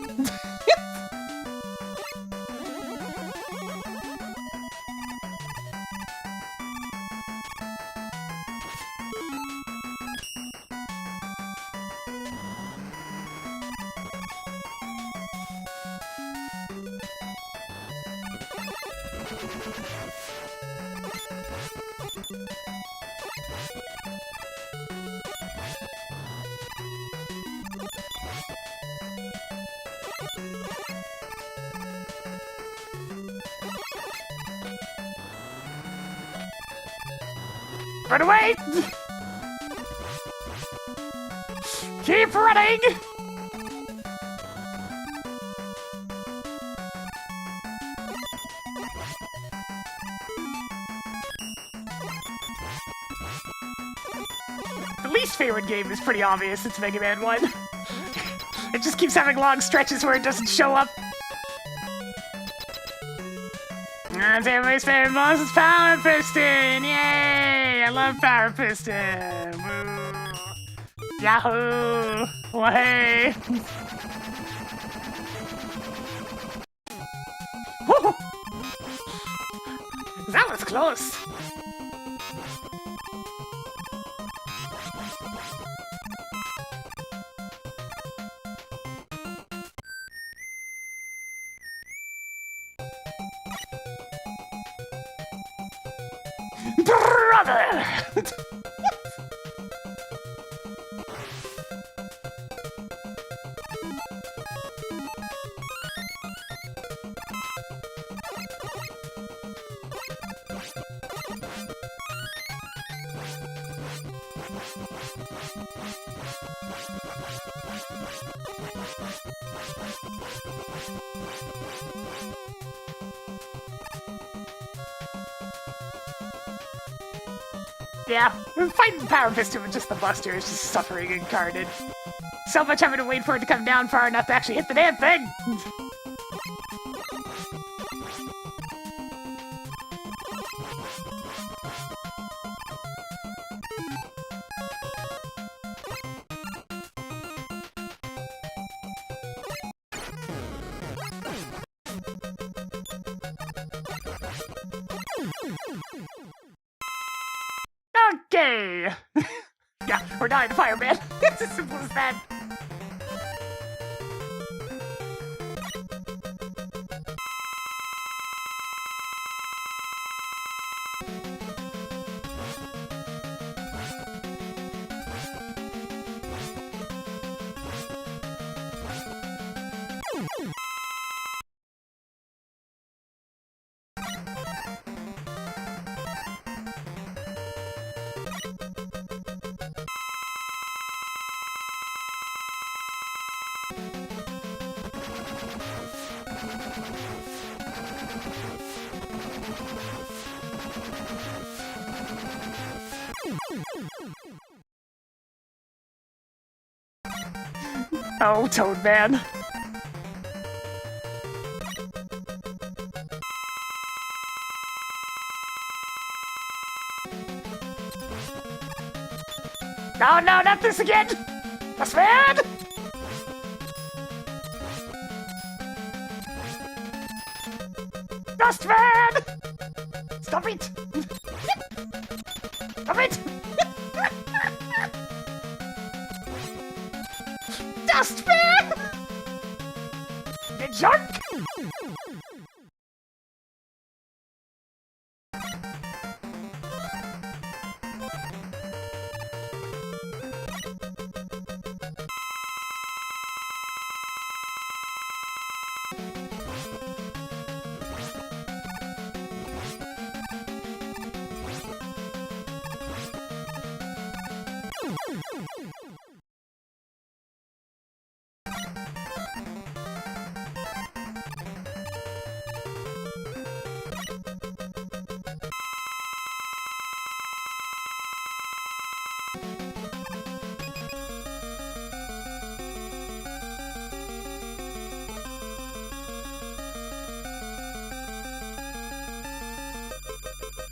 Run away! Keep running! least favorite game is pretty obvious. It's Mega Man 1. It just keeps having long stretches where it doesn't show up. That's everybody's favorite boss is Power Piston! Yay! I love Power Piston! Woo! Yahoo! Way! Woo! That was close! Brother! Yeah, fighting Power Piston with just the Buster is just suffering incarnate. So much having to wait for it to come down far enough to actually hit the damn thing! Okay! Yeah, we're dying to Fireman. It's as simple as that. Oh, Toad Man. No, no, not this again! That's bad! Dustman! Stop it! Stop it! Dustman! You jerk!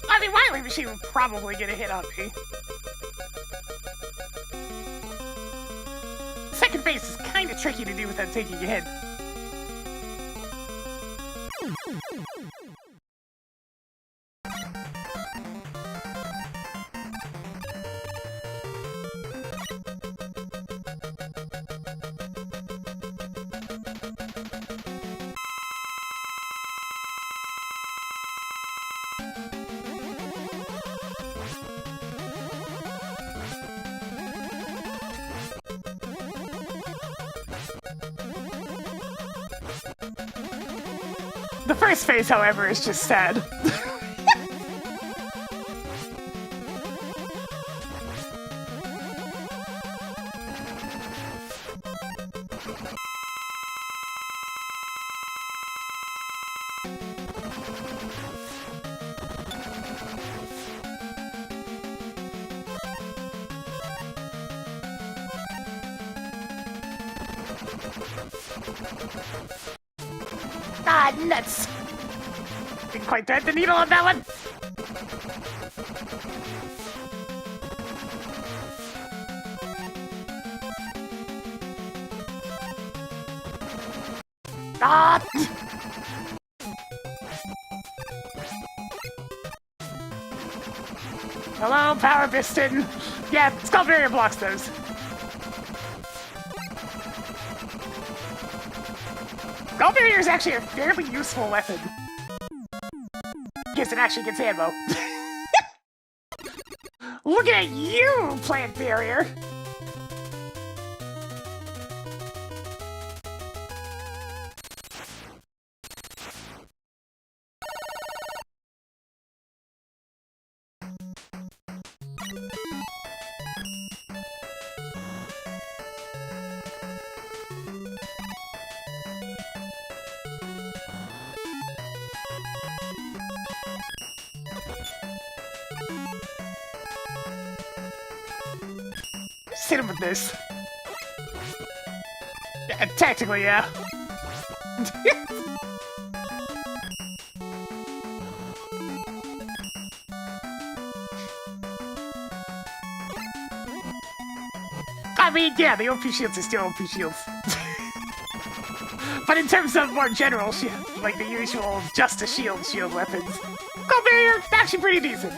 I mean, Wily Machine will probably get a hit on me. Second base is kind of tricky to do without taking a hit. The first phase, however, is just sad. Ah, nuts! Didn't quite thread the needle on that one. Ah! Hello, Power Piston. Yeah, Skull Barrier blocks those. Skull Barrier is actually a fairly useful weapon. Guess it actually gets ammo. Look at you, Plant Barrier. Just hit him with this. Yeah, tactically, yeah. I mean, yeah, the OP shields are still OP shields. But in terms of more general shield, like the usual just a shield weapons, Skull Barrier, actually pretty decent.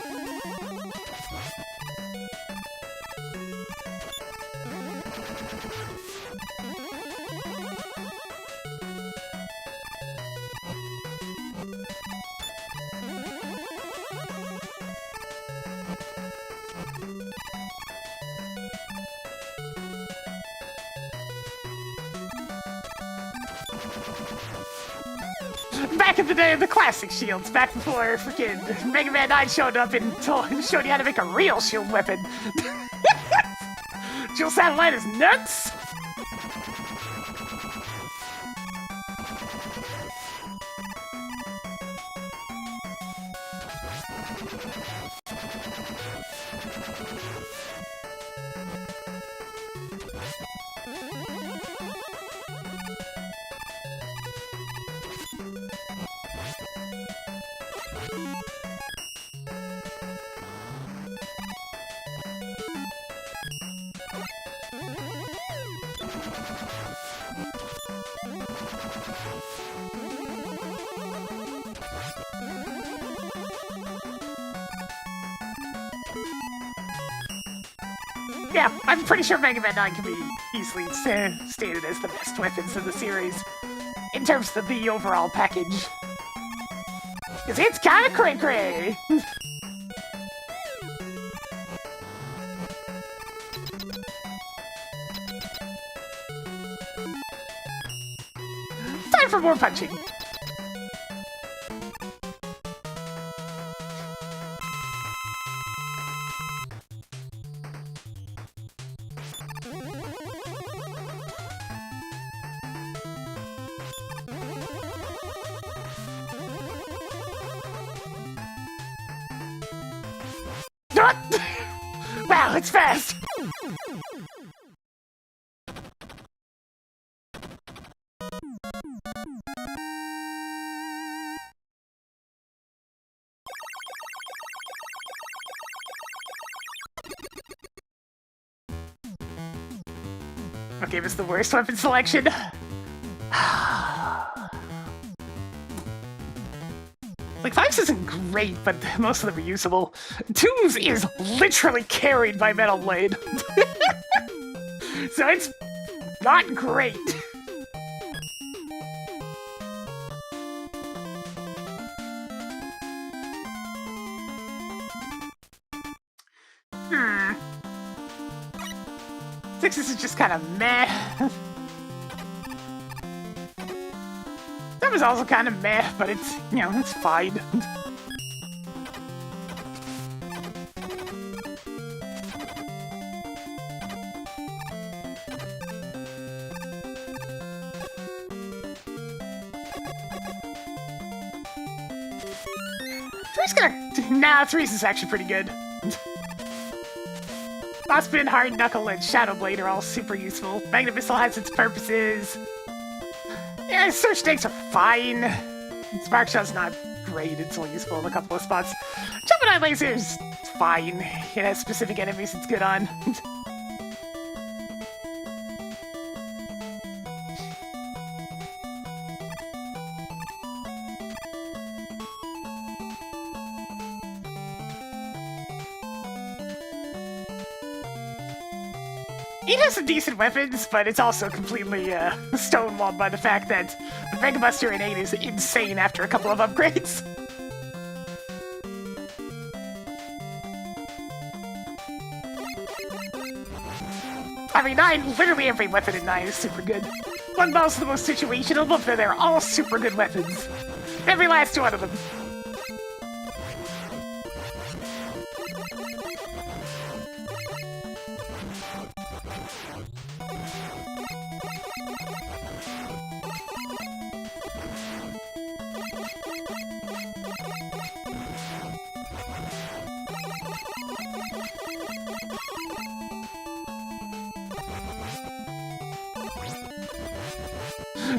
Back in the day of the classic shields, back before freaking Mega Man 9 showed up and showed you how to make a real shield weapon. Dual Satellite is nuts! Yeah, I'm pretty sure Mega Man 9 can be easily stated as the best weapons in the series, in terms of the overall package. Because it's kinda cray-cray! Time for more punching! Wow, it's fast! What gave us the worst weapon selection? Like, 5's isn't great, but most of them are usable. 2's is literally carried by Metal Blade. So it's not great. Hmm. 6 is just kind of meh. That was also kind of meh, but it's, you know, it's fine. Nah, 3's is actually pretty good. Mossbin, Hard Knuckle, and Shadow Blade are all super useful. Magnet Missile has its purposes. Yeah, Search Tanks are fine. Spark Shot's not great, it's only useful in a couple of spots. Jumping Eye Laser's fine. It has specific enemies it's good on. It has some decent weapons, but it's also completely stonewalled by the fact that the Mega Buster in 8 is insane after a couple of upgrades. I mean, literally every weapon in 9 is super good. One ball's the most situational, but they're all super good weapons. Every last one of them.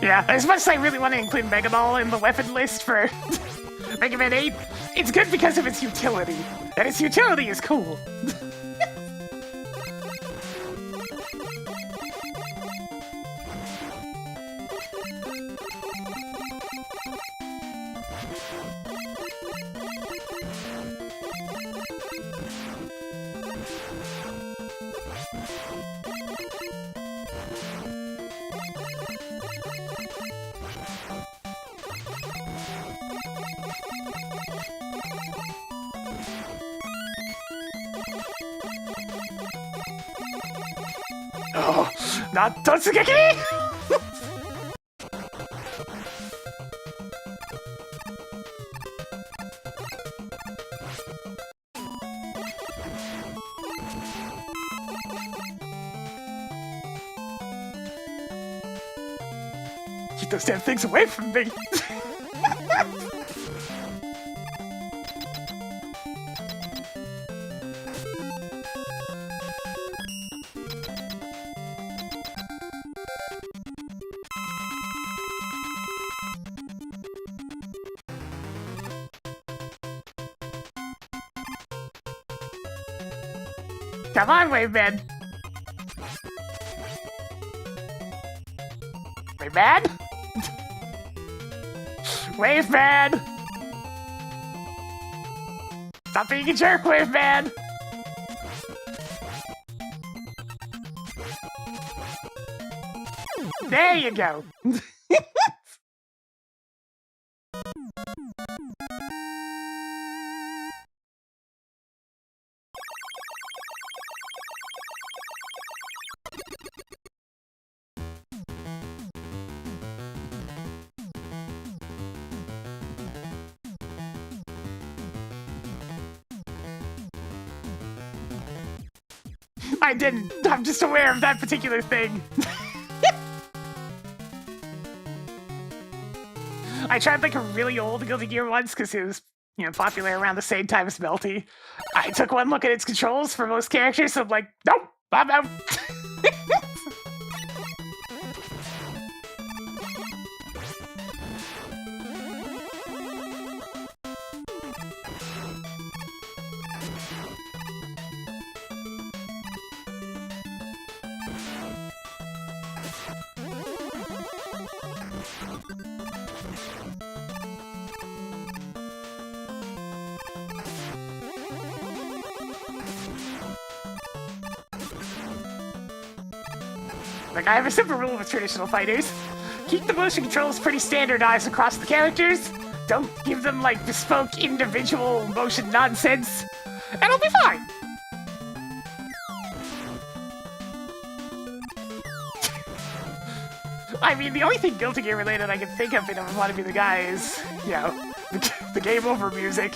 Yeah, as much as I really want to include Mega Ball in the weapon list for Mega Man 8, it's good because of its utility. And its utility is cool. Oh, not Totsugeki! Keep those damn things away from me! Come on, Wave Man! Wave Man? Wave Man! Stop being a jerk, Wave Man! There you go! I didn't. I'm just aware of that particular thing. I tried like a really old Guilty Gear once because it was, popular around the same time as Melty. I took one look at its controls for most characters, so I'm like, nope, I'm out. Like, I have a simple rule with traditional fighters. Keep the motion controls pretty standardized across the characters. Don't give them, like, bespoke individual motion nonsense. And it'll be fine. I mean, the only thing Guilty Gear related I can think of in I Want to Be the Guy is, the game over music.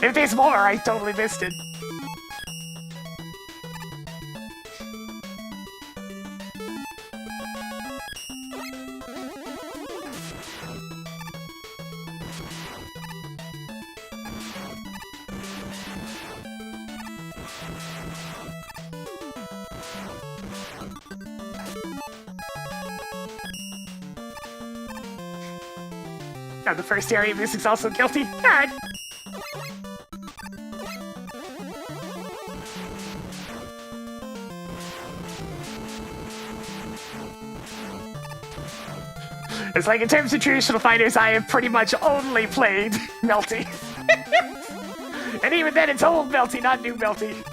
If there's more, I totally missed it. Oh, the first area music's also guilty. Alright. It's like in terms of traditional fighters, I have pretty much only played Melty. And even then, it's old Melty, not new Melty.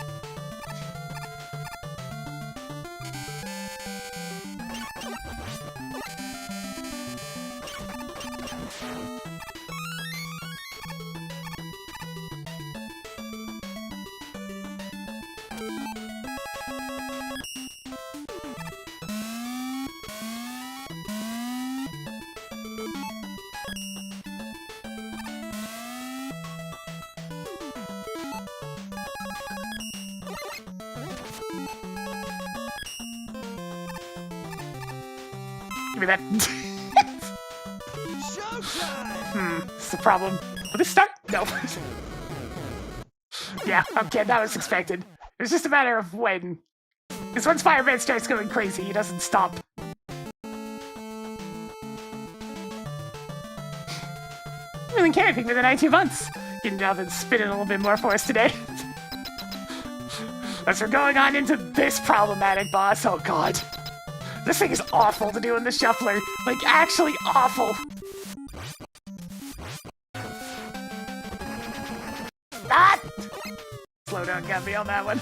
Give me that. It's the problem. Will this start? No. Yeah, okay, that was expected. It was just a matter of when. Because once Fireman starts going crazy, he doesn't stop. I've been camping for the 19 months. Getting up and spinning a little bit more for us today. As we're going on into this problematic boss, oh god. This thing is awful to do in the shuffler. Like, actually awful. Ah! Slowdown got me on that one.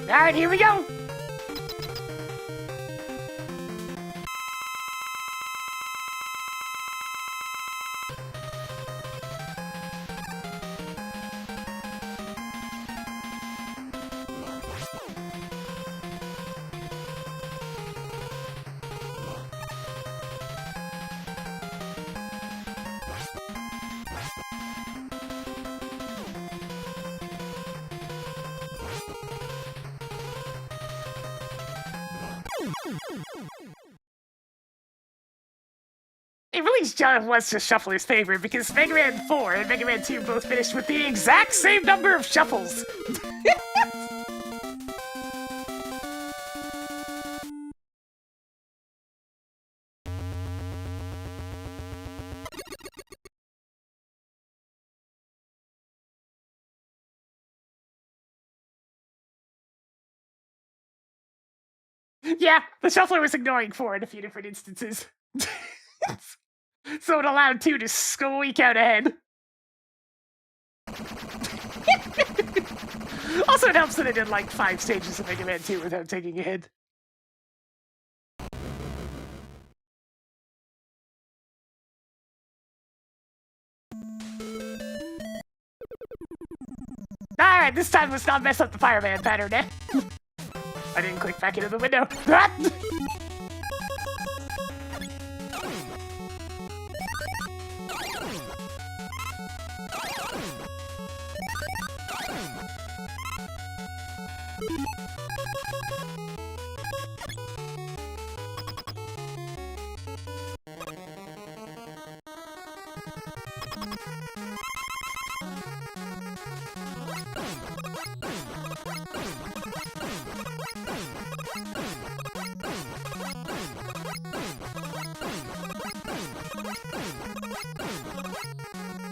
Alright, here we go! It really just was just Shuffler's favorite because Mega Man 4 and Mega Man 2 both finished with the exact same number of shuffles. Yeah, the Shuffler was ignoring 4 in a few different instances. So it allowed 2 to squeak out ahead. Also, it helps that I did like 5 stages of Mega Man 2 without taking a hit. Alright, this time let's not mess up the Fireman pattern, eh? I didn't click back into the window.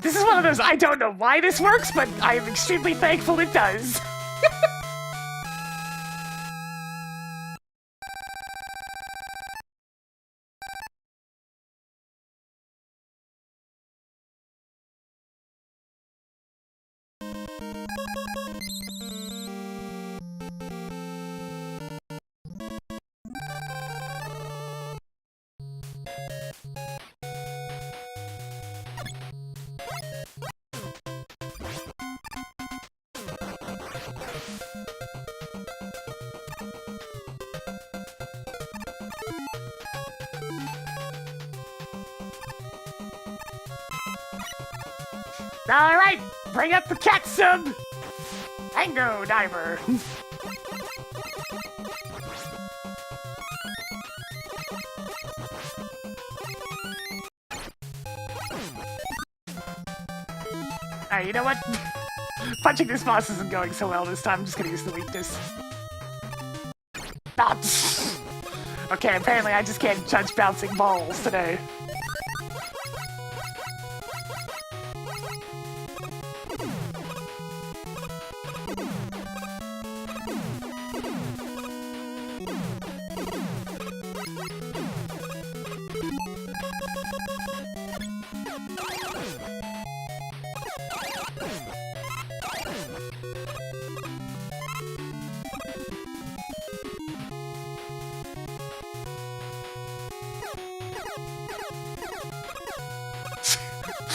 This is one of those, I don't know why this works, but I am extremely thankful it does. Alright, bring up the cat sub! Tango Diver! Alright, you know what? Punching this boss isn't going so well this time. I'm just gonna use the weakness. Ah, okay, apparently I just can't judge bouncing balls today.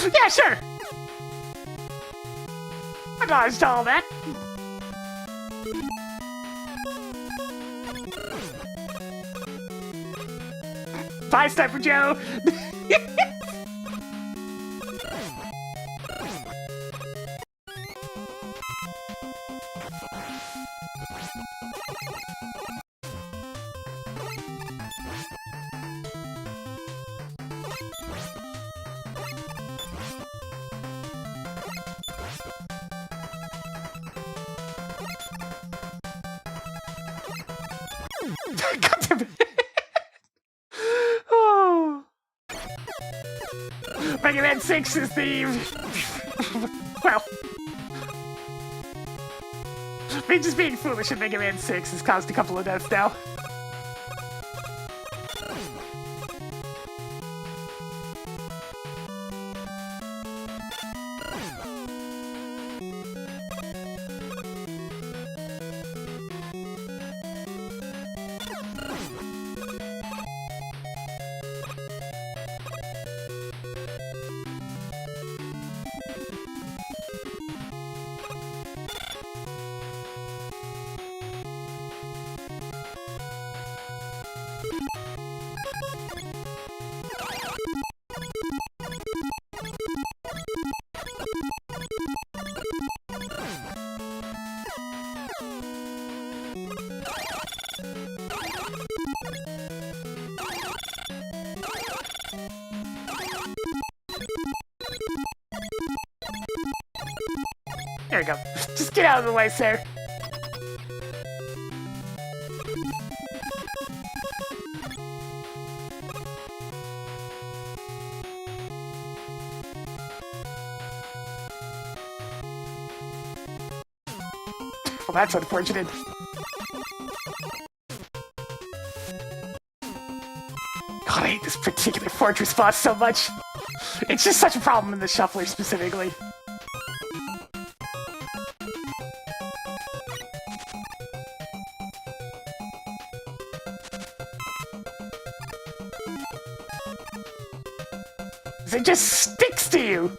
Yeah, sure! I dodged all that. Bye, Sniper Joe! God damn it. Oh. Mega Man 6 is the... well... me just being foolish in Mega Man 6 has caused a couple of deaths now. There we go. Just get out of the way, sir. Well, that's unfortunate. God, I hate this particular fortress boss so much. It's just such a problem in the shuffler specifically. It just sticks to you!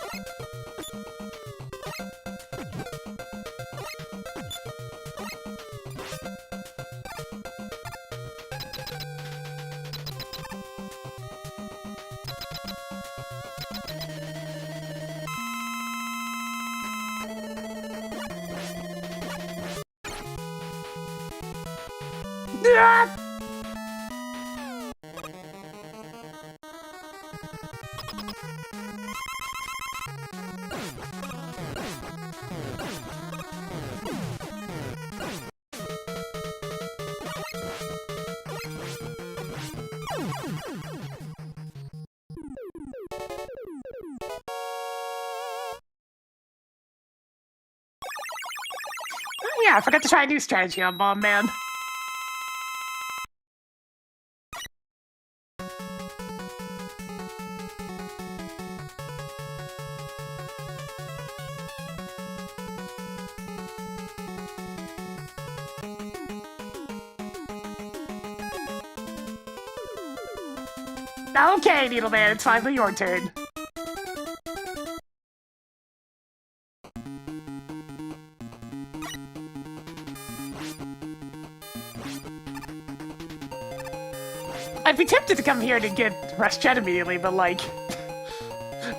Ah! Oh, yeah, I forgot to try a new strategy on Bomb Man. Okay, Needleman, it's finally your turn. I'd be tempted to come here to get Rush Jet immediately, but like...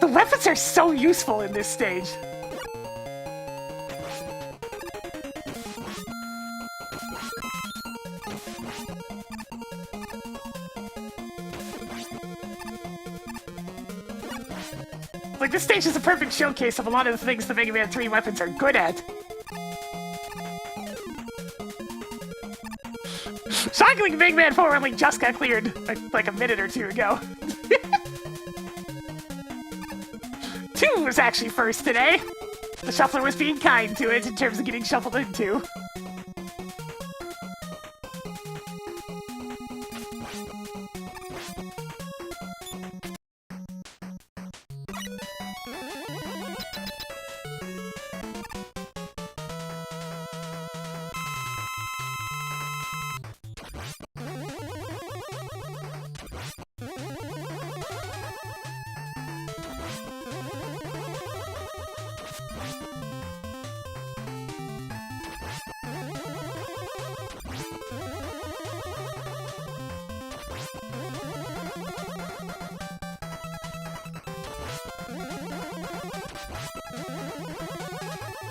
the weapons are so useful in this stage. Like, this stage is a perfect showcase of a lot of the things the Mega Man 3 weapons are good at. Shockingly, Mega Man 4 only just got cleared like a minute or two ago. 2 was actually first today. The shuffler was being kind to it in terms of getting shuffled into.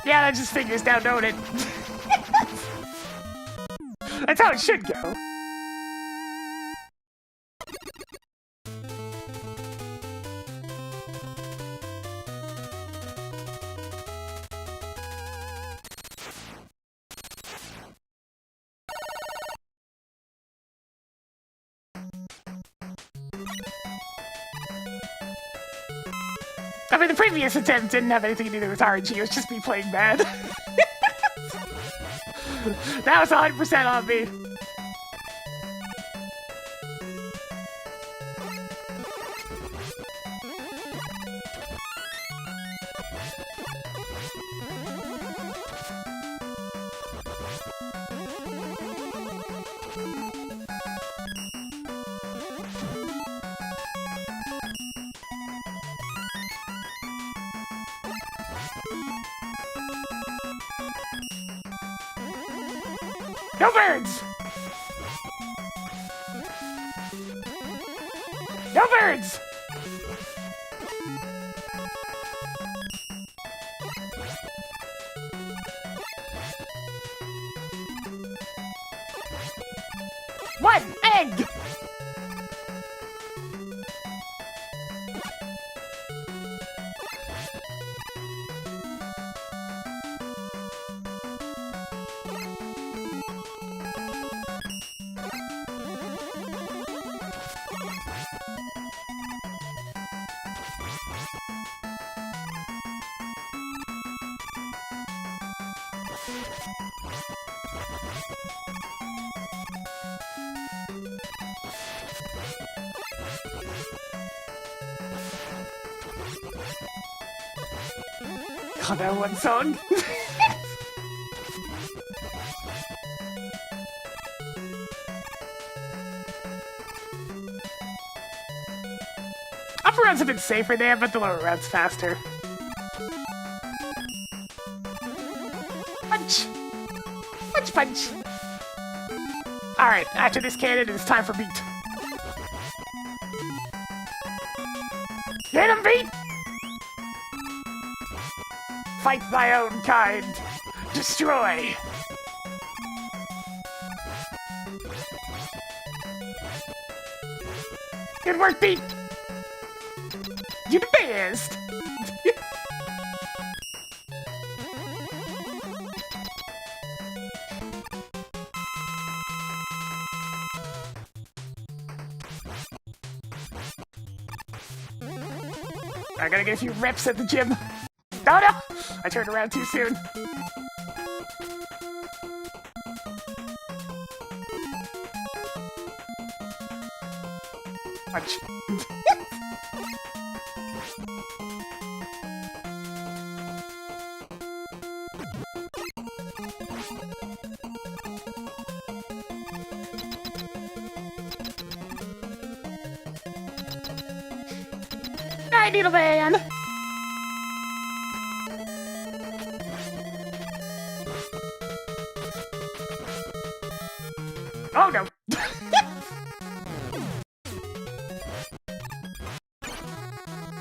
Yeah, that just figures down, don't it? That's how it should go. I mean, the previous attempt didn't have anything to do with RNG, it was just me playing bad. That was 100% on me. No birds! No birds! One egg! God, that one song. Upper round's a bit safer there, but the lower round's faster. Punch! Punch, punch! Alright, after this cannon, it's time for beat. Get him, beat! Fight thy own kind. Destroy. Good work, Beat. You're the best. I gotta get a few reps at the gym. Oh no! I turned around too soon. Punch. Night, Needle Man! Oh no!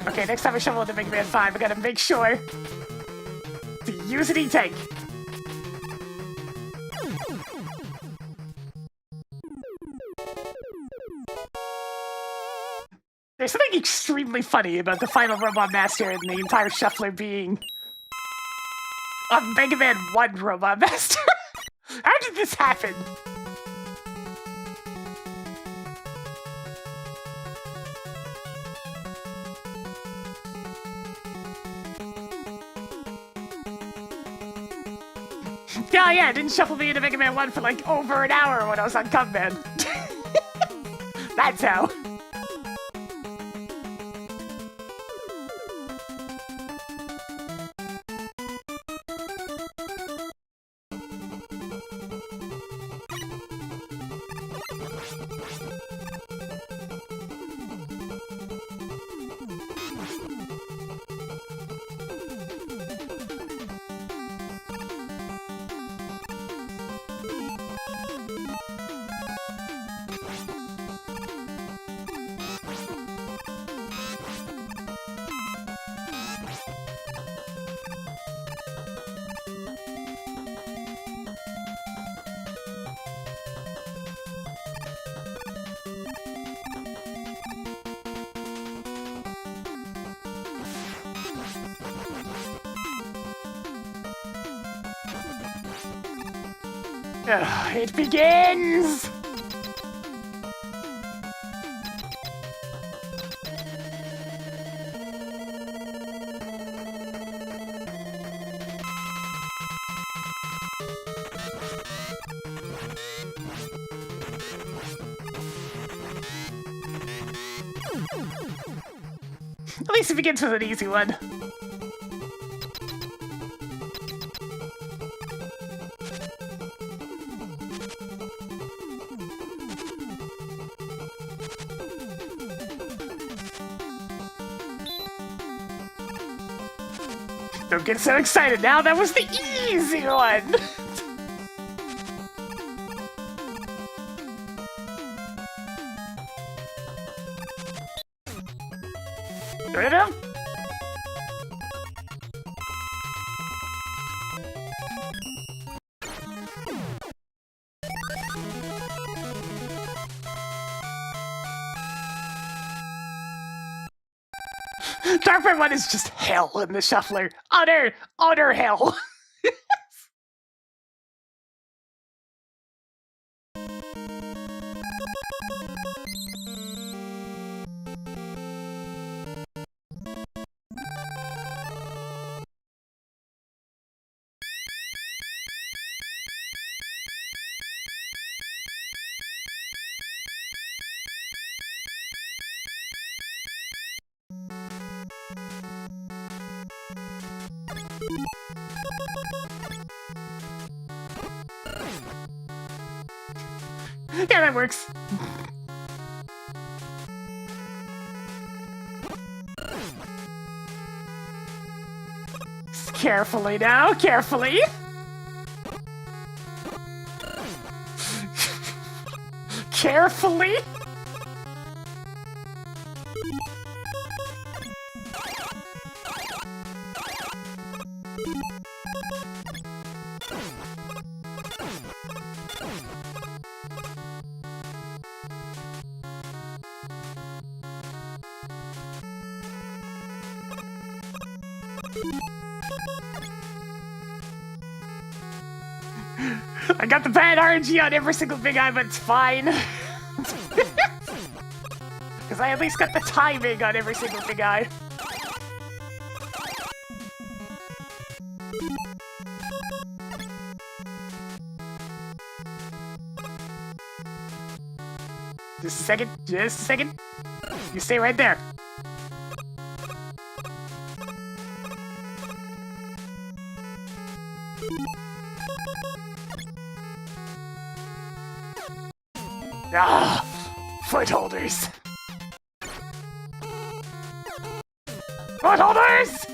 Okay, next time I shovel into Mega Man 5, I gotta make sure to use an E-Tank. There's something extremely funny about the final Robot Master and the entire Shuffler being a Mega Man 1 Robot Master. How did this happen? Oh yeah, it didn't shuffle me into Mega Man 1 for like over an hour when I was on Cubman. That's how. It begins! At least it begins with an easy one. Don't get so excited now, that was the easy one! Dark 1 is just hell in the Shuffler. Utter hell. Yeah, that works. Carefully now, carefully. Carefully. I got the bad RNG on every single big eye, but it's fine. Because I at least got the timing on every single big eye. Just a second, just a second. You stay right there. Ah, footholders. Footholders!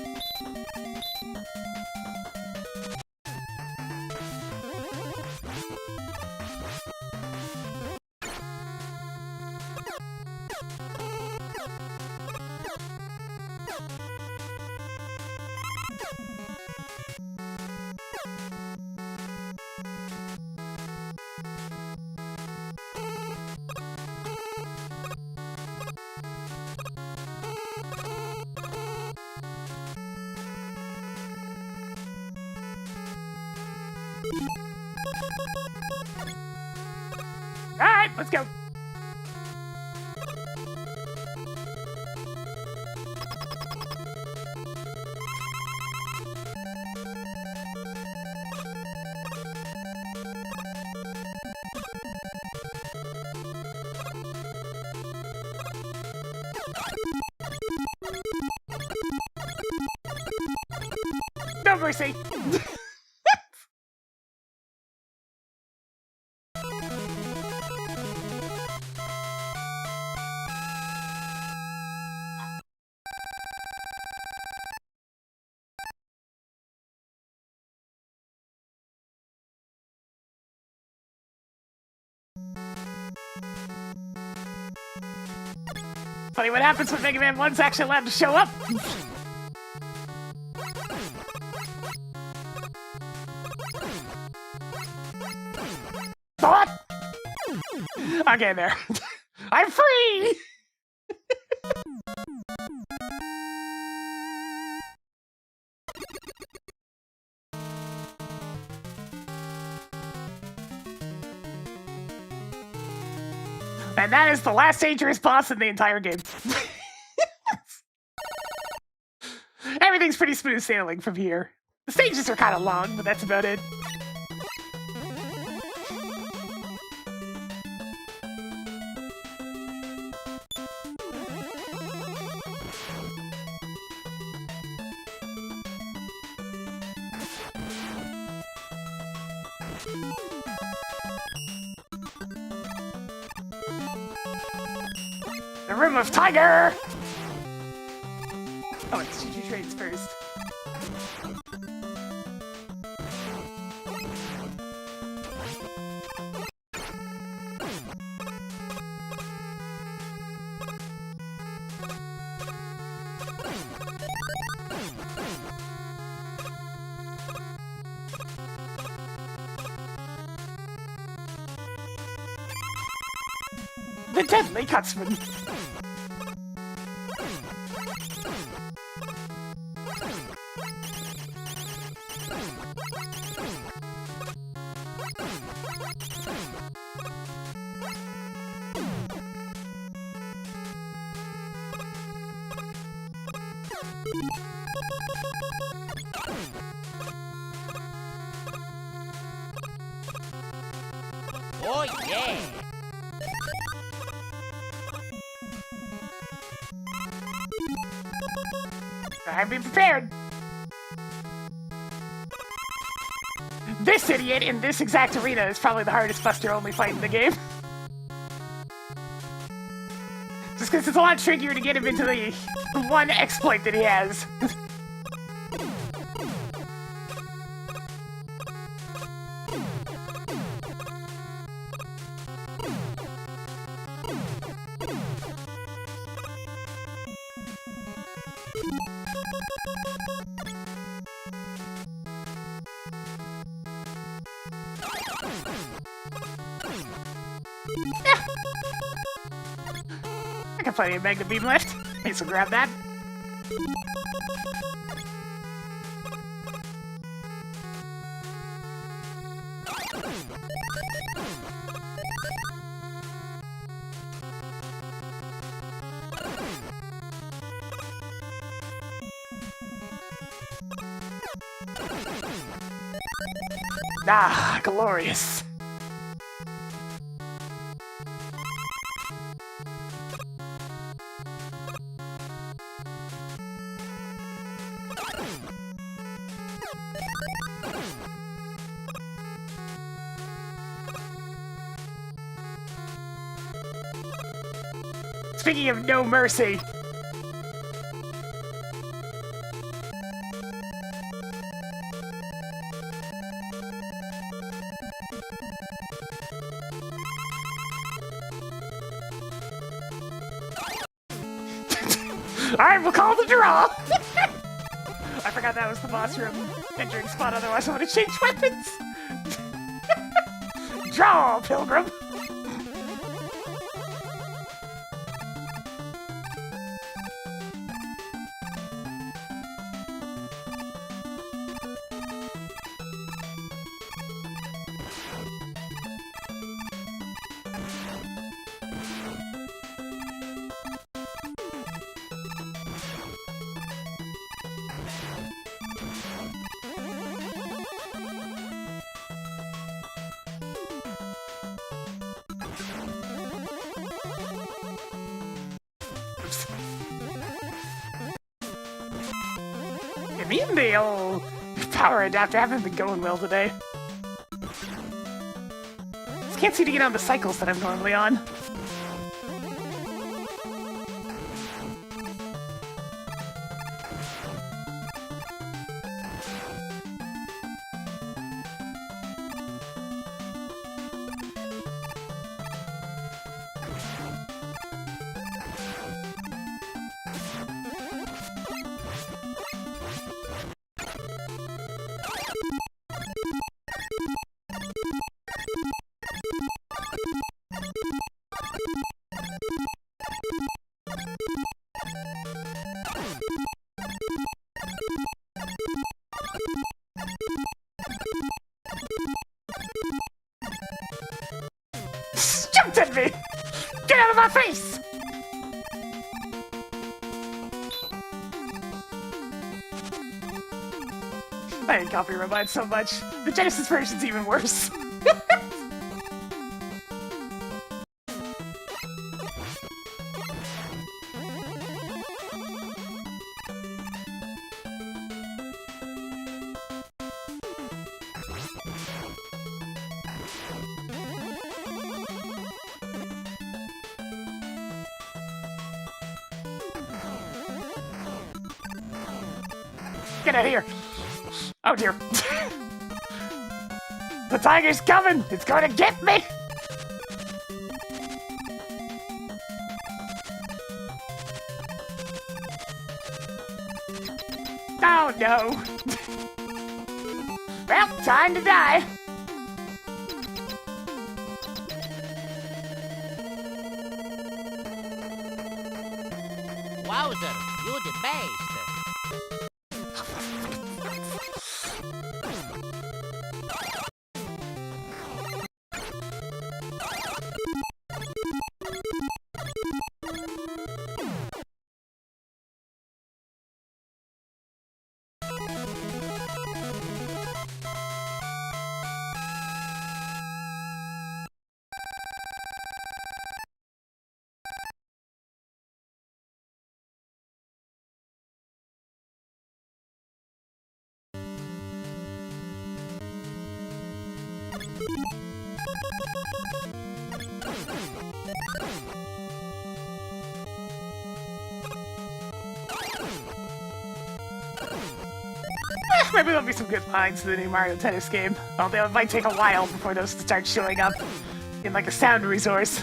Alright, let's go. No mercy. Funny what happens when Mega Man 1's actually allowed to show up. What? Okay, there. I'm free! And that is the last dangerous boss in the entire game. Everything's pretty smooth sailing from here. The stages are kind of long, but that's about it. The Room of Tiger! Oh, it's Choo Choo Trains first. The Deadly Cutsman! Oh yeah! I've been prepared! This idiot in this exact arena is probably the hardest Buster-only fight in the game. Just because it's a lot trickier to get him into the one exploit that he has. I got plenty of Magna Beam left. Okay, so grab that. Ah, glorious. Speaking of no mercy. Alright, we'll call the draw! I forgot that was the boss room entering spot, otherwise I would have changed weapons! Draw, Pilgrim! mean, the old power adapter haven't been going well today. Just can't seem to get on the cycles that I'm normally on. Jumped at me! Get out of my face! I hate Copy Rewind so much. The Genesis version's even worse. Get out of here! Oh dear. The tiger's coming! It's gonna get me! Oh no! Well, time to die! Wowzer, you the best! Maybe there'll be some good lines in the new Mario Tennis game. Although it might take a while before those start showing up in like a sound resource.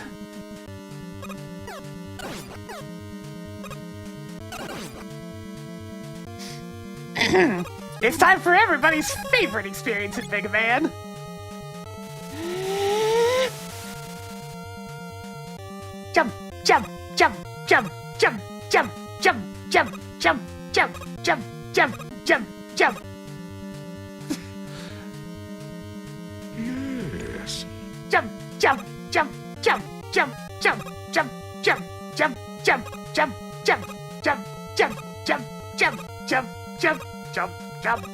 It's time for everybody's favorite experience in Mega Man. Jump, jump, jump, jump, jump, jump, jump, jump, jump, jump, jump, jump, jump, jump. Yes. Jump, jump, jump, jump, jump, jump, jump, jump, jump, jump, jump, jump, jump, jump, jump, jump, jump, jump, jump, jump.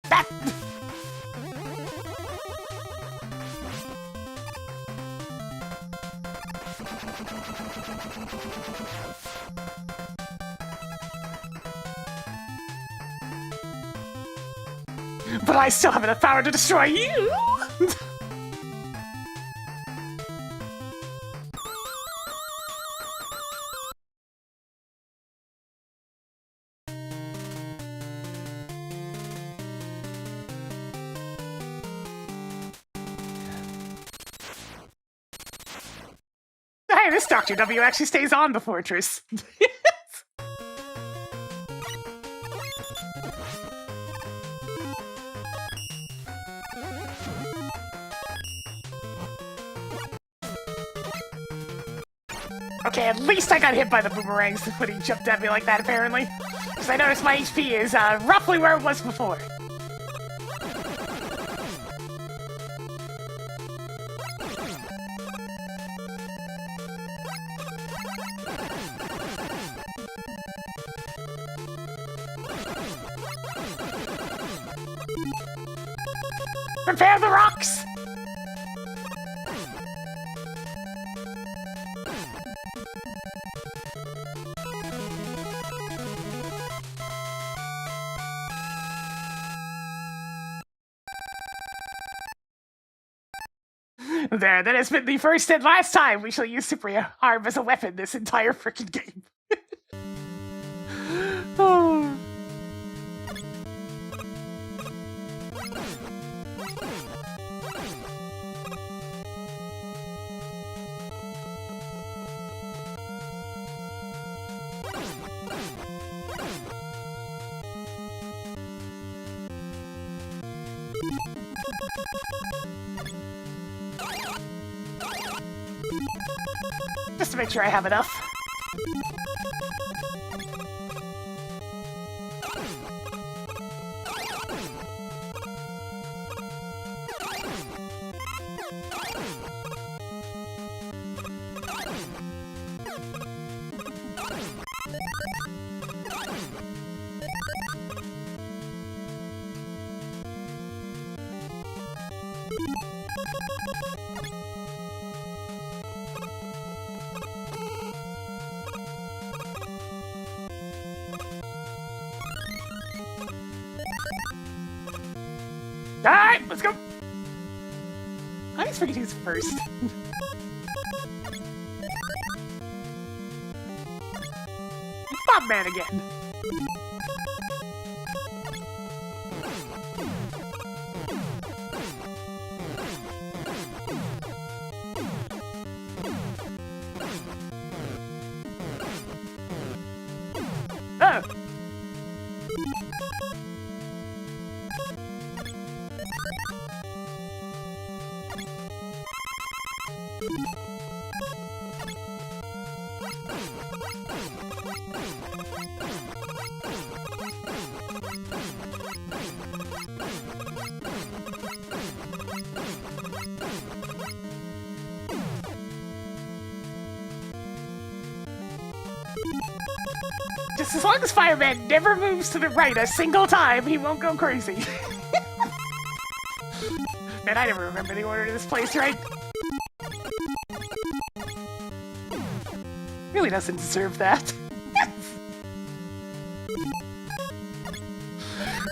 That. But I still have enough power to destroy you! Hey, this Dr. W actually stays on the fortress. Okay, at least I got hit by the boomerangs when he jumped at me like that, apparently. Because I noticed my HP is roughly where it was before. Prepare the rocks! There, that has been the first and last time we shall use super arm as a weapon this entire freaking game. Oh. Just to make sure I have enough. Alright, let's go! I just figured he's first. Bob Man again! Oh! Just as long as Fireman never moves to the right a single time, he won't go crazy. Man, I never remember the order to this place, right? Really doesn't deserve that.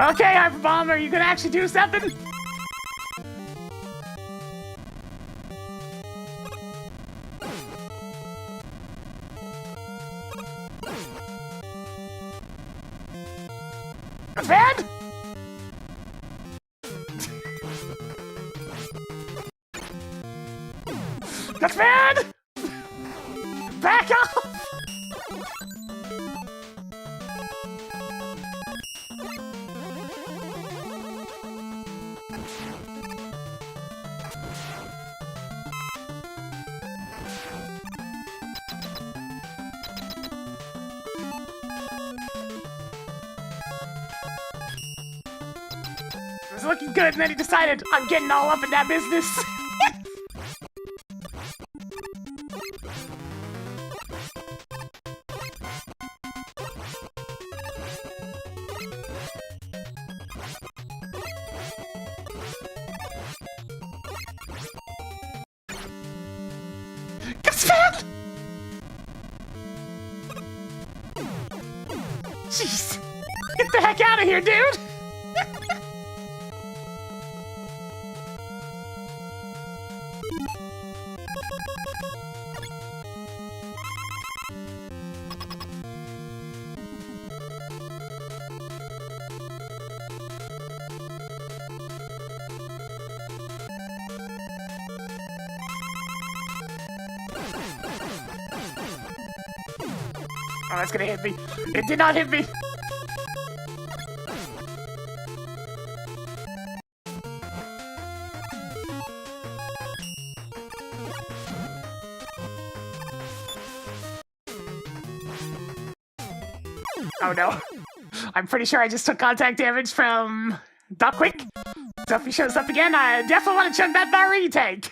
Okay, Hyper Bomb, are you gonna actually do something? That's bad! That's bad! Back off! It was looking good, and then he decided, I'm getting all up in that business. Jeez. Get the heck out of here, dude! Oh, that's gonna hit me. It did not hit me. Oh no. I'm pretty sure I just took contact damage from Doc Quick. So if he shows up again, I definitely want to chug that Barry tank.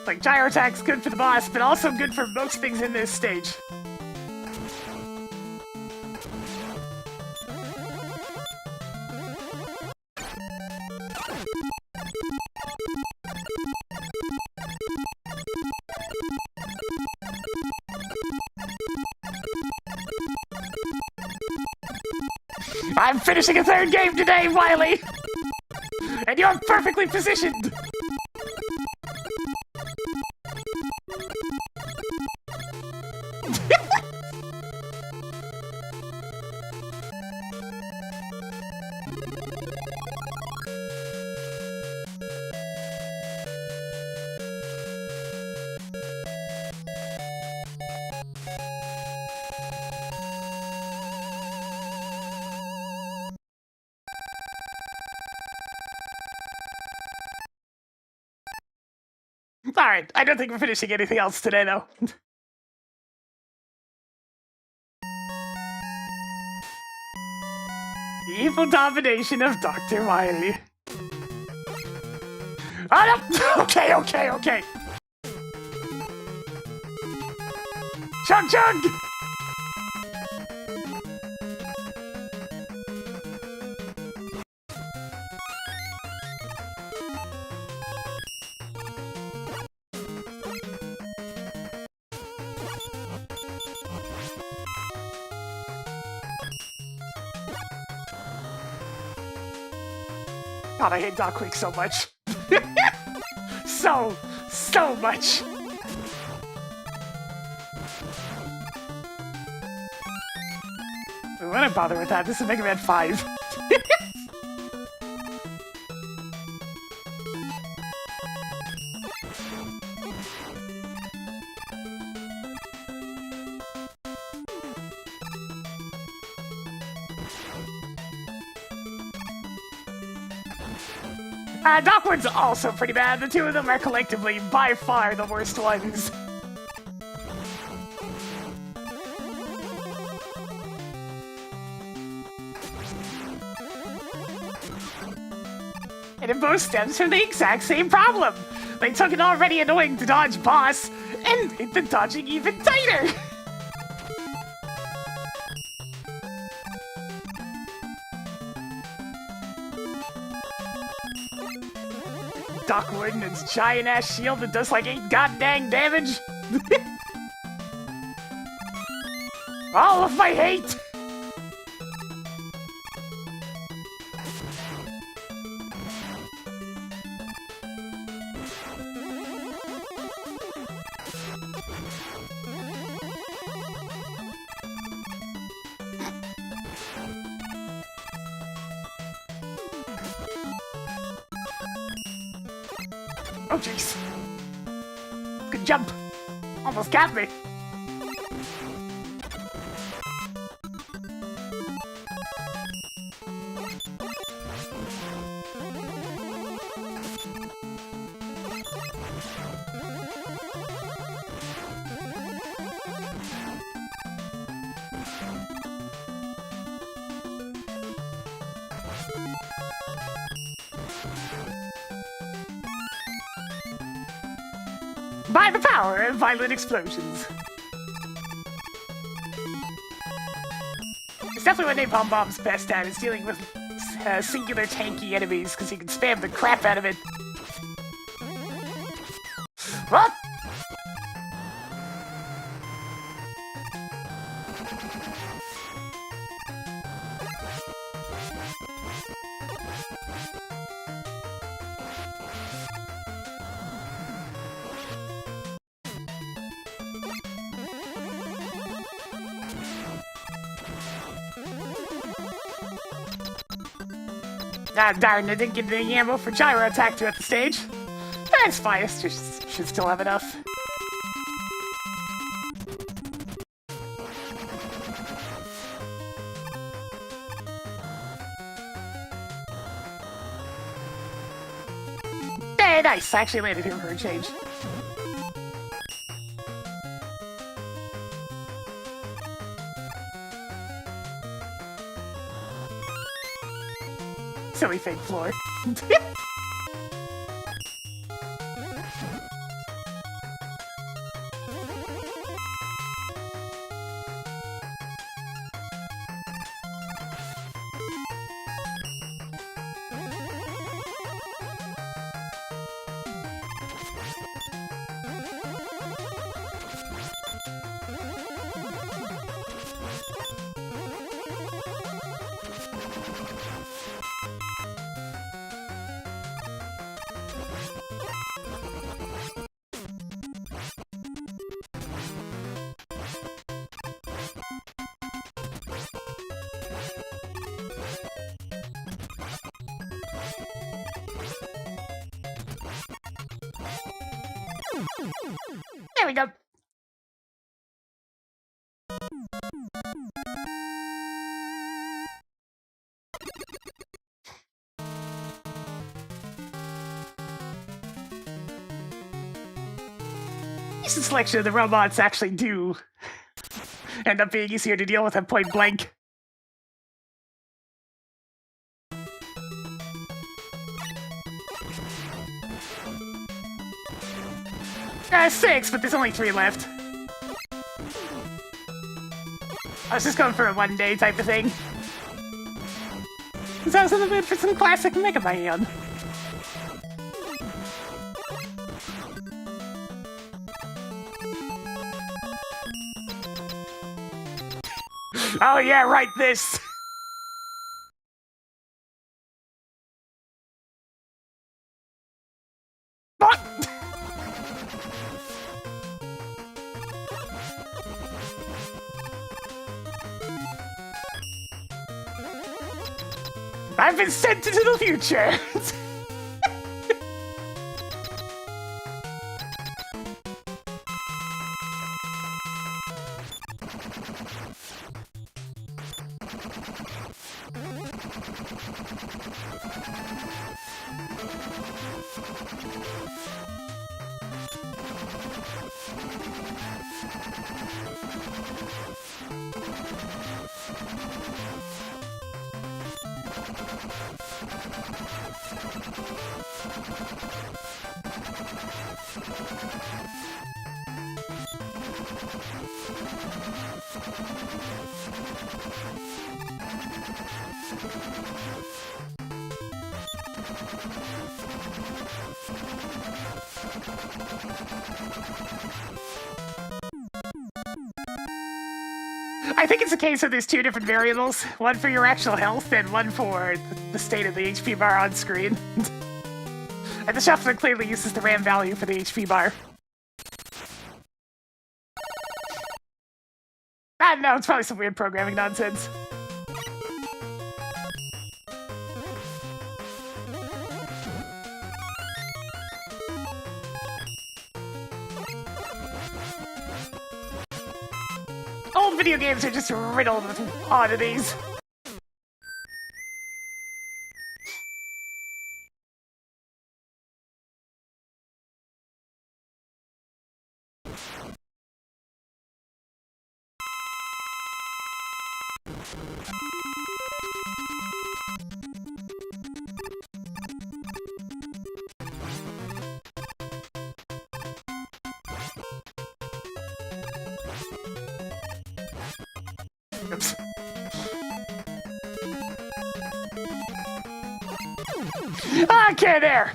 Like, gyro attack's good for the boss, but also good for most things in this stage. I'm finishing a third game today, Wily! And you're perfectly positioned! Alright, I don't think we're finishing anything else today, though. Evil domination of Dr. Wily. Oh, no! Okay. Chug! God, I hate Doc Quick so much. so much. Why don't bother with that? This is Mega Man 5. Dockwood's also pretty bad. The two of them are collectively by far the worst ones. And it both stems from the exact same problem. They took an already annoying to dodge boss and made the dodging even tighter. Dockwood and its giant-ass shield that does like 8 goddamn damage. All of my hate! Oh, jeez. Good jump. Almost got me. By the power of violent explosions. It's definitely what Napalm Bomb's best at, is dealing with singular tanky enemies, because you can spam the crap out of it. What? Ah, darn, I didn't get any ammo for gyro attack throughout the stage. That's fine, I should still have enough. Hey, nice, I actually landed here for a change. Silly fake floor. There we go. Decent selection of the robots actually do end up being easier to deal with at point blank. 6, but there's only 3 left. I was just going for a one-day type of thing. So I was in the mood for some classic Mega Man. Oh yeah, right this! What? I've been sent into the future! I think it's a case of there's 2 different variables, one for your actual health and one for the state of the HP bar on screen. And the shuffler clearly uses the RAM value for the HP bar. I don't know, it's probably some weird programming nonsense. Old video games are just riddled with oddities. Oops. Okay, there!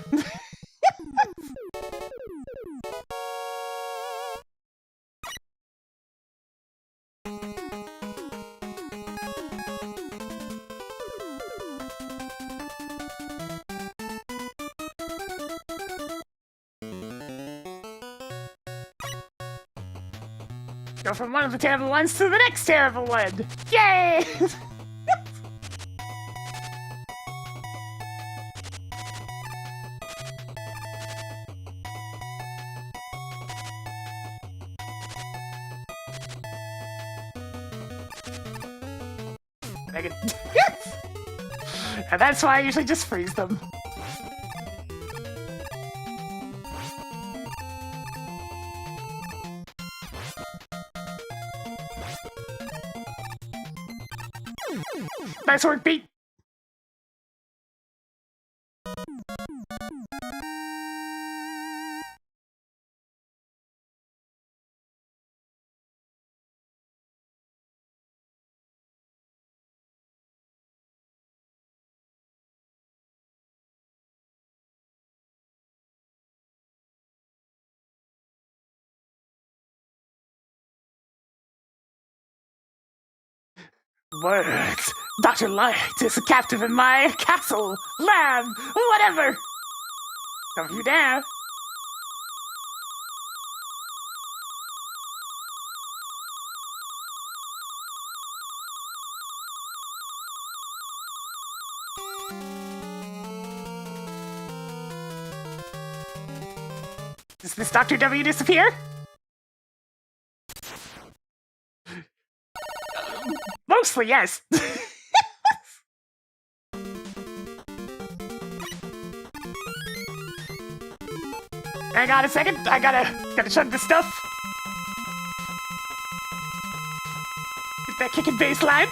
Go from one of the terrible ones to the next terrible one! Yay! And that's why I usually just freeze them. Nice work, Pete! Words! Dr. Light is a captive in my castle, lab, whatever! Don't you dare! Does this Dr. W disappear? Mostly, yes. Hang on a second. I gotta chug this stuff. Get that kicking bass line.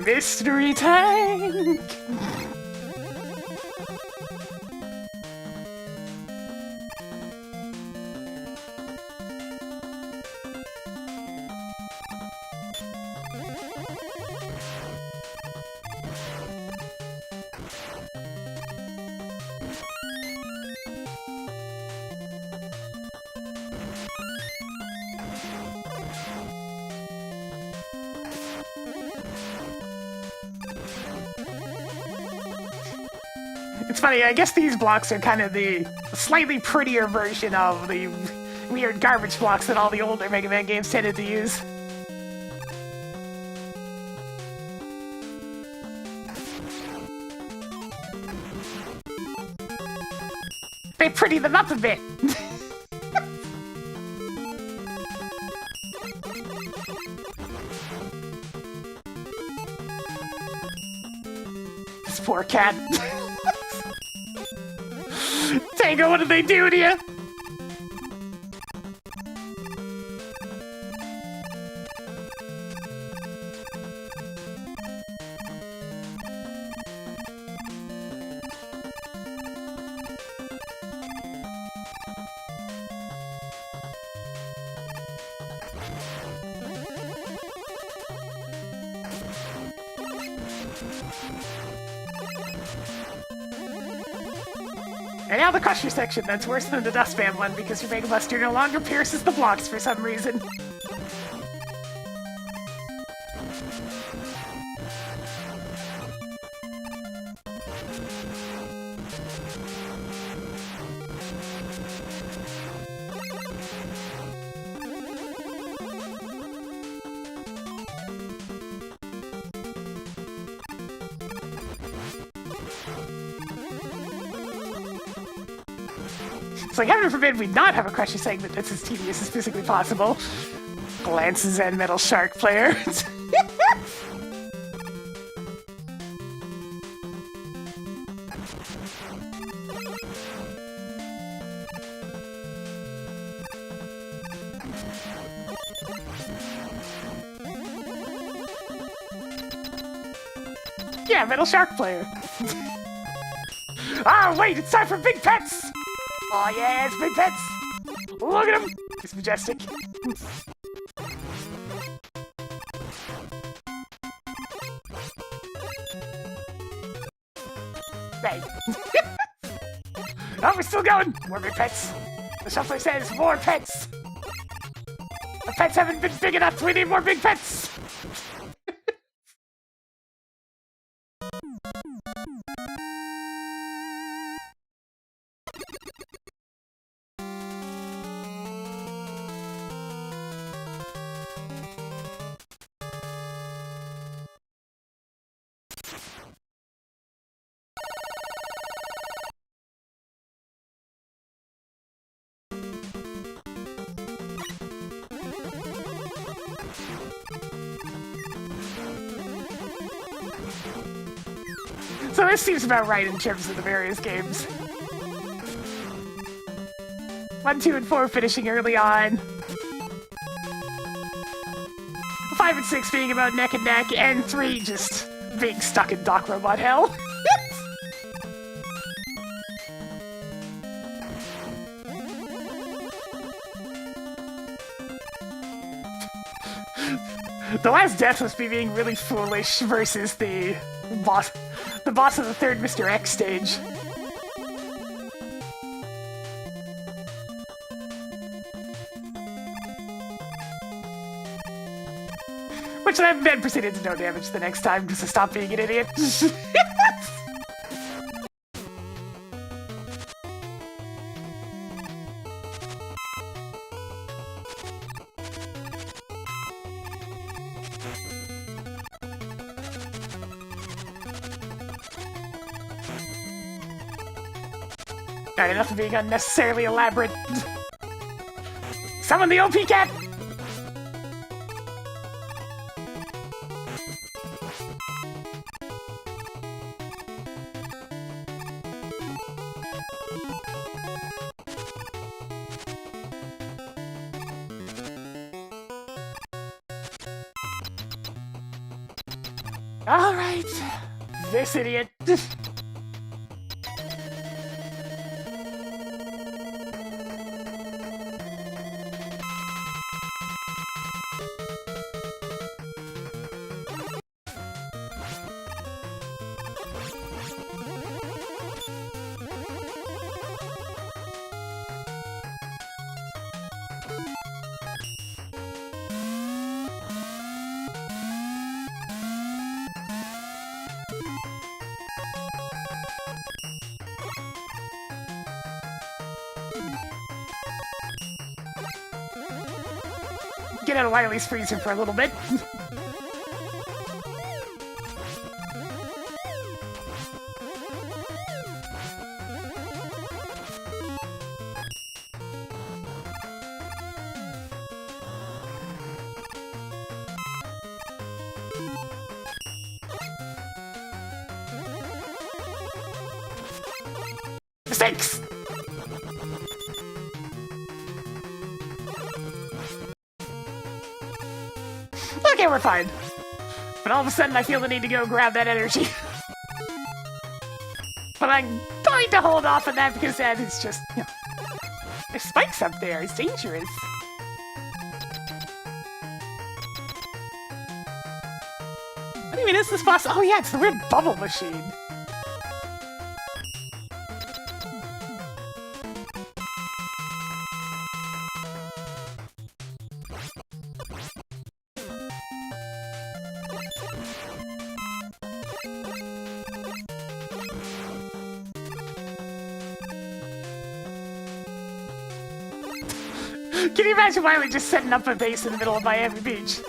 Mystery tank. It's funny, I guess these blocks are kind of the slightly prettier version of the weird garbage blocks that all the older Mega Man games tended to use. They pretty them up a bit. This poor cat. Tango, what did they do to you? And now the Crusher section, that's worse than the Dustpan one because your Mega Buster no longer pierces the blocks for some reason. It's like, heaven forbid we not have a Crusher segment that's as tedious as physically possible. Glances and Metal Shark player. Yeah, Metal Shark player. Ah, wait, it's time for Big Pets! Oh yeah, it's Big Pets! Look at him! He's majestic. Right. Oh, we're still going! More Big Pets! The shuffler says more pets! The pets haven't been big enough, we need more Big Pets! So this seems about right in terms of the various games. 1, 2, and 4 finishing early on. 5 and 6 being about neck and neck, and 3 just being stuck in Doc Robot hell. The last death was me being really foolish versus the boss of the third Mr. X stage. Which I then proceeded to no damage the next time because I stopped being an idiot. Alright, enough of being unnecessarily elaborate. Summon the OP cat! Alright, this idiot. Get out of Wily's freezer for a little bit. Mistakes! Okay, we're fine. But all of a sudden I feel the need to go grab that energy. But I'm going to hold off on that because that is just, you know, there's spikes up there. It's dangerous. What even is this boss? Oh yeah, it's the weird bubble machine. Can you imagine Wiley just setting up a base in the middle of Miami Beach?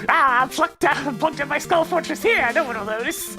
I plucked out my Skull Fortress here. No one will notice.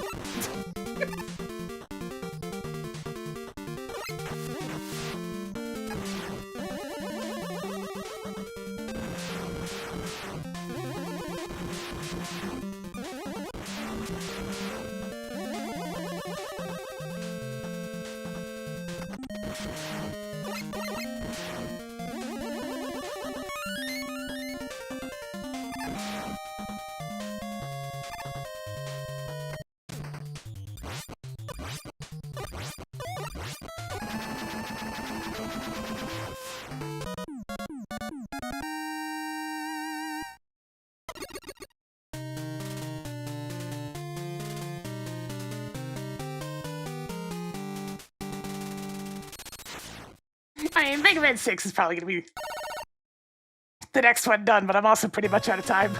I mean, Mega Man 6 is probably going to be the next one done, but I'm also pretty much out of time.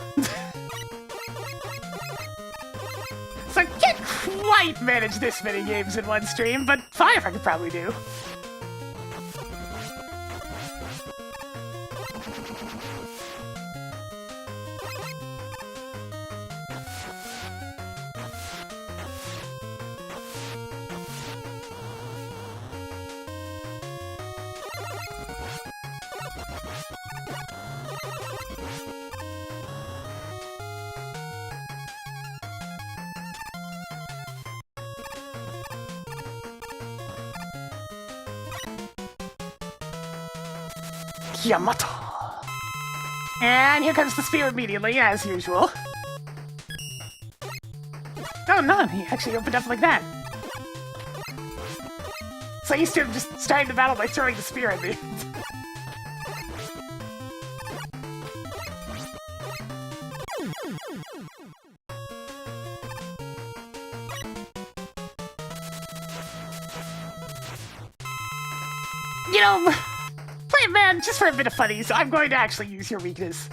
So I can't quite manage this many games in one stream, but 5 I could probably do. Yamato. And here comes the spear immediately, as usual. Oh, none. He actually opened up like that. So I used to him just starting the battle by throwing the spear at me. You know, play it, man, just for a bit of funny, so I'm going to actually use your weakness.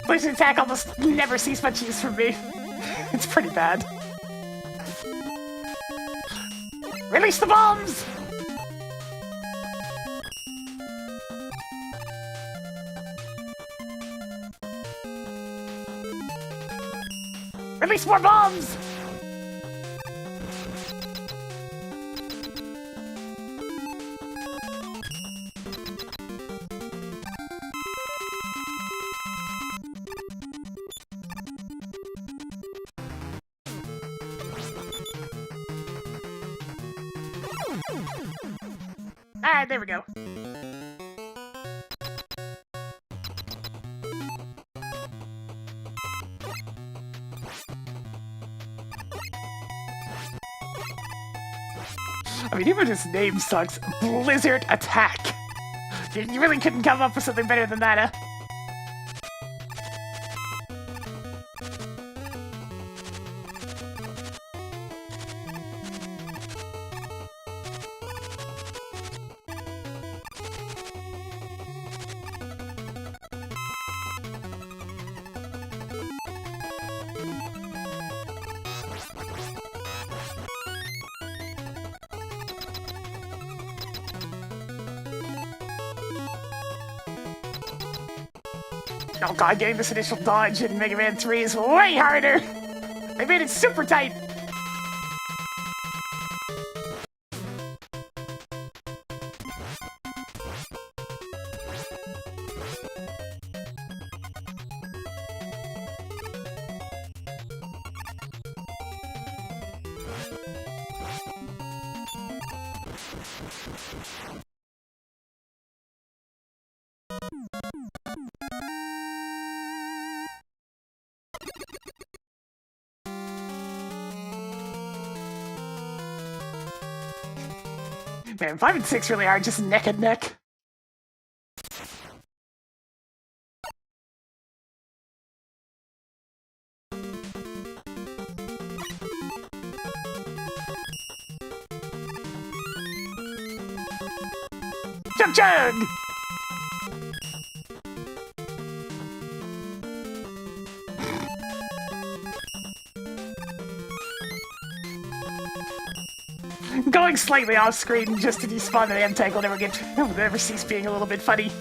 Poison attack almost never sees much use from me. It's pretty bad. Release the bombs! Release more bombs! Alright, there we go. I mean, even his name sucks. Blizzard Attack. You really couldn't come up with something better than that, huh? Oh god, getting this initial dodge in Mega Man 3 is way harder! They made it super tight! Man, 5 and 6 really are just neck and neck. Chug chug! Going slightly off screen just to despawn the M-Tank will never cease being a little bit funny.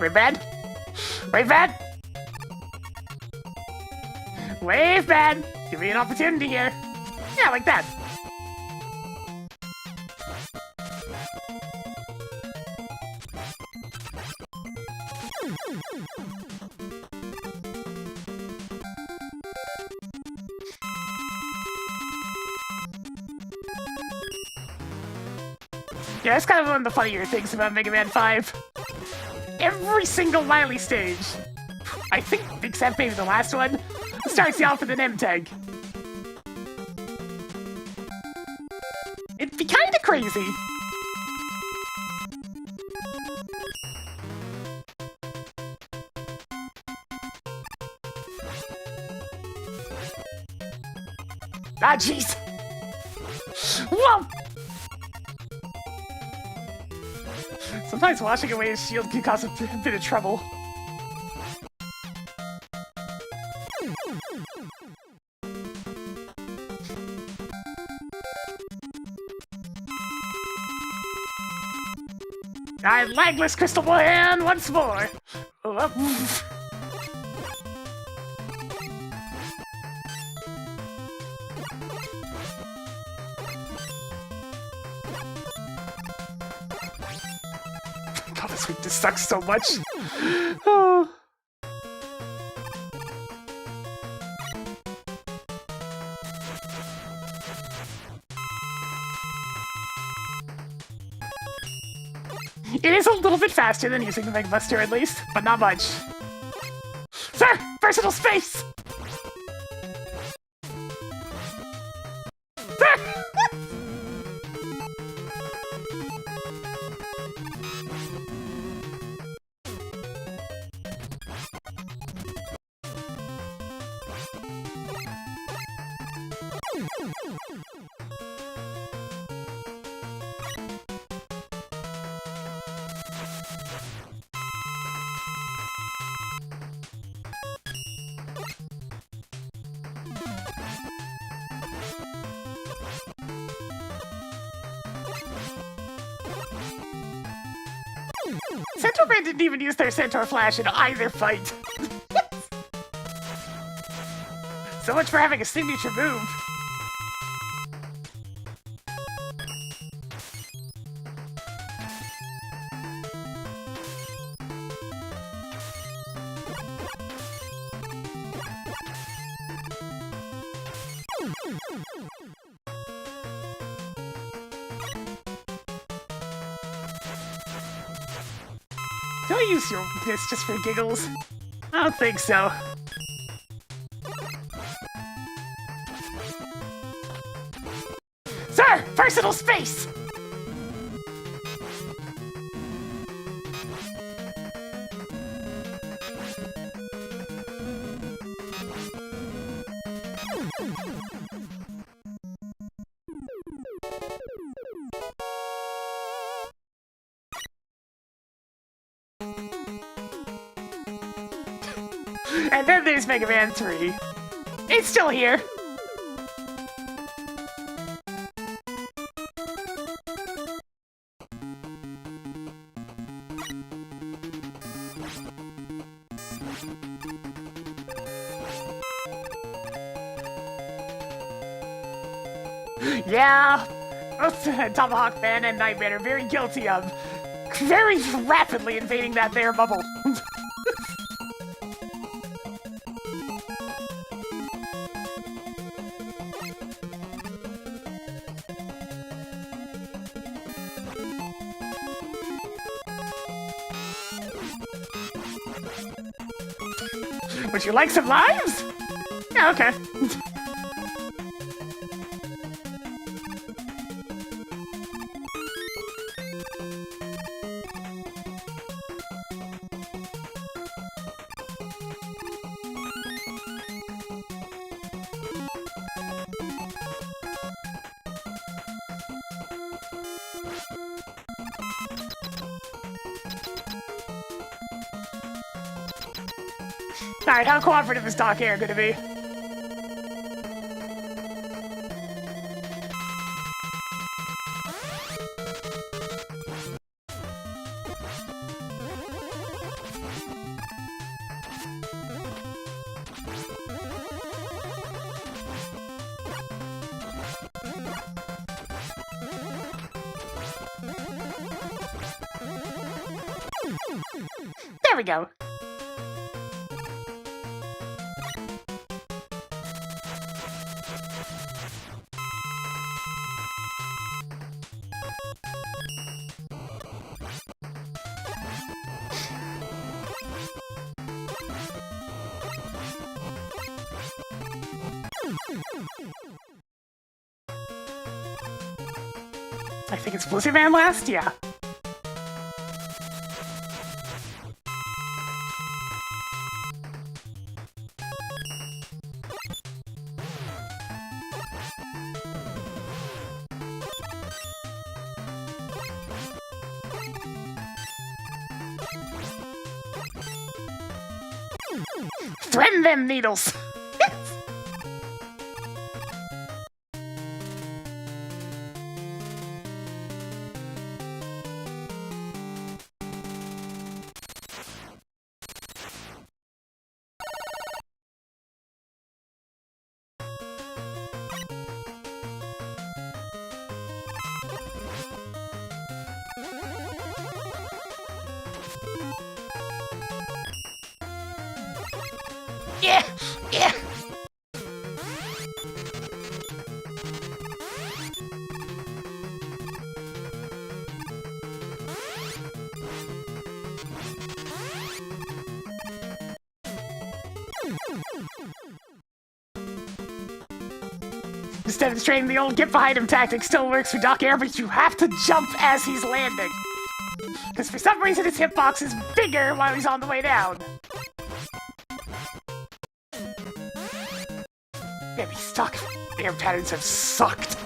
Wave bad? Wave bad? Wave bad! Give me an opportunity here. Yeah, like that. Yeah, that's kind of one of the funnier things about Mega Man 5. Every single Wily stage, I think, except maybe the last one, starts you off with an M-Tag. It'd be kinda crazy. Ah, jeez! Whoa! Sometimes washing away his shield can cause a bit of trouble. Alright, legless Crystal Boy hand once more! Oh, God, this week just sucks so much. Oh. It is a little bit faster than using the Mega Buster, at least, but not much. Sir! Versatile space! Sir! Centaur Man didn't even use their Centaur Flash in either fight. So much for having a signature move. Do I use this just for giggles? I don't think so. Sir! Personal space! And then there's Mega Man 3. It's still here. Yeah, both Tomahawk Man and Nightman are very guilty of very rapidly invading that there bubble. Would you like some lives? Yeah, okay. Alright, how cooperative is Doc Air gonna be? There we go. I think it's Blizzard Man last? Yeah. Threaten them needles! Yeah! Yeah! Just demonstrating the old get behind him tactic still works for Doc Air, but you have to jump as he's landing. Because for some reason his hitbox is bigger while he's on the way down. Yeah, these stock air patterns have sucked.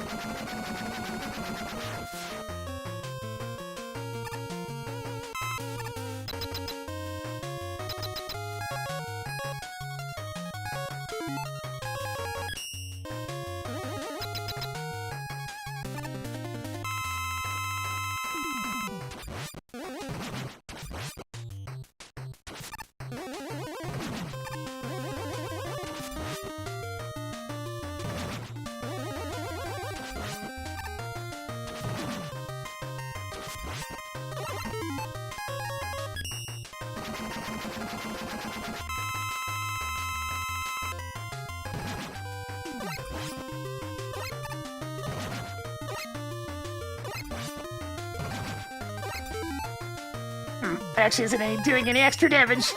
actually isn't doing any extra damage.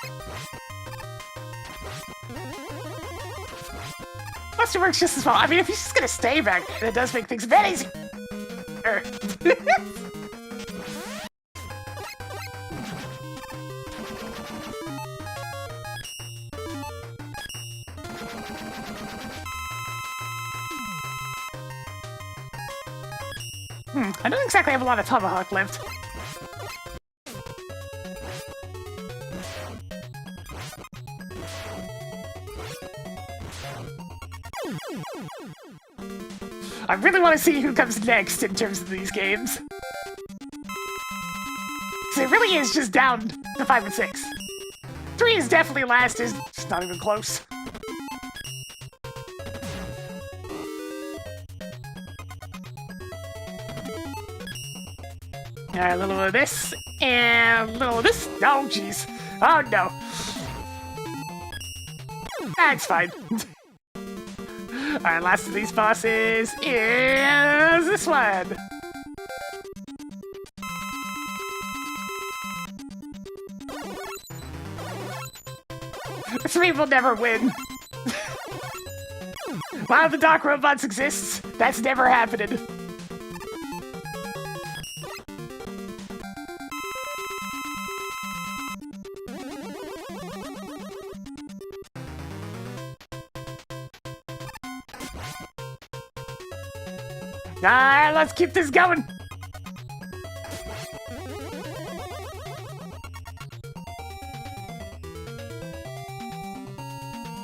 Plus, it works just as well. I mean, if he's just gonna stay back there, it does make things a bit easy. I don't exactly have a lot of tomahawk left. I really want to see who comes next in terms of these games. So it really is just down to 5 and 6. 3 is definitely last, it's not even close. Alright, a little of this, and a little of this. Oh, jeez. Oh, no. That's fine. Alright, last of these bosses is this one. This will never win. While the Doc Robots exists, that's never happening. Alright, let's keep this going.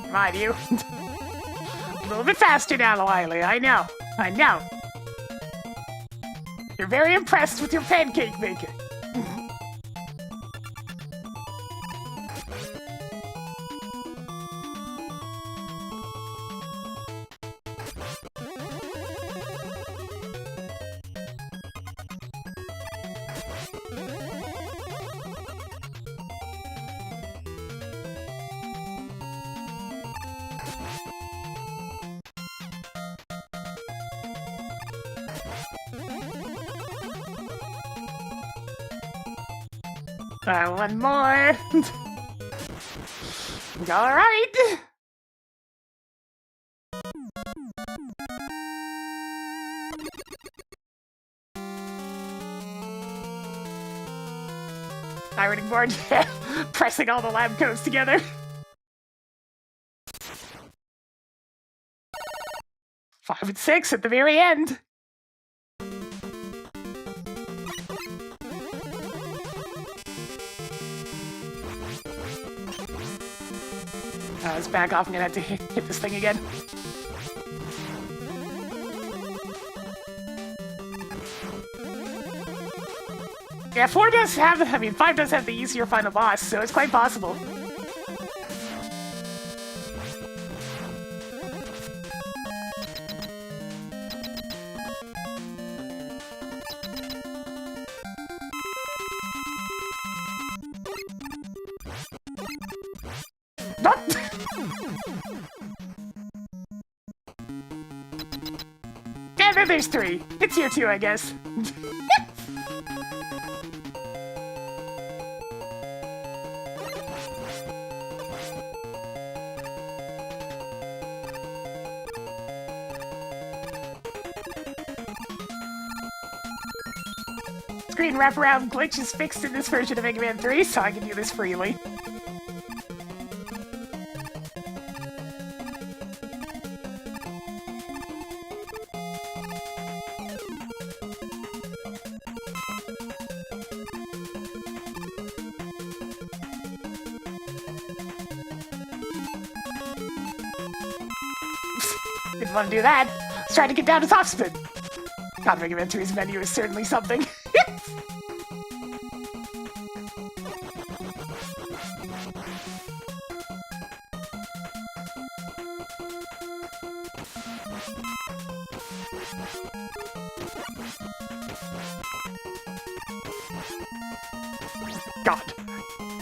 Come on, you. A little bit faster now, Wiley. I know. I know. You're very impressed with your pancake making. One more. All right. Ironing board, pressing all the lab codes together. 5 and 6 at the very end. Let's back off. I'm gonna have to hit this thing again. Yeah, 4 does have, 5 does have the easier final boss, so it's quite possible. Yeah, then there's 3. It's here too, I guess. Screen wraparound glitch is fixed in this version of Mega Man 3, so I can do this freely. Didn't want to do that. Let's try to get down to top spin. God, Mega Man 2's menu is certainly something. God.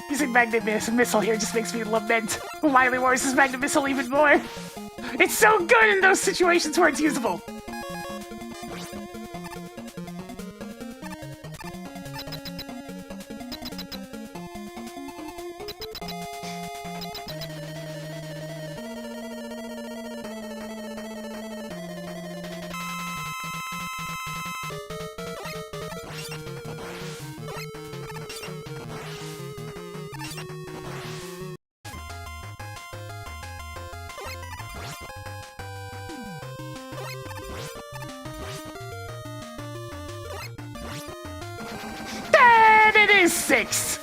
Using Magnet Missile here just makes me lament Wily Wars' Magnet Missile even more. It's so good in those situations where it's usable. 6.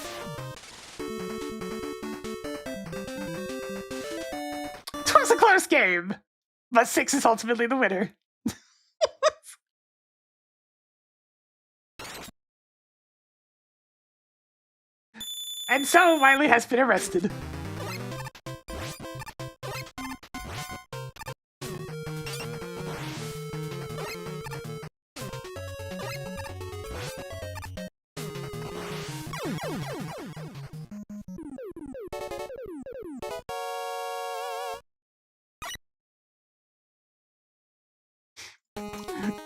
Twas a close game, but 6 is ultimately the winner. And so Wiley has been arrested.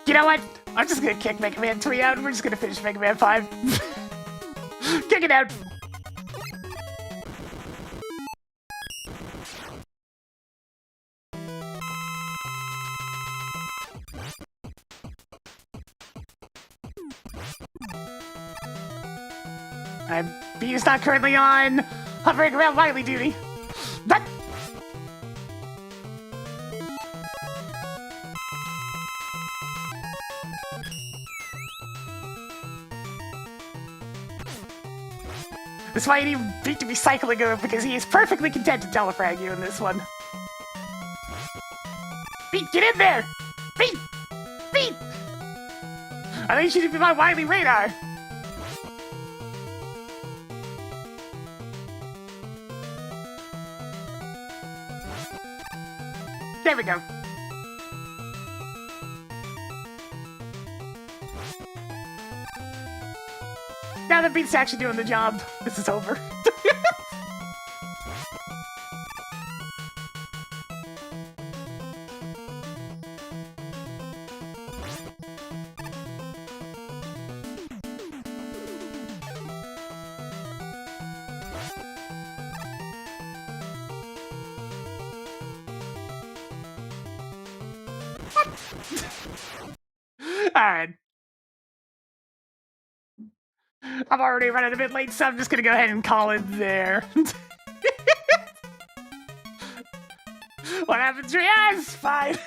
You know what? I'm just gonna kick Mega Man 3 out and we're just gonna finish Mega Man 5. Kick it out! B is not currently on hovering around Wiley duty. But that's why you need beat to be cycling him because he is perfectly content to telefrag you in this one. Beat, get in there! Beat! Beat! I think you should be my Wiley radar. There we go. Now that Beat's actually doing the job, this is over. Alright. I'm already running a bit late, so I'm just gonna go ahead and call it there. What happens? Yes, fine.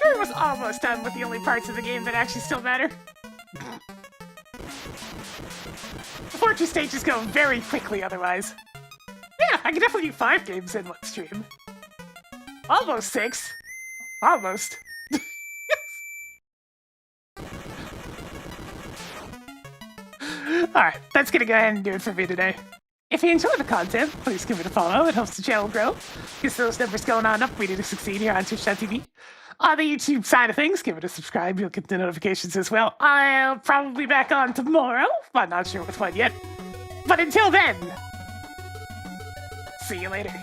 Sure, was almost done with the only parts of the game that actually still matter. The fortress stages go very quickly otherwise. Yeah, I can definitely do 5 games in one stream. Almost 6. Almost. Alright, that's gonna go ahead and do it for me today. If you enjoy the content, please give it a follow. It helps the channel grow. Gets those numbers going on up. We need to succeed here on Twitch.tv. On the YouTube side of things, give it a subscribe. You'll get the notifications as well. I'll probably be back on tomorrow. I'm not sure with what yet. But until then, see you later.